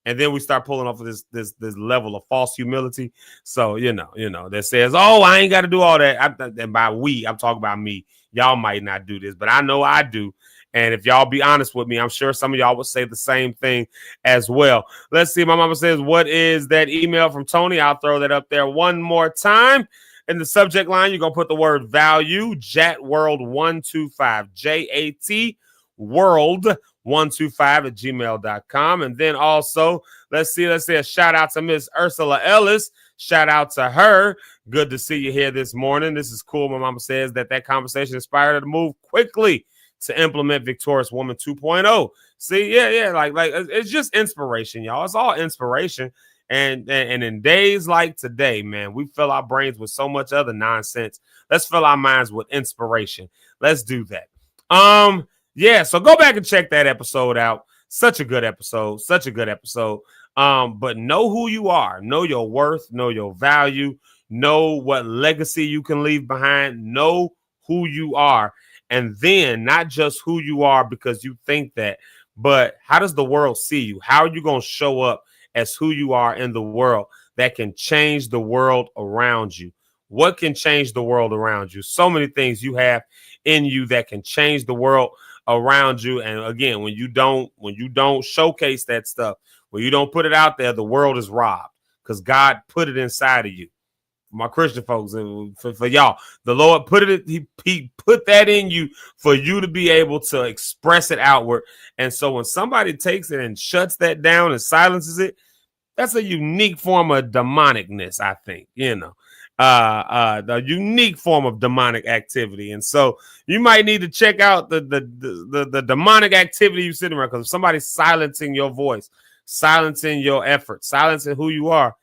Speaker 11: And then we start pulling off of this level of false humility. So, that says, oh, I ain't got to do all that. And by we, I'm talking about me. Y'all might not do this, but I know I do. And if y'all be honest with me, I'm sure some of y'all would say the same thing as well. Let's see. My mama says, what is that email from Tony? I'll throw that up there one more time. In the subject line, you're going to put the word value, JatWorld125, JAT World125@gmail.com. And then also, let's say a shout out to Miss Ursula Ellis. Shout out to her. Good to see you here this morning. This is cool. My mama says that conversation inspired her to move quickly to implement Victorious Woman 2.0. See, yeah, like it's just inspiration, y'all. It's all inspiration. And in days like today, man, we fill our brains with so much other nonsense. Let's fill our minds with inspiration. Let's do that. Yeah, so go back and check that episode out. Such a good episode. Such a good episode. But know who you are. Know your worth. Know your value. Know what legacy you can leave behind. Know who you are. And then not just who you are because you think that, but how does the world see you? How are you going to show up as who you are in the world that can change the world around you? What can change the world around you? So many things you have in you that can change the world around you. And again, when you don't showcase that stuff, when you don't put it out there, the world is robbed because God put it inside of you. My Christian folks, and for y'all, the Lord put it, he put that in you for you to be able to express it outward. And so when somebody takes it and shuts that down and silences it, that's a unique form of demonicness, I think, the unique form of demonic activity. And so you might need to check out the demonic activity you're sitting around, because if somebody's silencing your voice, silencing your effort, silencing who you are,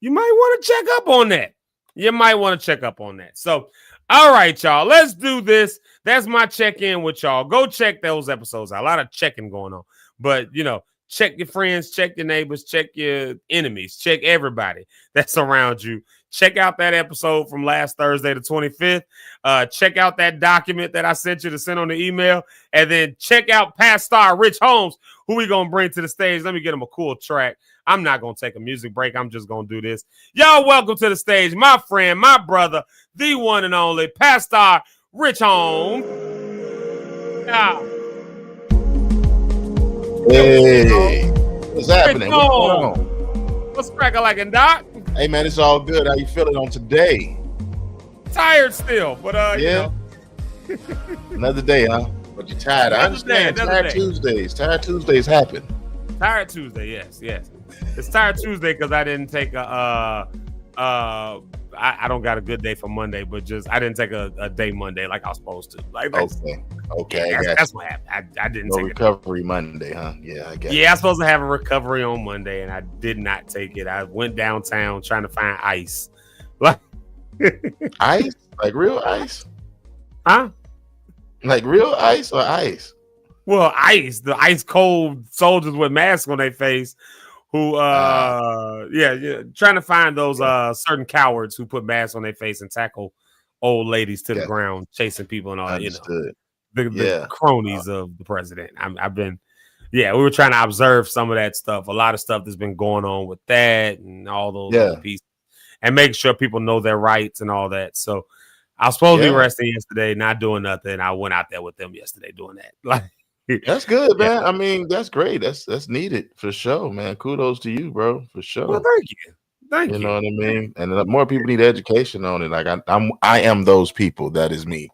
Speaker 11: you might want to check up on that. You might want to check up on that. So, all right, y'all, let's do this. That's my check-in with y'all. Go check those episodes out. A lot of checking going on. But, check your friends, check your neighbors, check your enemies, check everybody that's around you. Check out that episode from last Thursday, the 25th. Check out that document that I sent you to send on the email. And then check out past star Rich Holmes, who we going to bring to the stage. Let me get him a cool track. I'm not going to take a music break. I'm just going to do this. Y'all, welcome to the stage, my friend, my brother, the one and only Pastor Rich Holmes.
Speaker 14: Hey, what's happening? What's going on?
Speaker 11: What's cracking like a Doc?
Speaker 14: Hey, man, it's all good. How you feeling on today?
Speaker 11: Tired still, but
Speaker 14: yeah. Another day, huh? But you're tired. I understand. Tired Tuesdays. Tired Tuesdays happen.
Speaker 11: Tired Tuesday, yes. It's Tired Tuesday because I didn't take I don't got a good day for Monday, but just I didn't take a day Monday like I was supposed to. Like
Speaker 14: okay,
Speaker 11: that's what happened. I didn't take
Speaker 14: recovery Monday, huh? Yeah, I guess.
Speaker 11: Yeah, I was supposed to have a recovery on Monday, and I did not take it. I went downtown trying to find ice, like
Speaker 14: ice, like real ice,
Speaker 11: huh?
Speaker 14: Like real ice or ice?
Speaker 11: Well, ice, the ice cold soldiers with masks on their face. Who trying to find those certain cowards who put masks on their face and tackle old ladies to the ground, chasing people and all that, the cronies of the president. We were trying to observe some of that stuff, a lot of stuff that's been going on with that and all those other pieces, and making sure people know their rights and all that. So I was supposed to be resting yesterday, not doing nothing. I went out there with them yesterday doing that. Like,
Speaker 14: that's good, man. I mean, that's great. That's needed for sure, man. Kudos to you, bro, for sure.
Speaker 11: Well, thank you.
Speaker 14: You know what I mean? And more people need education on it. Like I am those people. That is me.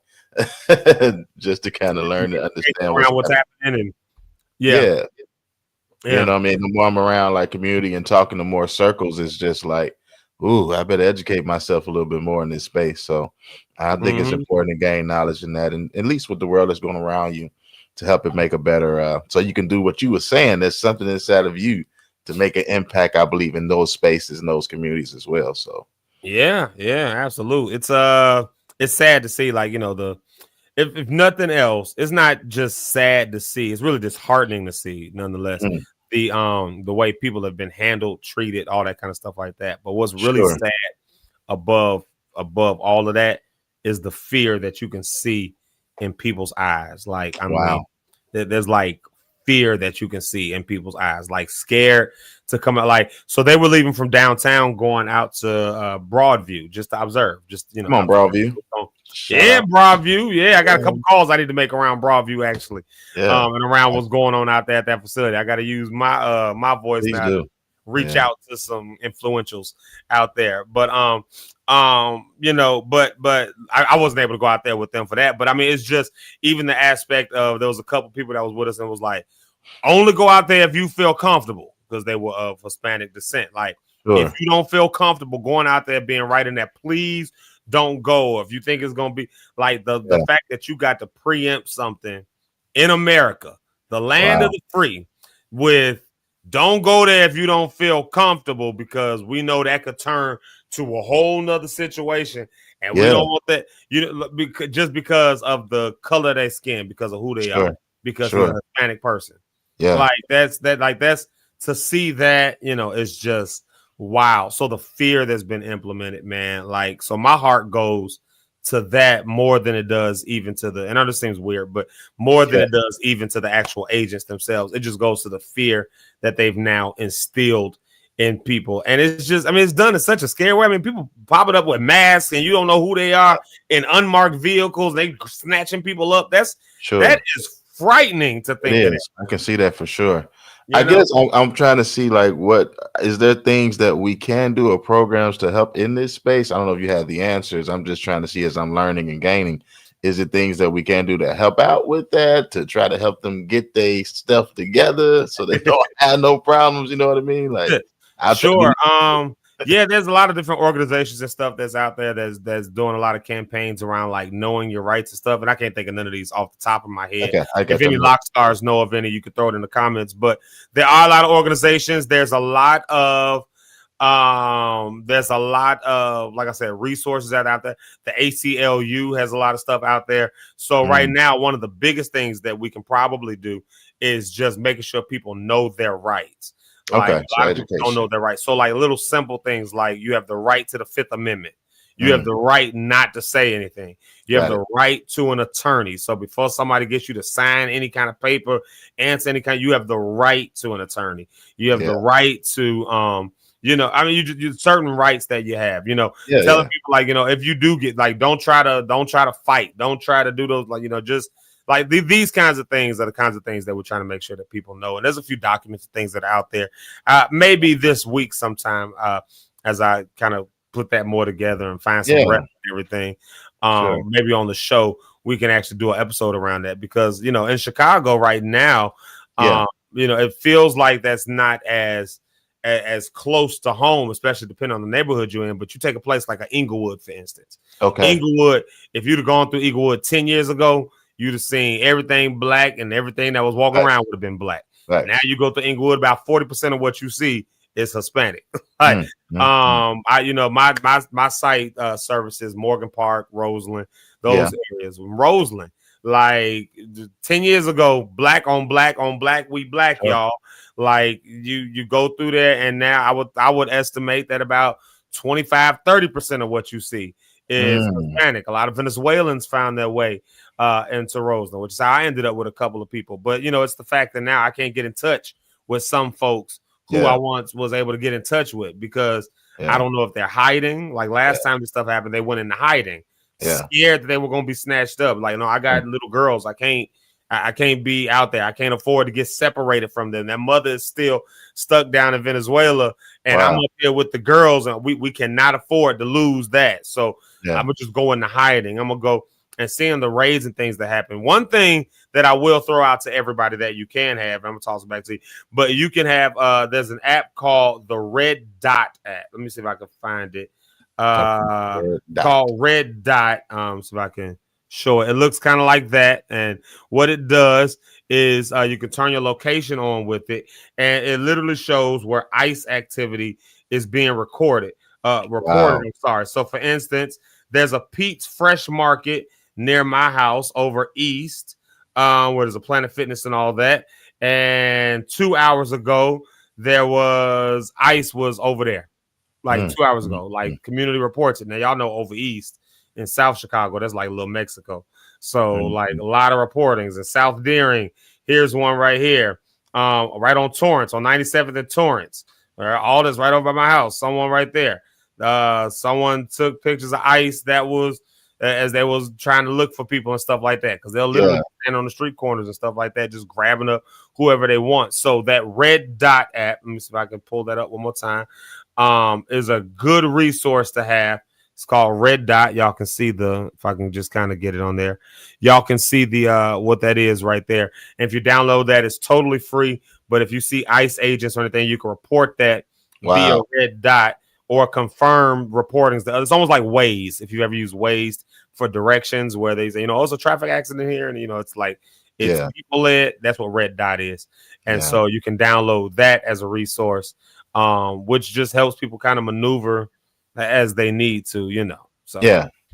Speaker 14: Just to kind of learn to understand
Speaker 11: what's happening. And
Speaker 14: you know what I mean? The more I'm around like community and talking to more circles, it's just like, ooh, I better educate myself a little bit more in this space. So I think it's important to gain knowledge in that, and at least with the world that's going around you, to help it make a better, so you can do what you were saying. There's something inside of you to make an impact, I believe, in those spaces and those communities as well. So
Speaker 11: yeah, absolutely. It's sad to see, like, if nothing else, it's not just sad to see, it's really disheartening to see, nonetheless, the way people have been handled, treated, all that kind of stuff like that. But what's really sad above all of that is the fear that you can see in people's eyes. Like, I mean, there's like fear that you can see in people's eyes, like scared to come out. Like, so they were leaving from downtown, going out to Broadview just to observe. Just come
Speaker 14: on, Broadview.
Speaker 11: Broadview. Yeah, I got a couple calls I need to make around Broadview actually, and around what's going on out there at that facility. I got to use my my voice now to reach out to some influentials out there. But but I wasn't able to go out there with them for that. But I mean, it's just even the aspect of, there was a couple people that was with us and was like, only go out there if you feel comfortable, because they were of Hispanic descent. Like, if you don't feel comfortable going out there being right in that, please don't go. If you think it's going to be like the fact that you got to preempt something in America, the land of the free, with Don't go there if you don't feel comfortable, because we know that could turn to a whole nother situation, and we don't want that. Just because of the color of their skin, because of who they are, because he's a Hispanic person.
Speaker 14: Yeah,
Speaker 11: like that's to see that, it's just wow. So the fear that's been implemented, man, like, so my heart goes to that more than it does even to the, and I know this seems weird, but more than it does even to the actual agents themselves. It just goes to the fear that they've now instilled in people. And it's just, I mean, it's done in such a scary way. I mean, people popping up with masks and you don't know who they are in unmarked vehicles. They snatching people up. That is frightening to think of.
Speaker 14: I can see that for sure. I guess I'm trying to see, like, what is there things that we can do or programs to help in this space? I don't know if you have the answers. I'm just trying to see as I'm learning and gaining. Is it things that we can do to help out with that, to try to help them get their stuff together so they don't have no problems? You know what I mean? Like,
Speaker 11: sure. Yeah, there's a lot of different organizations and stuff that's out there that's doing a lot of campaigns around like knowing your rights and stuff. And I can't think of none of these off the top of my head. If any lock stars know of any, you could throw it in the comments. But there are a lot of organizations. There's a lot of like I said, resources out there. The ACLU has a lot of stuff out there. So right now, one of the biggest things that we can probably do is just making sure people know their rights. Like, a lot of people don't know their rights. So like little simple things like you have the right to the Fifth Amendment. You have the right not to say anything. You have the right to an attorney. So before somebody gets you to sign any kind of paper, answer any kind, you have the right to an attorney. You have the right to I mean, you certain rights that you have, telling people, like, if you do get, like, don't try to fight. Don't try to do those, like, just like these kinds of things are the kinds of things that we're trying to make sure that people know. And there's a few documents and things that are out there. Maybe this week sometime, as I kind of put that more together and find some rep and everything, maybe on the show we can actually do an episode around that, because in Chicago right now, it feels like that's not as close to home, especially depending on the neighborhood you're in. But you take a place like Inglewood, for instance. Inglewood, if you'd have gone through Inglewood 10 years ago, you'd have seen everything black, and everything that was walking around would have been black. Now you go to Inglewood, about 40% of what you see is Hispanic. My site services Morgan Park, Roseland, those areas. Roseland, like 10 years ago, black on black on black, we black, y'all. Like you go through there, and now I would estimate that about 25-30% of what you see is Hispanic. A lot of Venezuelans found their way into Roseland, which is how I ended up with a couple of people. But it's the fact that now I can't get in touch with some folks who I once was able to get in touch with, because I don't know if they're hiding. Like last time this stuff happened, they went into hiding, scared that they were going to be snatched up. Like, no, I got little girls. I can't be out there. I can't afford to get separated from them. That mother is still stuck down in Venezuela, and I'm up here with the girls, and we cannot afford to lose that. So I'm gonna just go into hiding. I'm gonna go and seeing the raids and things that happen. One thing that I will throw out to everybody that you can have, I'm gonna toss it back to you, but you can have there's an app called the Red Dot app. Let me see if I can find it. Called Red Dot. So if I can show it. It looks kind of like that, and what it does is you can turn your location on with it, and it literally shows where ICE activity is being recorded. I'm sorry. So for instance, there's a Pete's Fresh Market near my house over east, where there's a Planet Fitness and all that. And 2 hours ago, there was ICE was over there, like 2 hours ago. Like community reports it. Now y'all know over east in South Chicago, that's like little Mexico. So like a lot of reportings in South Deering. Here's one right here, right on Torrance, on 97th and Torrance. All this right over by my house. Someone right there. Someone took pictures of ICE that was as they was trying to look for people and stuff like that, because they'll literally stand on the street corners and stuff like that, just grabbing up whoever they want. So that Red Dot app, let me see if I can pull that up one more time, is a good resource to have. It's called Red Dot. Y'all can see if I can just kind of get it on there, y'all can see the what that is right there. And if you download that, it's totally free. But if you see ICE agents or anything, you can report that via Red Dot or confirm reportings. It's almost like Waze. If you've ever used Waze for directions, where they say, it's a traffic accident here, and it's like It's people led. That's what Red Dot is. And so you can download that as a resource, which just helps people kind of maneuver as they need to, So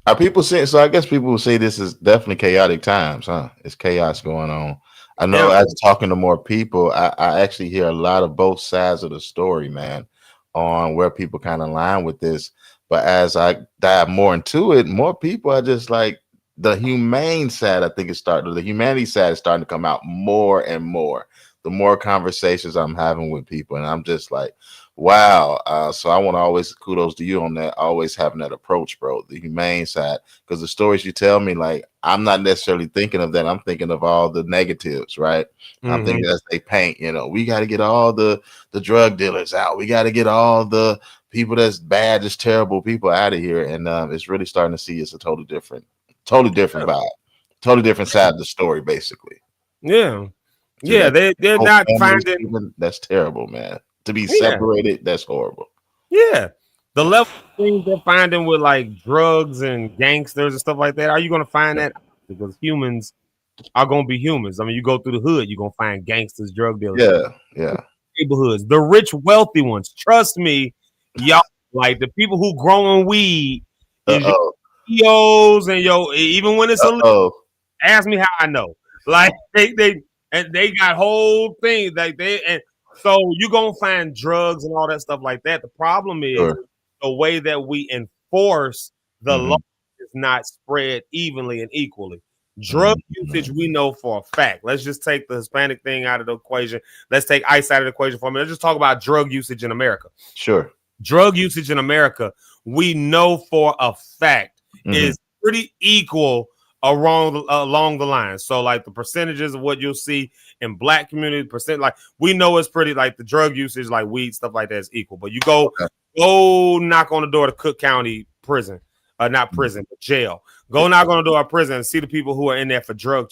Speaker 14: Are people saying? So I guess people will say this is definitely chaotic times, huh? It's chaos going on. I know as talking to more people, I actually hear a lot of both sides of the story, man, on where people kind of line with this. But as I dive more into it, more people are just like the humane side. I think the humanity side is starting to come out more and more. The more conversations I'm having with people, and I'm just like, wow. So I want to always kudos to you on that, always having that approach, bro, the humane side, because the stories you tell me, like, I'm not necessarily thinking of that. I'm thinking of all the negatives, right? I'm thinking as they paint, we got to get all the drug dealers out. We got to get all the people that's bad, just terrible people out of here. And it's really starting to see it's a totally different vibe, totally different side of the story, basically.
Speaker 11: Yeah. They're not finding.
Speaker 14: That's terrible, man. To be separated, that's horrible.
Speaker 11: Yeah. The level of things they're finding with like drugs and gangsters and stuff like that. Are you going to find that? Because humans are going to be humans. I mean, you go through the hood, you're going to find gangsters, drug dealers. Neighborhoods, the rich, wealthy ones. Trust me, y'all, like the people who growing weed is your CEOs and even when it's illegal. Ask me how I know. Like they got whole things and so you're gonna find drugs and all that stuff like that. The problem is the way that we enforce the law is not spread evenly and equally. Drug usage, we know for a fact. Let's just take the Hispanic thing out of the equation. Let's take ICE out of the equation for a minute. Let's just talk about drug usage in America.
Speaker 14: Sure.
Speaker 11: Drug usage in America, we know for a fact is pretty equal along the line. So like the percentages of what you'll see in black community like we know it's pretty like the drug usage, like weed, stuff like that is equal. But you go knock on the door to Cook County prison, not prison, but jail. Go knock on the door of prison and see the people who are in there for drug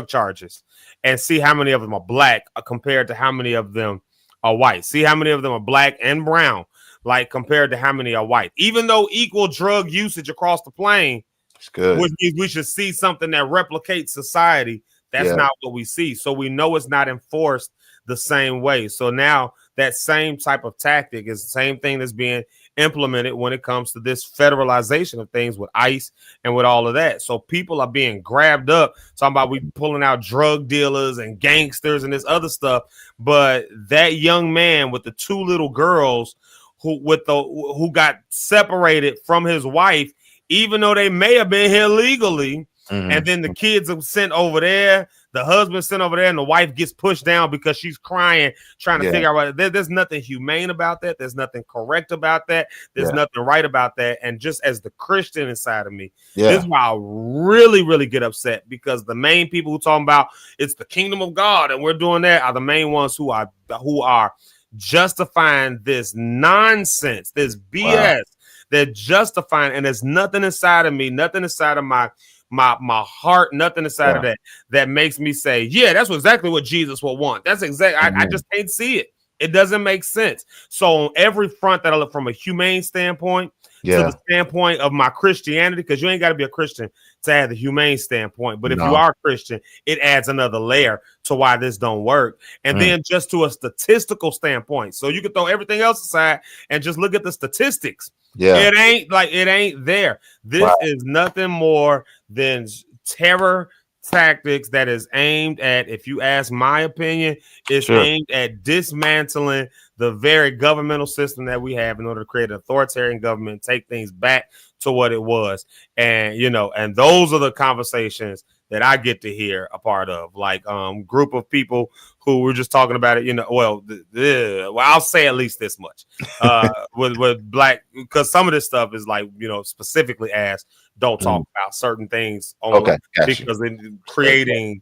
Speaker 11: charges and see how many of them are black compared to how many of them are white. See how many of them are black and brown, like compared to how many are white. Even though equal drug usage across the plane,
Speaker 14: it's good.
Speaker 11: Which means we should see something that replicates society. That's not what we see. So we know it's not enforced the same way. So now that same type of tactic is the same thing that's being implemented when it comes to this federalization of things with ICE and with all of that. So people are being grabbed up, talking about we pulling out drug dealers and gangsters and this other stuff. But that young man with the two little girls who got separated from his wife, even though they may have been here legally, and then the kids are sent over there, the husband sent over there, and the wife gets pushed down because she's crying, trying to figure out there's nothing humane about that. There's nothing correct about that. There's nothing right about that. And just as the Christian inside of me, this is why I really, really get upset, because the main people who talking about it's the kingdom of God and we're doing that are the main ones who are justifying this nonsense, this BS. Wow. They're justifying, and there's nothing inside of me, nothing inside of my heart, nothing inside of that makes me say, yeah, that's exactly what Jesus will want. That's exactly, I just can't see it. It doesn't make sense. So on every front that I look from a humane standpoint to the standpoint of my Christianity, because you ain't got to be a Christian to have the humane standpoint. But if you are a Christian, it adds another layer to why this don't work. And then just to a statistical standpoint. So you can throw everything else aside and just look at the statistics. It ain't there. This is nothing more than terror tactics that is aimed at, if you ask my opinion, it's aimed at dismantling the very governmental system that we have in order to create an authoritarian government, take things back to what it was. And and those are the conversations that I get to hear a part of, like group of people who were just talking about it, well, I'll say at least this much with black, because some of this stuff is like, specifically asked, don't talk about certain things only because they're creating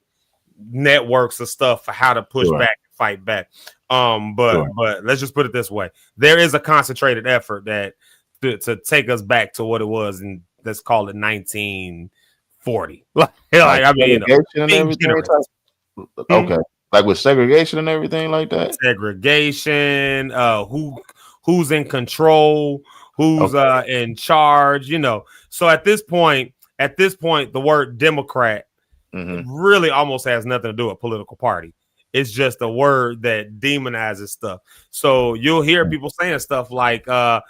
Speaker 11: networks of stuff for how to push back and fight back. But let's just put it this way. There is a concentrated effort that to take us back to what it was, and let's call it 1940.
Speaker 14: Okay. Like with segregation and everything like that.
Speaker 11: Segregation, who's in control, who's in charge, So at this point, the word Democrat it really almost has nothing to do with political party. It's just a word that demonizes stuff. So you'll hear people saying stuff like, the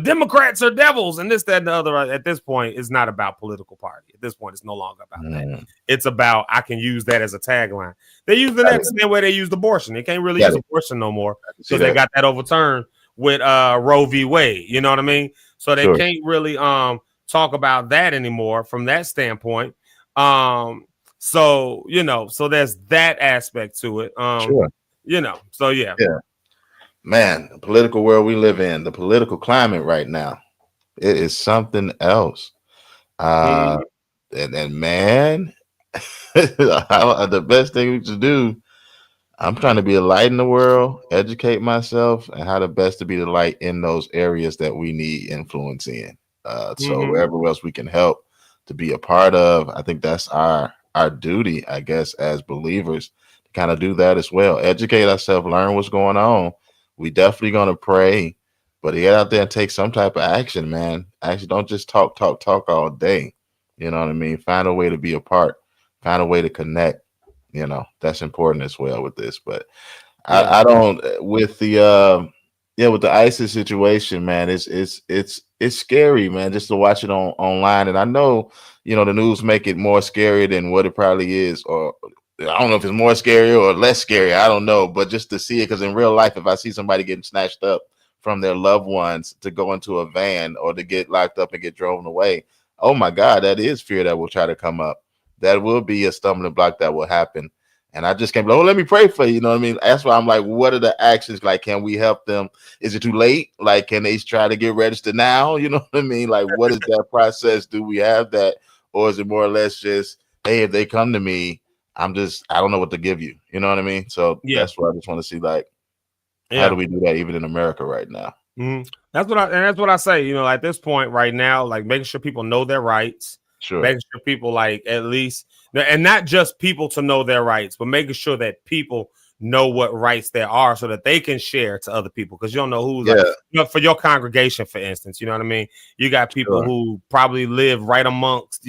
Speaker 11: Democrats are devils and this, that, and the other. At this point, it's not about political party. At this point, it's no longer about that. It's about, I can use that as a tagline. They use that the same way they used abortion. They can't really use abortion no more because they got that overturned with Roe v. Wade. You know what I mean? So they can't really talk about that anymore from that standpoint. So there's that aspect to it.
Speaker 14: Man, the political world we live in, the political climate right now, it is something else. And man, the best thing we should do, I'm trying to be a light in the world, educate myself, and how the best to be the light in those areas that we need influence in. So wherever else we can help to be a part of, I think that's our duty, I guess, as believers, to kind of do that as well. Educate ourselves, learn what's going on. We definitely gonna pray, but get out there and take some type of action, man. Actually, don't just talk all day. You know what I mean? Find a way to be a part, find a way to connect. That's important as well with this. But I don't with the ISIS situation, man. It's scary, man, just to watch it online. And I know, the news make it more scary than what it probably is, or I don't know if it's more scary or less scary. I don't know, but just to see it, because in real life, if I see somebody getting snatched up from their loved ones to go into a van or to get locked up and get driven away, oh my God, that is fear that will try to come up. That will be a stumbling block that will happen. And I just can't be like, let me pray for you. You know what I mean? That's why I'm like, what are the actions? Like, can we help them? Is it too late? Like, can they try to get registered now? You know what I mean? Like, what is that process? Do we have that? Or is it more or less just, hey, if they come to me, I don't know what to give you. You know what I mean? So that's what I just want to see. Like, how do we do that even in America right now?
Speaker 11: That's what I say. At this point right now, like making sure people know their rights.
Speaker 14: Sure.
Speaker 11: Making sure people like at least, and not just people to know their rights, but making sure that people know what rights there are so that they can share to other people. Because you don't know who's for your congregation, for instance, you know what I mean? You got people who probably live right amongst,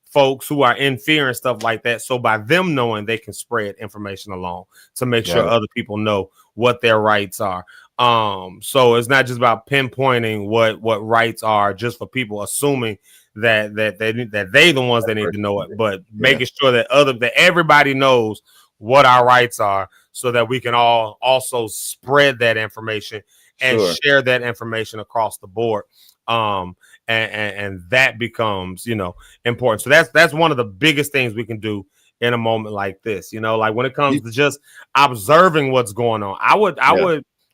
Speaker 11: folks who are in fear and stuff like that. So by them knowing, they can spread information along to make sure other people know what their rights are. So it's not just about pinpointing what rights are just for people assuming that they the ones that need to know it, but making sure that everybody knows what our rights are, so that we can all also spread that information and share that information across the board. And that becomes, important. So that's one of the biggest things we can do in a moment like this. Like when it comes to just observing what's going on, I would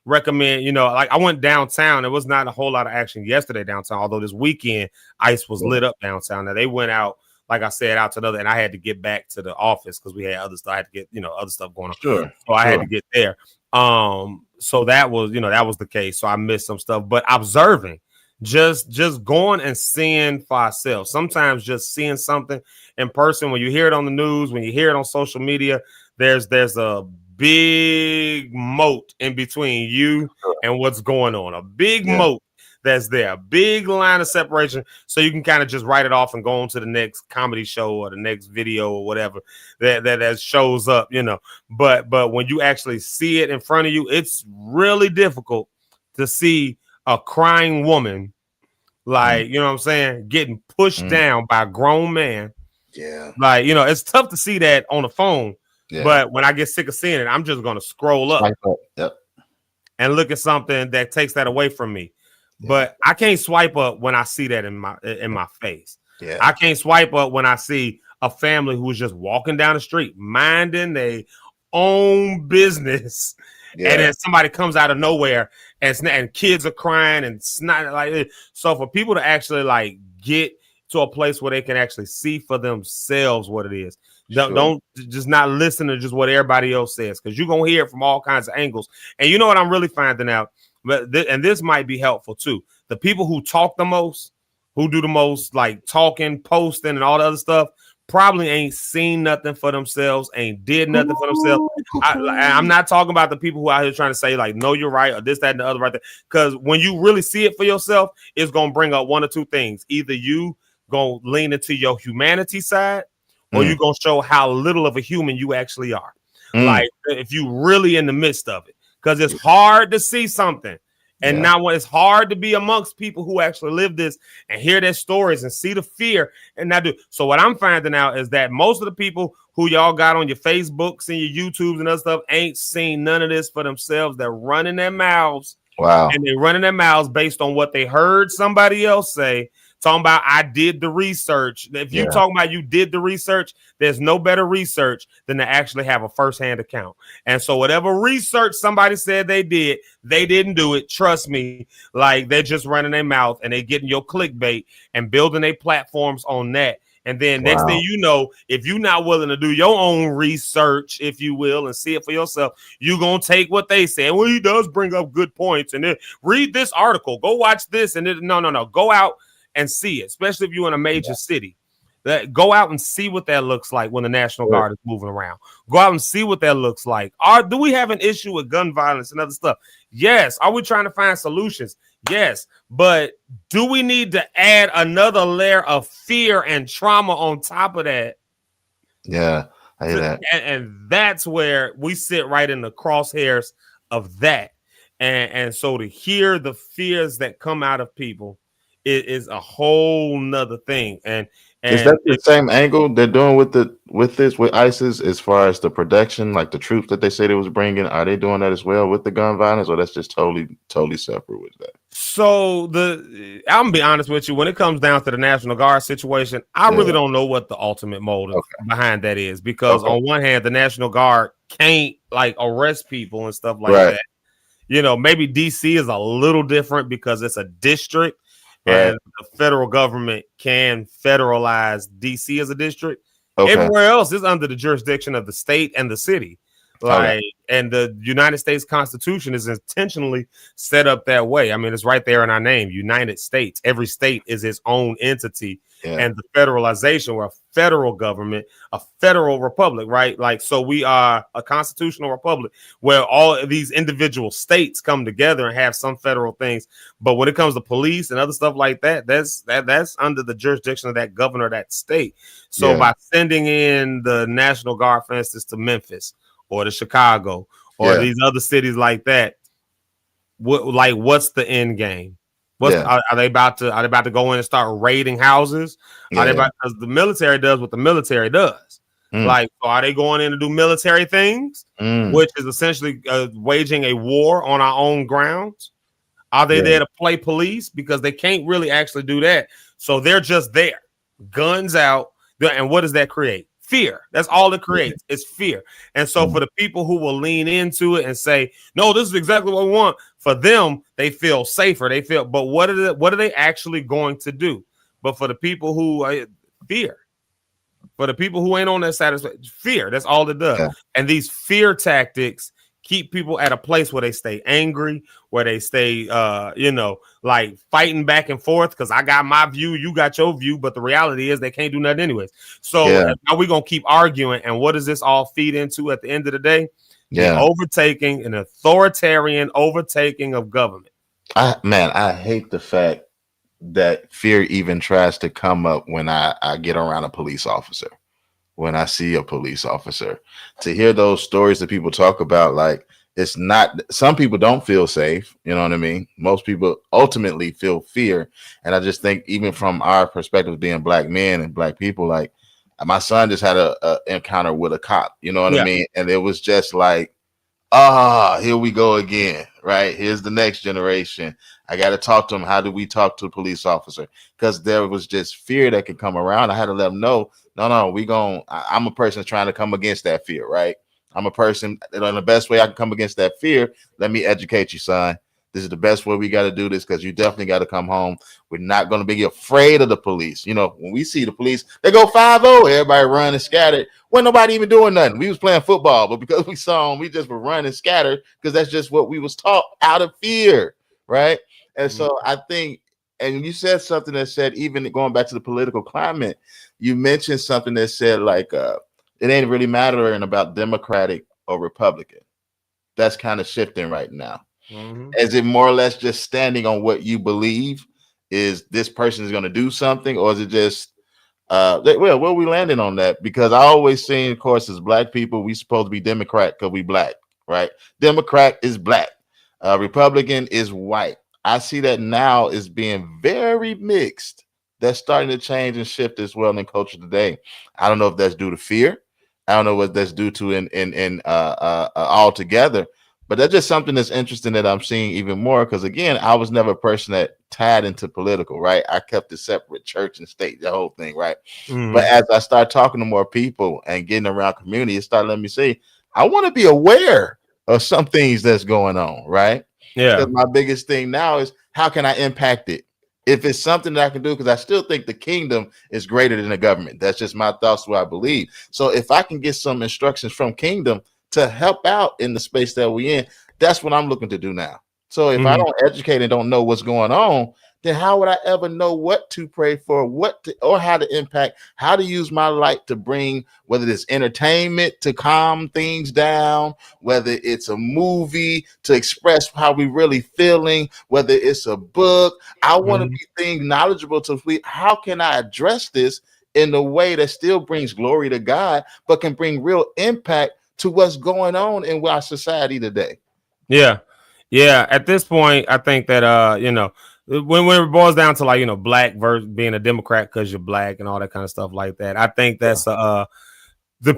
Speaker 11: recommend, like I went downtown. There was not a whole lot of action yesterday downtown, although this weekend ICE was lit up downtown. Now they went out, like I said, out to another, and I had to get back to the office because we had other stuff. I had to get, other stuff going on. So I had to get there. So that was the case. So I missed some stuff, but observing, just going and seeing for ourselves. Sometimes just seeing something in person, when you hear it on the news, when you hear it on social media, there's a big moat in between you and what's going on. A big moat that's there, a big line of separation, so you can kind of just write it off and go on to the next comedy show or the next video or whatever that shows up, But when you actually see it in front of you, it's really difficult to see a crying woman, like, you know what I'm saying, getting pushed down by a grown man.
Speaker 14: Yeah.
Speaker 11: Like, it's tough to see that on the phone. Yeah. But when I get sick of seeing it, I'm just going to scroll up and look at something that takes that away from me. Yeah. But I can't swipe up when I see that in my face. Yeah. I can't swipe up when I see a family who's just walking down the street, minding their own business. Yeah. And then somebody comes out of nowhere and kids are crying and snot like. So for people to actually like get to a place where they can actually see for themselves what it is. Don't just not listen to just what everybody else says, because you're going to hear it from all kinds of angles. And you know what I'm really finding out? And this might be helpful too. The people who talk the most, who do the most like talking, posting, and all the other stuff, probably ain't seen nothing for themselves, ain't did nothing for themselves. I'm not talking about the people who out here trying to say like, no, you're right, or this, that, and the other right there. Because when you really see it for yourself, it's going to bring up one or two things. Either you gonna lean into your humanity side, or you gonna show how little of a human you actually are. Like if you really in the midst of it, because it's hard to see something. And now when it's hard to be amongst people who actually live this and hear their stories and see the fear and not do. So what I'm finding out is that most of the people who y'all got on your Facebooks and your YouTubes and other stuff ain't seen none of this for themselves. They're running their mouths.
Speaker 14: Wow.
Speaker 11: And they're running their mouths based on what they heard somebody else say. Talking about I did the research. If you talking about you did the research, there's no better research than to actually have a firsthand account. And so whatever research somebody said they did, they didn't do it. Trust me, like they're just running their mouth and they getting your clickbait and building their platforms on that. And then next thing you know, if you're not willing to do your own research, if you will, and see it for yourself, you're going to take what they say. Well, he does bring up good points. And then read this article. Go watch this. And then, no. Go out and see it, especially if you're in a major city. Go out and see what that looks like when the National Guard is moving around. Go out and see what that looks like. Do we have an issue with gun violence and other stuff? Yes. Are we trying to find solutions? Yes. But do we need to add another layer of fear and trauma on top of that?
Speaker 14: Yeah, I hear that.
Speaker 11: And that's where we sit right in the crosshairs of that. And so to hear the fears that come out of people is a whole nother thing. And
Speaker 14: is that the same angle they're doing with ISIS as far as the production, like the troops that they say they was bringing? Are they doing that as well with the gun violence, or that's just totally separate with that?
Speaker 11: So I'm gonna be honest with you. When it comes down to the National Guard situation, I really don't know what the ultimate motive behind that is, because on one hand, the National Guard can't like arrest people and stuff like that. You know, maybe DC is a little different because it's a district. And the federal government can federalize DC as a district. Everywhere else is under the jurisdiction of the state and the city. And the United States Constitution is intentionally set up that way. I mean, it's right there in our name, United States. Every state is its own entity. And the federalization, we're a federal government, a federal republic, right? Like, so we are a constitutional republic where all of these individual states come together and have some federal things. But when it comes to police and other stuff like that, that's under the jurisdiction of that governor of that state. So by sending in the National Guard, for instance, to Memphis or to Chicago or these other cities like that, what's the end game? Are they about to go in and start raiding houses? Are they about, because the military does what the military does. Like, so are they going in to do military things, which is essentially waging a war on our own grounds? Are they there to play police? Because they can't really actually do that. So they're just there, guns out. And what does that create? Fear. That's all it creates. It's fear. And so for the people who will lean into it and say, no, this is exactly what we want, for them, they feel safer. They feel, but what are they actually going to do? But for the people who fear, for the people who ain't on that side, fear. That's all it does. And these fear tactics keep people at a place where they stay angry, where they stay, like fighting back and forth, because I got my view, you got your view, but the reality is they can't do nothing anyways. So now we're going to keep arguing. And what does this all feed into at the end of the day? An authoritarian overtaking of government.
Speaker 14: I hate the fact that fear even tries to come up when I get around a police officer. When I see a police officer, to hear those stories that people talk about, like, it's not, some people don't feel safe. You know what I mean? Most people ultimately feel fear. And I just think, even from our perspective, being black men and black people, like, my son just had a encounter with a cop, you know what I mean? And it was just like, here we go again, right? Here's the next generation. I got to talk to him. How do we talk to a police officer? Because there was just fear that could come around. I had to let them know, no, I'm a person trying to come against that fear, right? I'm a person that, in the best way I can come against that fear, let me educate you, son. This is the best way we got to do this, because you definitely got to come home. We're not going to be afraid of the police. You know, when we see the police, they go 5-0, everybody run and scattered. Wasn't nobody even doing nothing. We was playing football, but because we saw them, we just were running and scattered, because that's just what we was taught, out of fear, right? And so I think, and you said something that said, even going back to the political climate, you mentioned something that said, like, it ain't really mattering about Democratic or Republican. That's kind of shifting right now. Is it more or less just standing on what you believe is this person is going to do something, or is it just well, where we landing on that? Because I always seen, of course, as black people, we supposed to be Democrat because we black, right? Democrat is black, Republican is white. I see that now is being very mixed. That's starting to change and shift as well in culture today. I don't know if that's due to fear. I don't know what that's due to in altogether. But that's just something that's interesting that I'm seeing even more, because again, I was never a person that tied into political, right? I kept it separate, church and state, the whole thing, right? But as I start talking to more people and getting around community, it started letting me see I want to be aware of some things that's going on, right?
Speaker 11: Yeah.
Speaker 14: Because my biggest thing now is how can I impact it? If it's something that I can do, because I still think the kingdom is greater than the government. That's just my thoughts, what I believe. So if I can get some instructions from kingdom to help out in the space that we're in, that's what I'm looking to do now. So if I don't educate and don't know what's going on, then how would I ever know what to pray for, or how to impact, how to use my light to bring, whether it's entertainment to calm things down, whether it's a movie to express how we really feeling, whether it's a book. I want to be things knowledgeable to how can I address this in a way that still brings glory to God, but can bring real impact to what's going on in our society today.
Speaker 11: Yeah. At this point, I think that when it boils down to, like, black versus being a Democrat because you're black and all that kind of stuff like that, I think that's the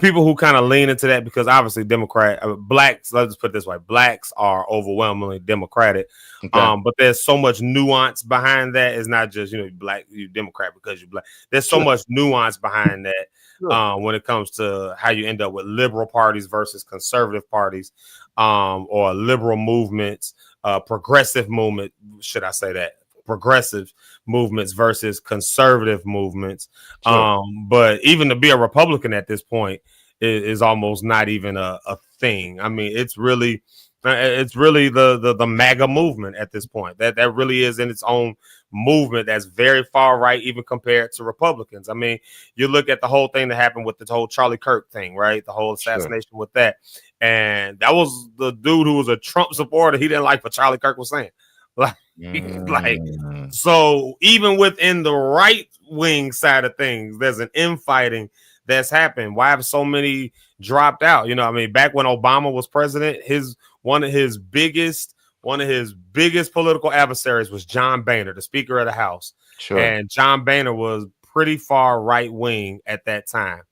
Speaker 11: people who kind of lean into that, because obviously blacks, let's just put it this way, blacks are overwhelmingly Democratic. But there's so much nuance behind that. It's not just, black, you Democrat because you're black. There's so much nuance behind that when it comes to how you end up with liberal parties versus conservative parties, or liberal movements, progressive movement, should I say that? Progressive movements versus conservative movements. But even to be a Republican at this point is almost not even a thing. I mean, it's really the MAGA movement at this point. That really is in its own movement that's very far right, even compared to Republicans. I mean, you look at the whole thing that happened with the whole Charlie Kirk thing, right? The whole assassination with that. And that was the dude who was a Trump supporter. He didn't like what Charlie Kirk was saying. So even within the right wing side of things, there's an infighting that's happened. Why have so many dropped out? I mean, back when Obama was president, one of his biggest political adversaries was John Boehner, the Speaker of the House. And John Boehner was pretty far right wing at that time.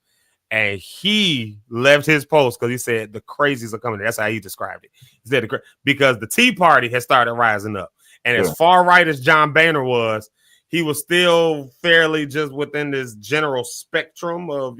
Speaker 11: And he left his post because he said the crazies are coming. That's how he described it. He said because the Tea Party has started rising up. And as far right as John Boehner was, he was still fairly just within this general spectrum of,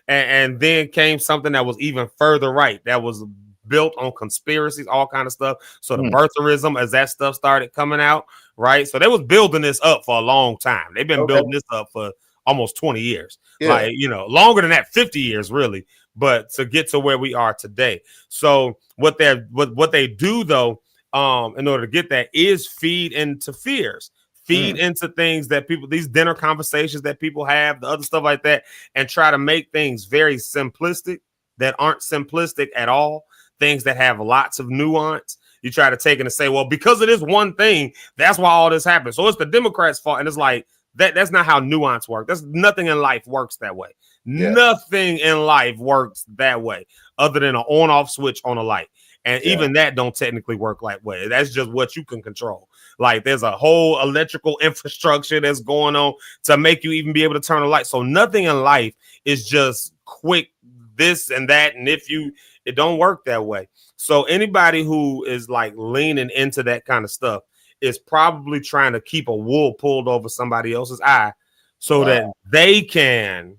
Speaker 11: and then came something that was even further right, that was built on conspiracies, all kind of stuff. So the birtherism, as that stuff started coming out, right? So they was building this up for a long time. They've been building this up for almost 20 years, like, longer than that, 50 years really, but to get to where we are today. So what they do though, in order to get that, is feed into fears, into things that people, these dinner conversations that people have, the other stuff like that, and try to make things very simplistic that aren't simplistic at all, things that have lots of nuance. You try to take it and say, well, because of this one thing, that's why all this happened. So it's the Democrats' fault. And it's like, that's not how nuance works. That's nothing in life works that way. Nothing in life works that way other than an on-off switch on a light. And even that don't technically work that way. That's just what you can control. Like, there's a whole electrical infrastructure that's going on to make you even be able to turn a light. So nothing in life is just quick this and that. And it don't work that way. So anybody who is like leaning into that kind of stuff is probably trying to keep a wool pulled over somebody else's eye so that they can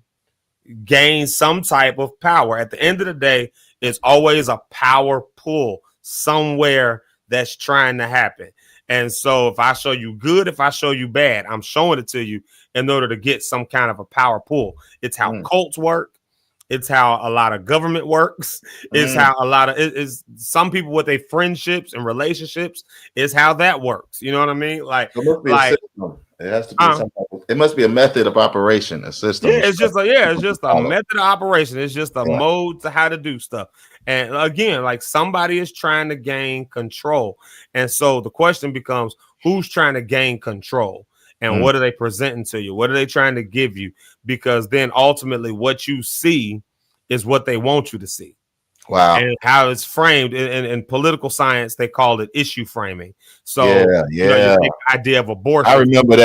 Speaker 11: gain some type of power. At the end of the day, it's always a power pull somewhere that's trying to happen. And so if I show you good, if I show you bad, I'm showing it to you in order to get some kind of a power pull. It's how cults work. It's how a lot of government works. It's how a lot of is some people with their friendships and relationships is how that works. You know what I mean? Like,
Speaker 14: it has to be something. It must be a method of operation, a system.
Speaker 11: Yeah, it's just a method of operation. It's just a mode to how to do stuff. And again, like, somebody is trying to gain control. And so the question becomes, who's trying to gain control? And what are they presenting to you? What are they trying to give you? Because then ultimately what you see is what they want you to see.
Speaker 14: Wow.
Speaker 11: And how it's framed in political science, they call it issue framing. So
Speaker 14: you
Speaker 11: take the idea of abortion.
Speaker 14: I remember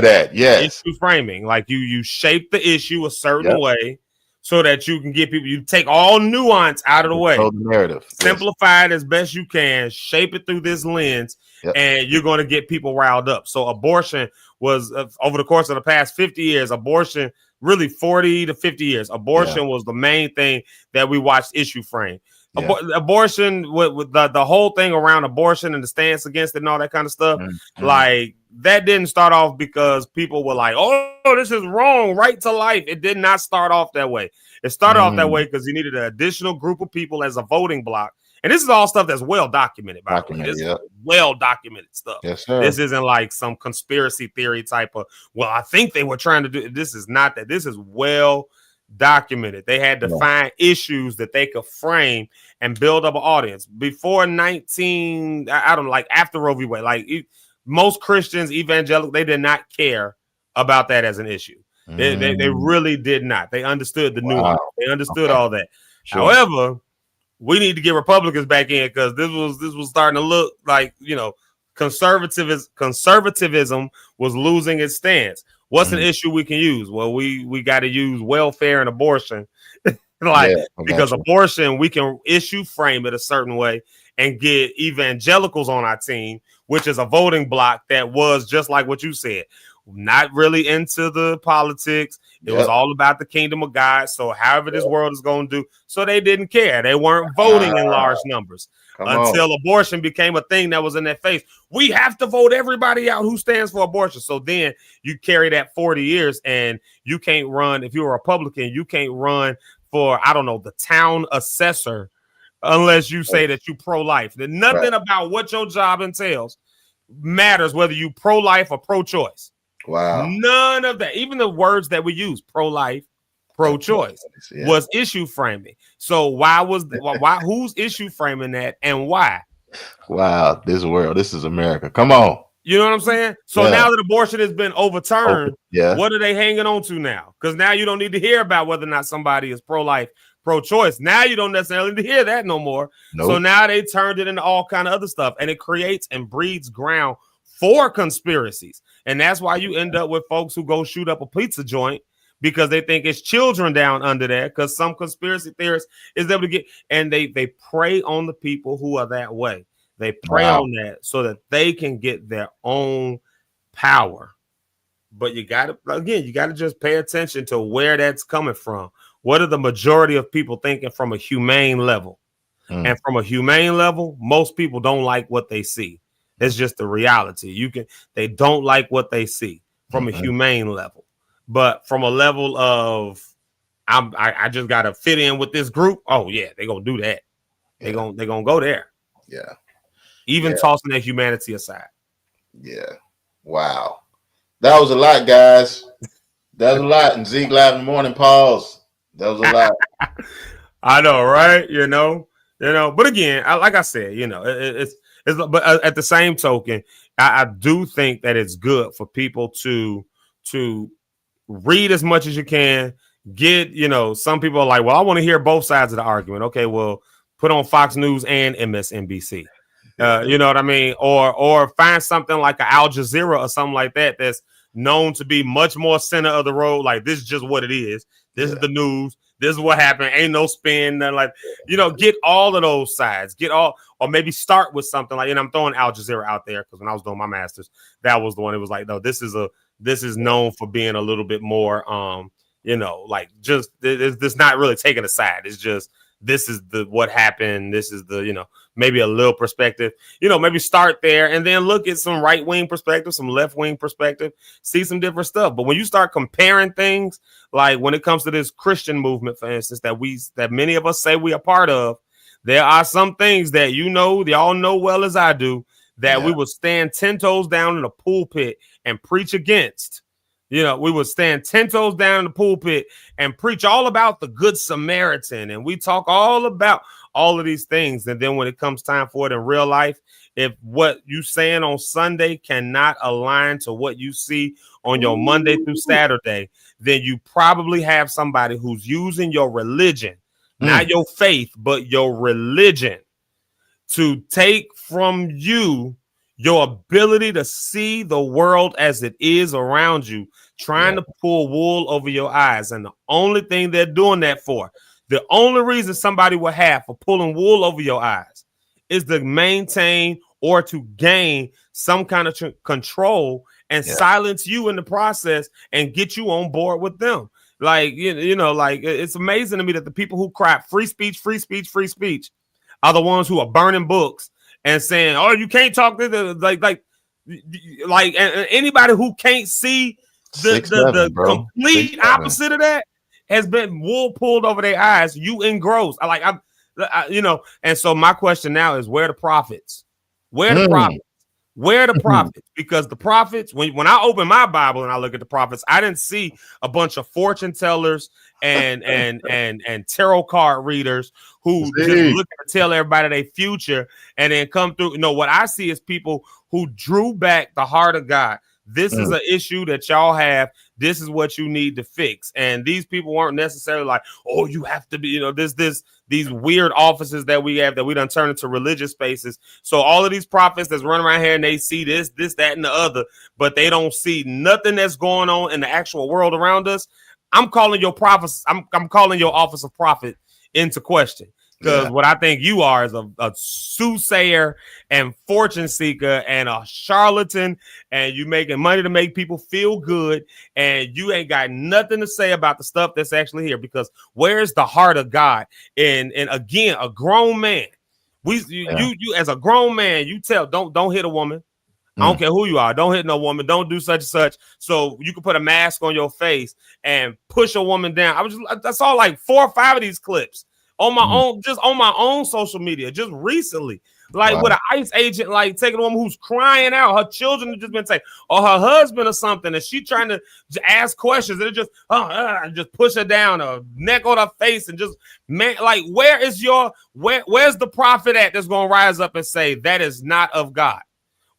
Speaker 14: that. Yes.
Speaker 11: Issue framing. Like you shape the issue a certain way so that you can get people, you take all nuance out of the way.
Speaker 14: The narrative.
Speaker 11: Simplify it as best you can, shape it through this lens, and you're going to get people riled up. So abortion was, over the course of the past 50 years, abortion, really 40 to 50 years, abortion was the main thing that we watched issue frame. Abortion, with the whole thing around abortion and the stance against it and all that kind of stuff, like that didn't start off because people were like, oh, this is wrong, right to life. It did not start off that way. It started off that way because you needed an additional group of people as a voting block. And this is all stuff that's well documented, by the way. This is well documented stuff.
Speaker 14: Yes, sir.
Speaker 11: This isn't like some conspiracy theory type of, well, I think they were trying to do. This is not that. This is well documented. They had to find issues that they could frame and build up an audience. Before after Roe v. Wade, like most Christians, evangelical, they did not care about that as an issue. They really did not. They understood the nuance. They understood all that. Sure. However, we need to get Republicans back in because this was starting to look like, conservatism was losing its stance. What's an issue we can use? Well, we got to use welfare and abortion. Because abortion, we can issue frame it a certain way and get evangelicals on our team, which is a voting block that was just like what you said, not really into the politics. It was all about the kingdom of God. So however this world is going to do, so they didn't care. They weren't voting in large numbers until abortion became a thing that was in their face. We have to vote everybody out who stands for abortion. So then you carry that 40 years and you can't run. If you're a Republican, you can't run for, I don't know, the town assessor unless you say that you pro-life. Then nothing about what your job entails matters whether you pro-life or pro-choice.
Speaker 14: Wow.
Speaker 11: None of that. Even the words that we use, pro-life, pro-choice, was issue framing. So why who's issue framing that and why?
Speaker 14: Wow, this is America. Come on.
Speaker 11: You know what I'm saying? So now that abortion has been overturned, what are they hanging on to now? Because now you don't need to hear about whether or not somebody is pro-life, pro-choice. Now you don't necessarily need to hear that no more. Nope. So now they turned it into all kind of other stuff, and it creates and breeds ground for conspiracies. And that's why you end up with folks who go shoot up a pizza joint because they think it's children down under there, because some conspiracy theorists is able to get, and they prey on the people who are that way. They prey on that so that they can get their own power. But you got to just pay attention to where that's coming from. What are the majority of people thinking from a humane level? And from a humane level, most people don't like what they see. It's just the reality. They don't like what they see from a humane level. But from a level of I just gotta fit in with this group. Oh yeah, they're gonna do that. They're gonna go there.
Speaker 14: Yeah.
Speaker 11: Even tossing their humanity aside.
Speaker 14: Yeah. Wow. That was a lot, guys. That was a lot. And ZekeLive in the morning pause. That was a lot.
Speaker 11: I know, right? But again, like I said, it's but at the same token, I do think that it's good for people to read as much as you can. Get, some people are like, well, I want to hear both sides of the argument. Okay, well, put on Fox News and MSNBC. You know what I mean? Or find something like an Al Jazeera or something like that that's known to be much more center of the road. Like, this is just what it is. This is the news. This is what happened. Ain't no spin. Like, get all of those sides. Or maybe start with something like, and I'm throwing Al Jazeera out there because when I was doing my master's, that was the one. It was like, no, this is known for being a little bit more, like just this not really taking a side. It's just, this is what happened. This is maybe a little perspective, maybe start there and then look at some right wing perspective, some left wing perspective, see some different stuff. But when you start comparing things, like when it comes to this Christian movement, for instance, that many of us say we are part of, there are some things that y'all know well as I do, that we would stand 10 toes down in the pulpit and preach against. We would stand 10 toes down in the pulpit and preach all about the Good Samaritan. And we talk all about all of these things. And then when it comes time for it in real life, if what you saying on Sunday cannot align to what you see on your Monday through Saturday, then you probably have somebody who's using your religion, not your faith, but your religion, to take from you your ability to see the world as it is around you, trying to pull wool over your eyes. And the only thing they're doing that for, the only reason somebody will have for pulling wool over your eyes is to maintain or to gain some kind of control and silence you in the process and get you on board with them. Like, you know, like, it's amazing to me that the people who cry free speech, free speech, free speech are the ones who are burning books and saying, "Oh, you can't talk to the like." And anybody who can't see the complete opposite of that has been wool pulled over their eyes. You engrossed. I you know. And so my question now is, where are the prophets? Where are the prophets? Where are the prophets? Because the prophets, when I open my Bible and I look at the prophets, I didn't see a bunch of fortune tellers and tarot card readers who just looking to tell everybody their future and then come through. No, what I see is people who drew back the heart of God. This is an issue that y'all have. This is what you need to fix. And these people weren't necessarily like, oh, you have to be, you know, these weird offices that we have that we done turn into religious spaces. So all of these prophets that's running around here and they see this, that, and the other, but they don't see nothing that's going on in the actual world around us. I'm calling your prophets. I'm calling your office of prophet into question. Because what I think you are is a soothsayer and fortune seeker and a charlatan, and you making money to make people feel good, and you ain't got nothing to say about the stuff that's actually here. Because where's the heart of God? And again, a grown man, you as a grown man, you tell don't hit a woman. I don't care who you are. Don't hit no woman. Don't do such and such. So you can put a mask on your face and push a woman down. I saw like 4 or 5 of these clips on my own, just on my own social media, just recently, like with an ICE agent, like taking a woman who's crying out. Her children have just been taken, or her husband or something, and she trying to ask questions, and it just push her down, a neck on her face, and just like, where's the prophet at that's gonna rise up and say that is not of God?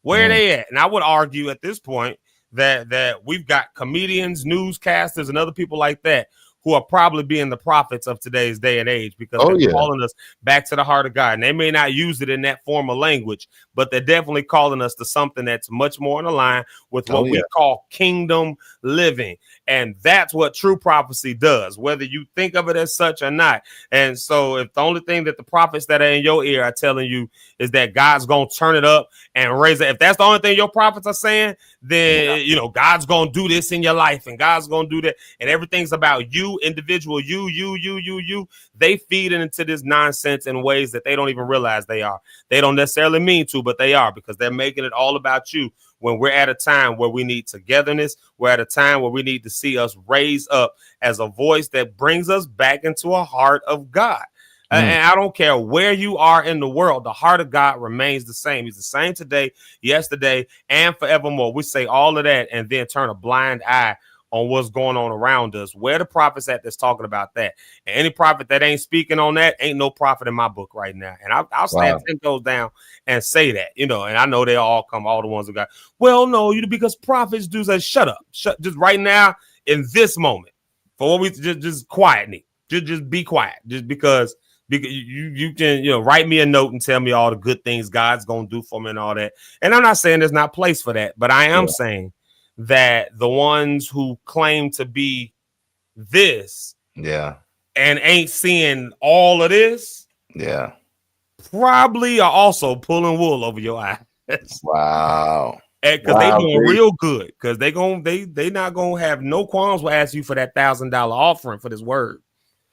Speaker 11: Where are they at? And I would argue at this point that we've got comedians, newscasters, and other people like that who are probably being the prophets of today's day and age, because they're calling us back to the heart of God. And they may not use it in that form of language, but they're definitely calling us to something that's much more in line with what we call kingdom living. And that's what true prophecy does, whether you think of it as such or not. And so if the only thing that the prophets that are in your ear are telling you is that God's going to turn it up and raise it, if that's the only thing your prophets are saying, then, you know, God's going to do this in your life and God's going to do that. And everything's about you, individual, you, they feed into this nonsense in ways that they don't even realize they are. They don't necessarily mean to, but they are, because they're making it all about you. When we're at a time where we need togetherness, we're at a time where we need to see us raise up as a voice that brings us back into a heart of God. And I don't care where you are in the world, the heart of God remains the same. He's the same today, yesterday, and forevermore. We say all of that and then turn a blind eye on what's going on around us. Where the prophets at that's talking about that? And any prophet that ain't speaking on that ain't no prophet in my book right now. And I'll stand 10 toes down and say that, you know, and I know they all the ones who got, well, no, because prophets do say, shut up, just right now in this moment, for what we just quiet me, just be quiet, just because you can, you know, write me a note and tell me all the good things God's going to do for me and all that. And I'm not saying there's not place for that, but I am saying that the ones who claim to be this and ain't seeing all of this probably are also pulling wool over your eyes.
Speaker 14: Wow.
Speaker 11: Because they doing real good, because they not gonna have no qualms with asking you for that $1,000 offering for this word.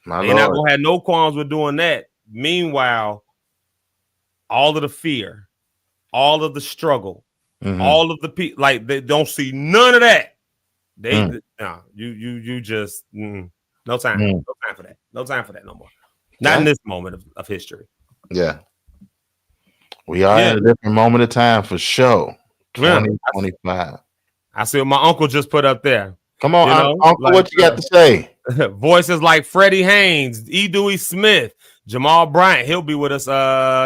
Speaker 11: They're not gonna have no qualms with doing that. Meanwhile, all of the fear, all of the struggle, all of the people, like, they don't see none of that. You just no time. No time for that. No time for that no more. Not in this moment of history.
Speaker 14: Yeah. We are at a different moment of time for sure. 2025.
Speaker 11: I see what my uncle just put up there.
Speaker 14: Come on, Uncle, like, what you got to say?
Speaker 11: Voices like Freddie Haynes, E. Dewey Smith, Jamal Bryant, he'll be with us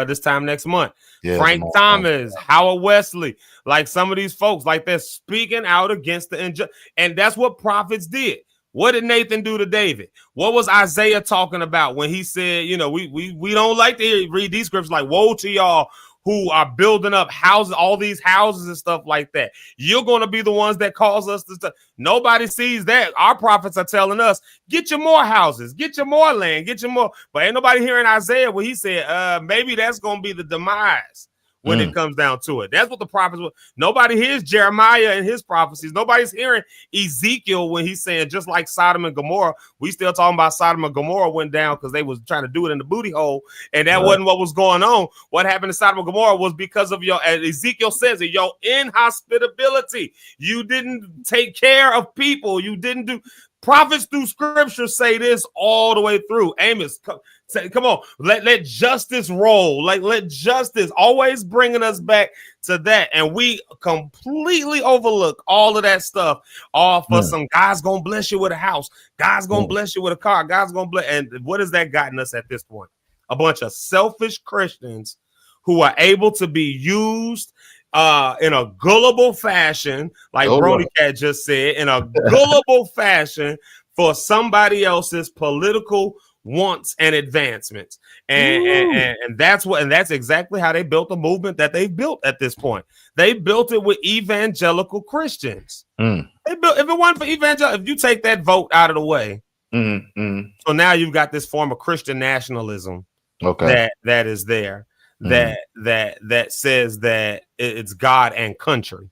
Speaker 11: this time next month.
Speaker 14: Yeah,
Speaker 11: Frank
Speaker 14: Jamal
Speaker 11: Thomas, Howard Wesley, like some of these folks, like they're speaking out against the injustice, and that's what prophets did. What did Nathan do to David? What was Isaiah talking about when he said, you know, we don't like to read these scriptures like, woe to y'all who are building up houses, all these houses and stuff like that. You're going to be the ones that cause us to. Nobody sees that. Our prophets are telling us, get you more houses, get you more land, get you more. But ain't nobody hearing Isaiah where he said, maybe that's going to be the demise when it comes down to it. That's what the prophets were. Nobody hears Jeremiah and his prophecies. Nobody's hearing Ezekiel when he's saying, just like Sodom and Gomorrah, we still talking about Sodom and Gomorrah went down because they was trying to do it in the booty hole. And that wasn't what was going on. What happened in Sodom and Gomorrah was because of your, as Ezekiel says it, your inhospitability. You didn't take care of people. You didn't do. Prophets through scripture say this all the way through. Amos, come on, let justice roll. Like, let justice, always bringing us back to that. And we completely overlook all of that stuff. All for some God's gonna bless you with a house. God's gonna bless you with a car. God's gonna bless. And what has that gotten us at this point? A bunch of selfish Christians who are able to be used in a gullible fashion, like Brony Cat just said, in a gullible fashion for somebody else's political wants and advancements. And that's exactly how they built the movement that they've built at this point. They built it with evangelical Christians. They built, if it wasn't for evangelical, if you take that vote out of the way, so now you've got this form of Christian nationalism that is there. That says that it's God and country.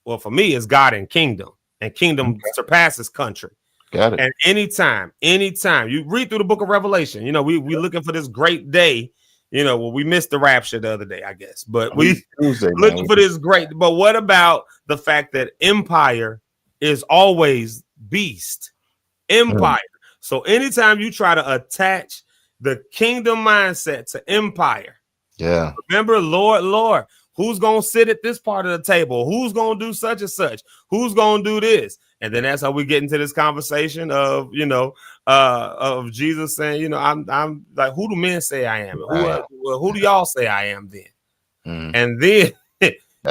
Speaker 11: Well, for me, it's God and kingdom surpasses country.
Speaker 14: Got it.
Speaker 11: And anytime you read through the book of Revelation, you know, we looking for this great day. You know, well, we missed the rapture the other day, I guess, but we looking for this great. But what about the fact that empire is always beast? Empire. So anytime you try to attach the kingdom mindset to empire.
Speaker 14: Yeah.
Speaker 11: Remember, Lord, who's going to sit at this part of the table? Who's going to do such and such? Who's going to do this? And then that's how we get into this conversation of, you know, of Jesus saying, you know, I'm like, who do men say I am? Who do y'all say I am then? And then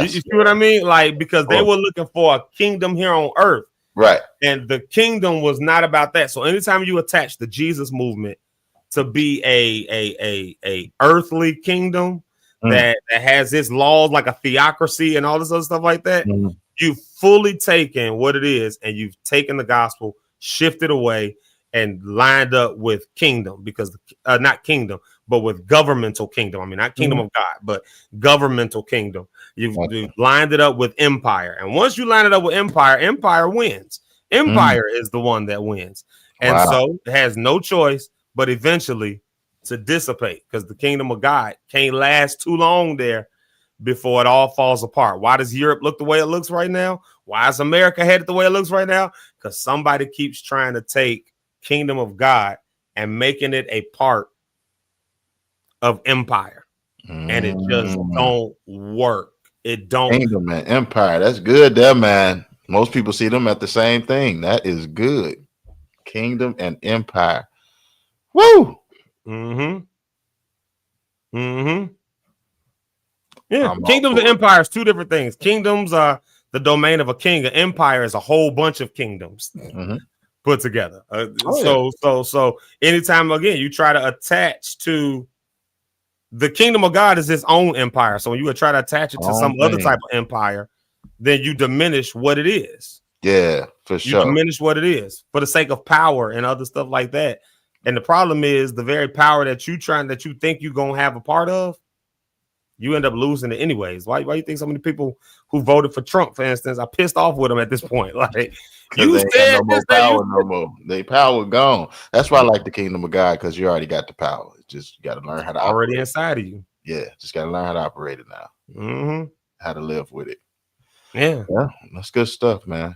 Speaker 11: you see what I mean? Like, because they were looking for a kingdom here on earth.
Speaker 14: Right.
Speaker 11: And the kingdom was not about that. So anytime you attach the Jesus movement to be a earthly kingdom that has its laws like a theocracy and all this other stuff like that, you've fully taken what it is and you've taken the gospel, shifted away, and lined up with kingdom, because not kingdom, but with governmental kingdom. I mean, not kingdom of God, but governmental kingdom. You've lined it up with empire. And once you line it up with empire, empire wins. Empire is the one that wins. And so it has no choice but eventually to dissipate, because the kingdom of God can't last too long there before it all falls apart. Why does Europe look the way it looks right now? Why is America headed the way it looks right now? Because somebody keeps trying to take kingdom of God and making it a part of empire. And it just don't work. It don't.
Speaker 14: Kingdom and empire. That's good there, man. Most people see them at the same thing. That is good. Kingdom and empire. Woo!
Speaker 11: Yeah, kingdoms and empires, two different things. Kingdoms are the domain of a king. An empire is a whole bunch of kingdoms put together. So anytime again you try to attach to the kingdom of God is its own empire. So when you try to attach it to some other type of empire, then you diminish what it is.
Speaker 14: Yeah, for sure.
Speaker 11: You diminish what it is for the sake of power and other stuff like that. And the problem is the very power that you think you're gonna have a part of, you end up losing it anyways. Why you think so many people who voted for Trump, for instance, are pissed off with him at this point? Like, you said this,
Speaker 14: no more. They power gone. That's why I like the kingdom of God, because you already got the power. It's just you got to learn how to
Speaker 11: already
Speaker 14: operate.
Speaker 11: Inside of you.
Speaker 14: Yeah, just got to learn how to operate it now. How to live with it.
Speaker 11: Yeah,
Speaker 14: that's good stuff, man.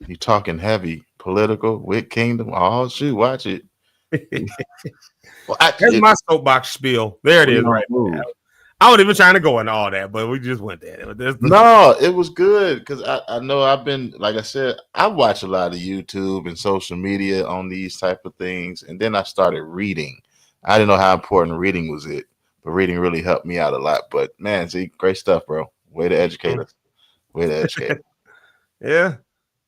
Speaker 14: You talking heavy political with kingdom? Oh shoot, watch it.
Speaker 11: Here's my soapbox spiel. There it is, right now. I wasn't even trying to go into all that, but we just went there.
Speaker 14: No, it was good because I know I've been, like I said, I watch a lot of YouTube and social media on these type of things, and then I started reading I didn't know how important reading was it, but reading really helped me out a lot. But man, Zeke, great stuff, bro. Way to educate us. Way to educate us.
Speaker 11: Yeah.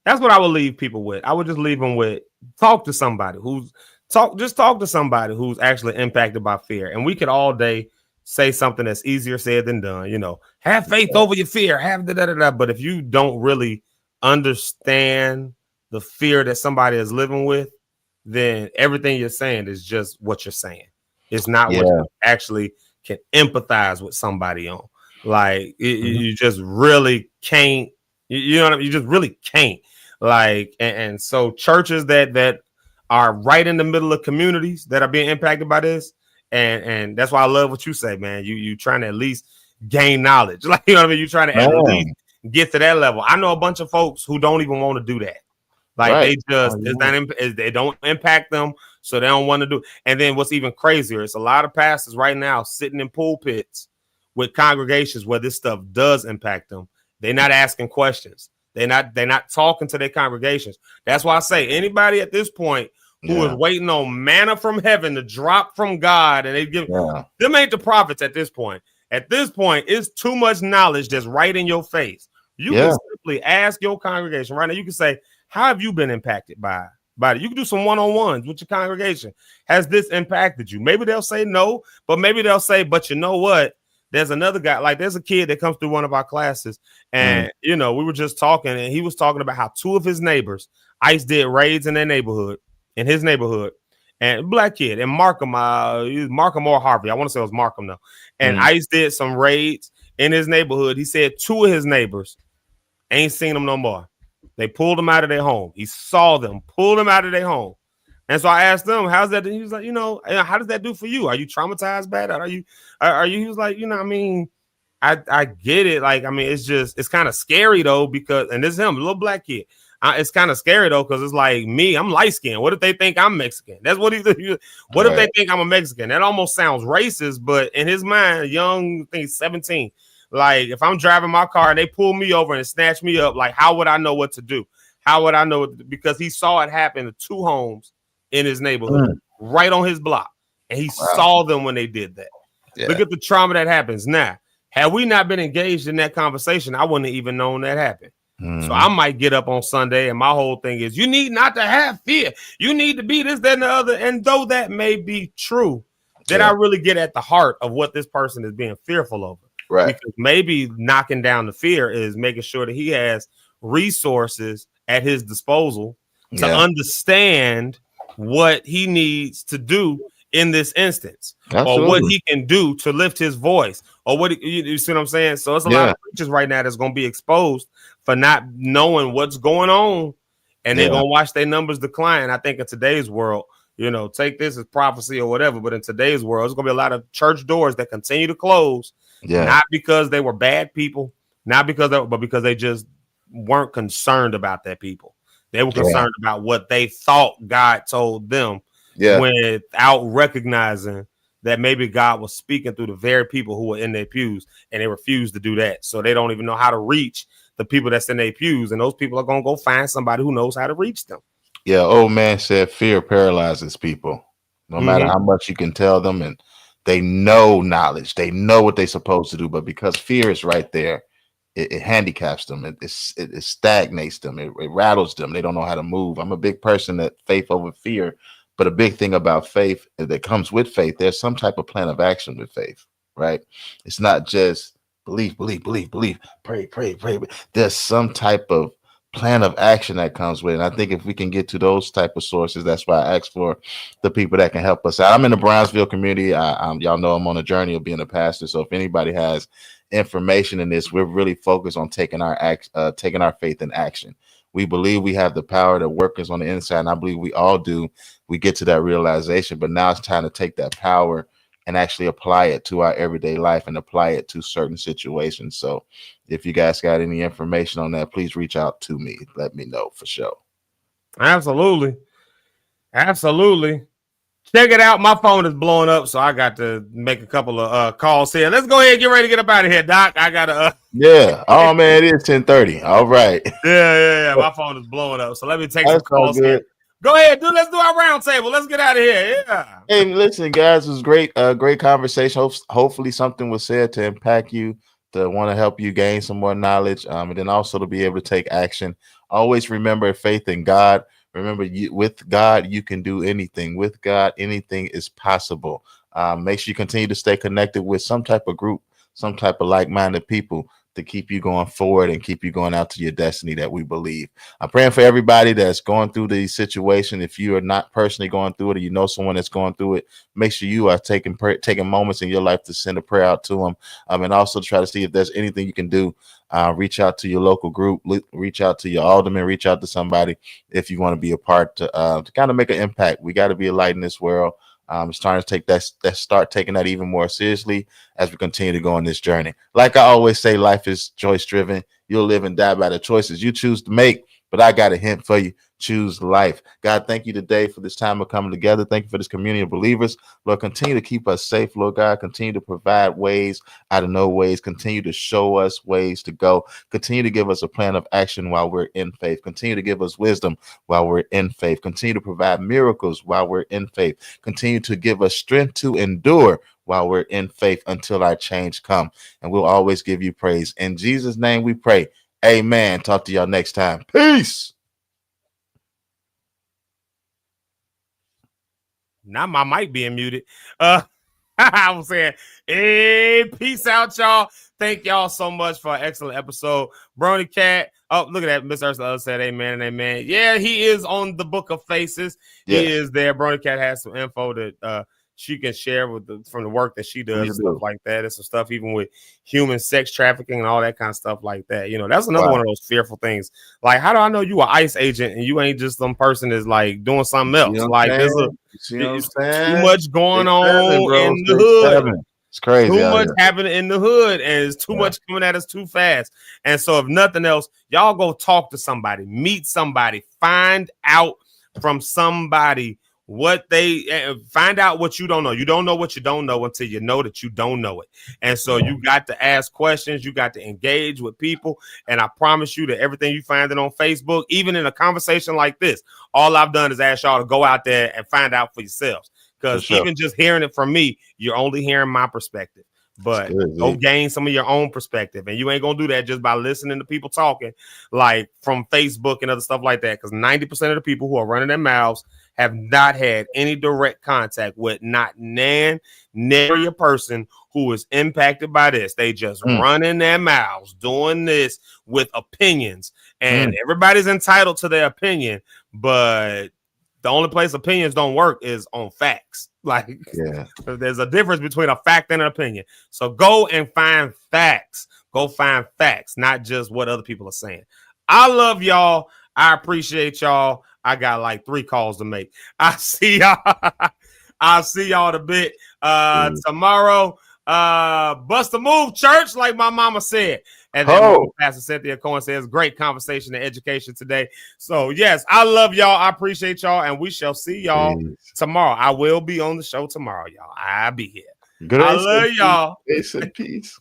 Speaker 11: That's what I would leave people with. I would just leave them with talk to somebody who's talk to somebody who's actually impacted by fear. And we could all day say something that's easier said than done. You know, have faith over your fear, have da. But if you don't really understand the fear that somebody is living with, then everything you're saying is just what you're saying. It's not what you actually can empathize with somebody on. Like you just really can't. You know what I mean? You just really can't. Like, and so churches that are right in the middle of communities that are being impacted by this, and that's why I love what you say, man. You trying to at least gain knowledge, like, you know what I mean? You trying to at least get to that level. I know a bunch of folks who don't even want to do that. Like they just they don't impact them, so they don't want to do. And then what's even crazier, it's a lot of pastors right now sitting in pulpits with congregations where this stuff does impact them. They're not asking questions. They're not talking to their congregations. That's why I say anybody at this point who is waiting on manna from heaven to drop from God, and they give them ain't the prophets at this point. At this point, it's too much knowledge that's right in your face. You can simply ask your congregation right now. You can say, how have you been impacted by it? You can do some one-on-ones with your congregation. Has this impacted you? Maybe they'll say no, but maybe they'll say, but you know what? There's another guy, like there's a kid that comes through one of our classes, and you know, we were just talking, and he was talking about how two of his neighbors, ICE did raids in their neighborhood, and black kid, and Markham or Harvey, I want to say it was Markham though, and ICE did some raids in his neighborhood. He said two of his neighbors ain't seen them no more. They pulled them out of their home. He saw them, pulled them out of their home. And so I asked them, how's that? He was like, you know, how does that do for you? Are you traumatized by that? Are you, he was like, you know, I mean, I get it. Like, I mean, it's kind of scary though, because, and this is him, a little black kid. It's kind of scary though, because it's like me, I'm light skinned. What if they think I'm Mexican? That's what what if they think I'm a Mexican? That almost sounds racist, but in his mind, young, I think he's 17. Like, if I'm driving my car and they pull me over and snatch me up, like, how would I know what to do? How would I know? Because he saw it happen to two homes in his neighborhood, right on his block. And he saw them when they did that. Look at the trauma that happens. Now, had we not been engaged in that conversation, I wouldn't have even known that happened. So I might get up on Sunday and my whole thing is, you need not to have fear. You need to be this, that, and the other. And though that may be true, then I really get at the heart of what this person is being fearful over. Right. Because maybe knocking down the fear is making sure that he has resources at his disposal to understand what he needs to do in this instance. Absolutely. Or what he can do to lift his voice, or what you see what I'm saying? So it's a lot of preachers right now that's going to be exposed for not knowing what's going on, and they're going to watch their numbers decline. I think in today's world, you know, take this as prophecy or whatever, but in today's world, there's going to be a lot of church doors that continue to close, not because they were bad people, but because they just weren't concerned about their people. They were concerned about what they thought God told them, without recognizing that maybe God was speaking through the very people who were in their pews, and they refused to do that. So they don't even know how to reach the people that's in their pews, and those people are going to go find somebody who knows how to reach them.
Speaker 14: Yeah, old man said fear paralyzes people. No matter how much you can tell them, and they know knowledge, they know what they're supposed to do, but because fear is right there, it handicaps them. It stagnates them. It rattles them. They don't know how to move. I'm a big person that faith over fear, but a big thing about faith that comes with faith, there's some type of plan of action with faith, right? It's not just believe, pray. There's some type of plan of action that comes with it. And I think if we can get to those type of sources, that's why I asked for the people that can help us out. I'm in the Brownsville community. Y'all know I'm on a journey of being a pastor. So if anybody has information in this, we're really focused on taking our faith in action. We believe we have the power that works on the inside, and I believe we all do. We get to that realization, but now it's time to take that power and actually apply it to our everyday life and apply it to certain situations. So if you guys got any information on that, please reach out to me. Let me know for sure.
Speaker 11: Absolutely. Check it out. My phone is blowing up, so I got to make a couple of calls here. Let's go ahead and get ready to get up out of here, Doc. I got to...
Speaker 14: Yeah. Oh, man, it is 10:30. All right.
Speaker 11: Yeah. My phone is blowing up. So let me take some calls here. Go ahead, dude. Let's do our round table. Let's get out of here. Yeah.
Speaker 14: Hey, listen, guys, it was great. Great conversation. Hopefully, something was said to impact you, to want to help you gain some more knowledge, and then also to be able to take action. Always remember faith in God. Remember, with God, you can do anything. With God, anything is possible. Make sure you continue to stay connected with some type of group, some type of like-minded people to keep you going forward and keep you going out to your destiny that we believe. I'm praying for everybody that's going through the situation. If you are not personally going through it, or you know someone that's going through it, make sure you are taking moments in your life to send a prayer out to them, and also try to see if there's anything you can do. Reach out to your local group, reach out to your alderman, reach out to somebody if you want to be a part to kind of make an impact. We got to be a light in this world. It's time to take start taking that even more seriously as we continue to go on this journey. Like I always say, life is choice driven. You'll live and die by the choices you choose to make. But I got a hint for you. Choose life. God, thank you today for this time of coming together. Thank you for this community of believers. Lord, continue to keep us safe, Lord God. Continue to provide ways out of no ways. Continue to show us ways to go. Continue to give us a plan of action while we're in faith. Continue to give us wisdom while we're in faith. Continue to provide miracles while we're in faith. Continue to give us strength to endure while we're in faith until our change come. And we'll always give you praise. In Jesus' name we pray. Amen. Talk to y'all next time. Peace.
Speaker 11: Now my mic being muted. I was saying, hey, peace out, y'all. Thank y'all so much for an excellent episode. Brony Cat. Oh, look at that. Miss Ursula said amen and amen. Yeah, he is on the Book of Faces. He is there. Brony Cat has some info that she can share from the work that she does and stuff like that. And some stuff even with human sex trafficking and all that kind of stuff like that. You know, that's another one of those fearful things. Like, how do I know you an ICE agent and you ain't just some person that's like doing something else? Like, there's too much going on in the hood.
Speaker 14: It's crazy.
Speaker 11: Too much happening in the hood, and it's too much coming at us too fast. And so, if nothing else, y'all go talk to somebody, meet somebody, find out from somebody what they find out what you don't know. You don't know what you don't know until you know that you don't know it. And so you got to ask questions. You got to engage with people. And I promise you that everything you find it on Facebook, even in a conversation like this, all I've done is ask y'all to go out there and find out for yourselves. Because even just hearing it from me, you're only hearing my perspective. But go gain some of your own perspective. And you ain't going to do that just by listening to people talking like from Facebook and other stuff like that. Because 90% of the people who are running their mouths have not had any direct contact with not nary a person who is impacted by this. They just running their mouths, doing this with opinions. And everybody's entitled to their opinion. But the only place opinions don't work is on facts. Like, there's a difference between a fact and an opinion. So go and find facts. Go find facts, not just what other people are saying. I love y'all. I appreciate y'all. I got like 3 calls to make. I'll see y'all in a bit. Tomorrow. Bust a move, church, like my mama said. And then Pastor Cynthia Cohen says, great conversation and education today. So, yes, I love y'all. I appreciate y'all. And we shall see y'all tomorrow. I will be on the show tomorrow, y'all. I'll be here. I love y'all.
Speaker 14: Grace and peace.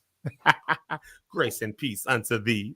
Speaker 11: Grace and peace unto thee.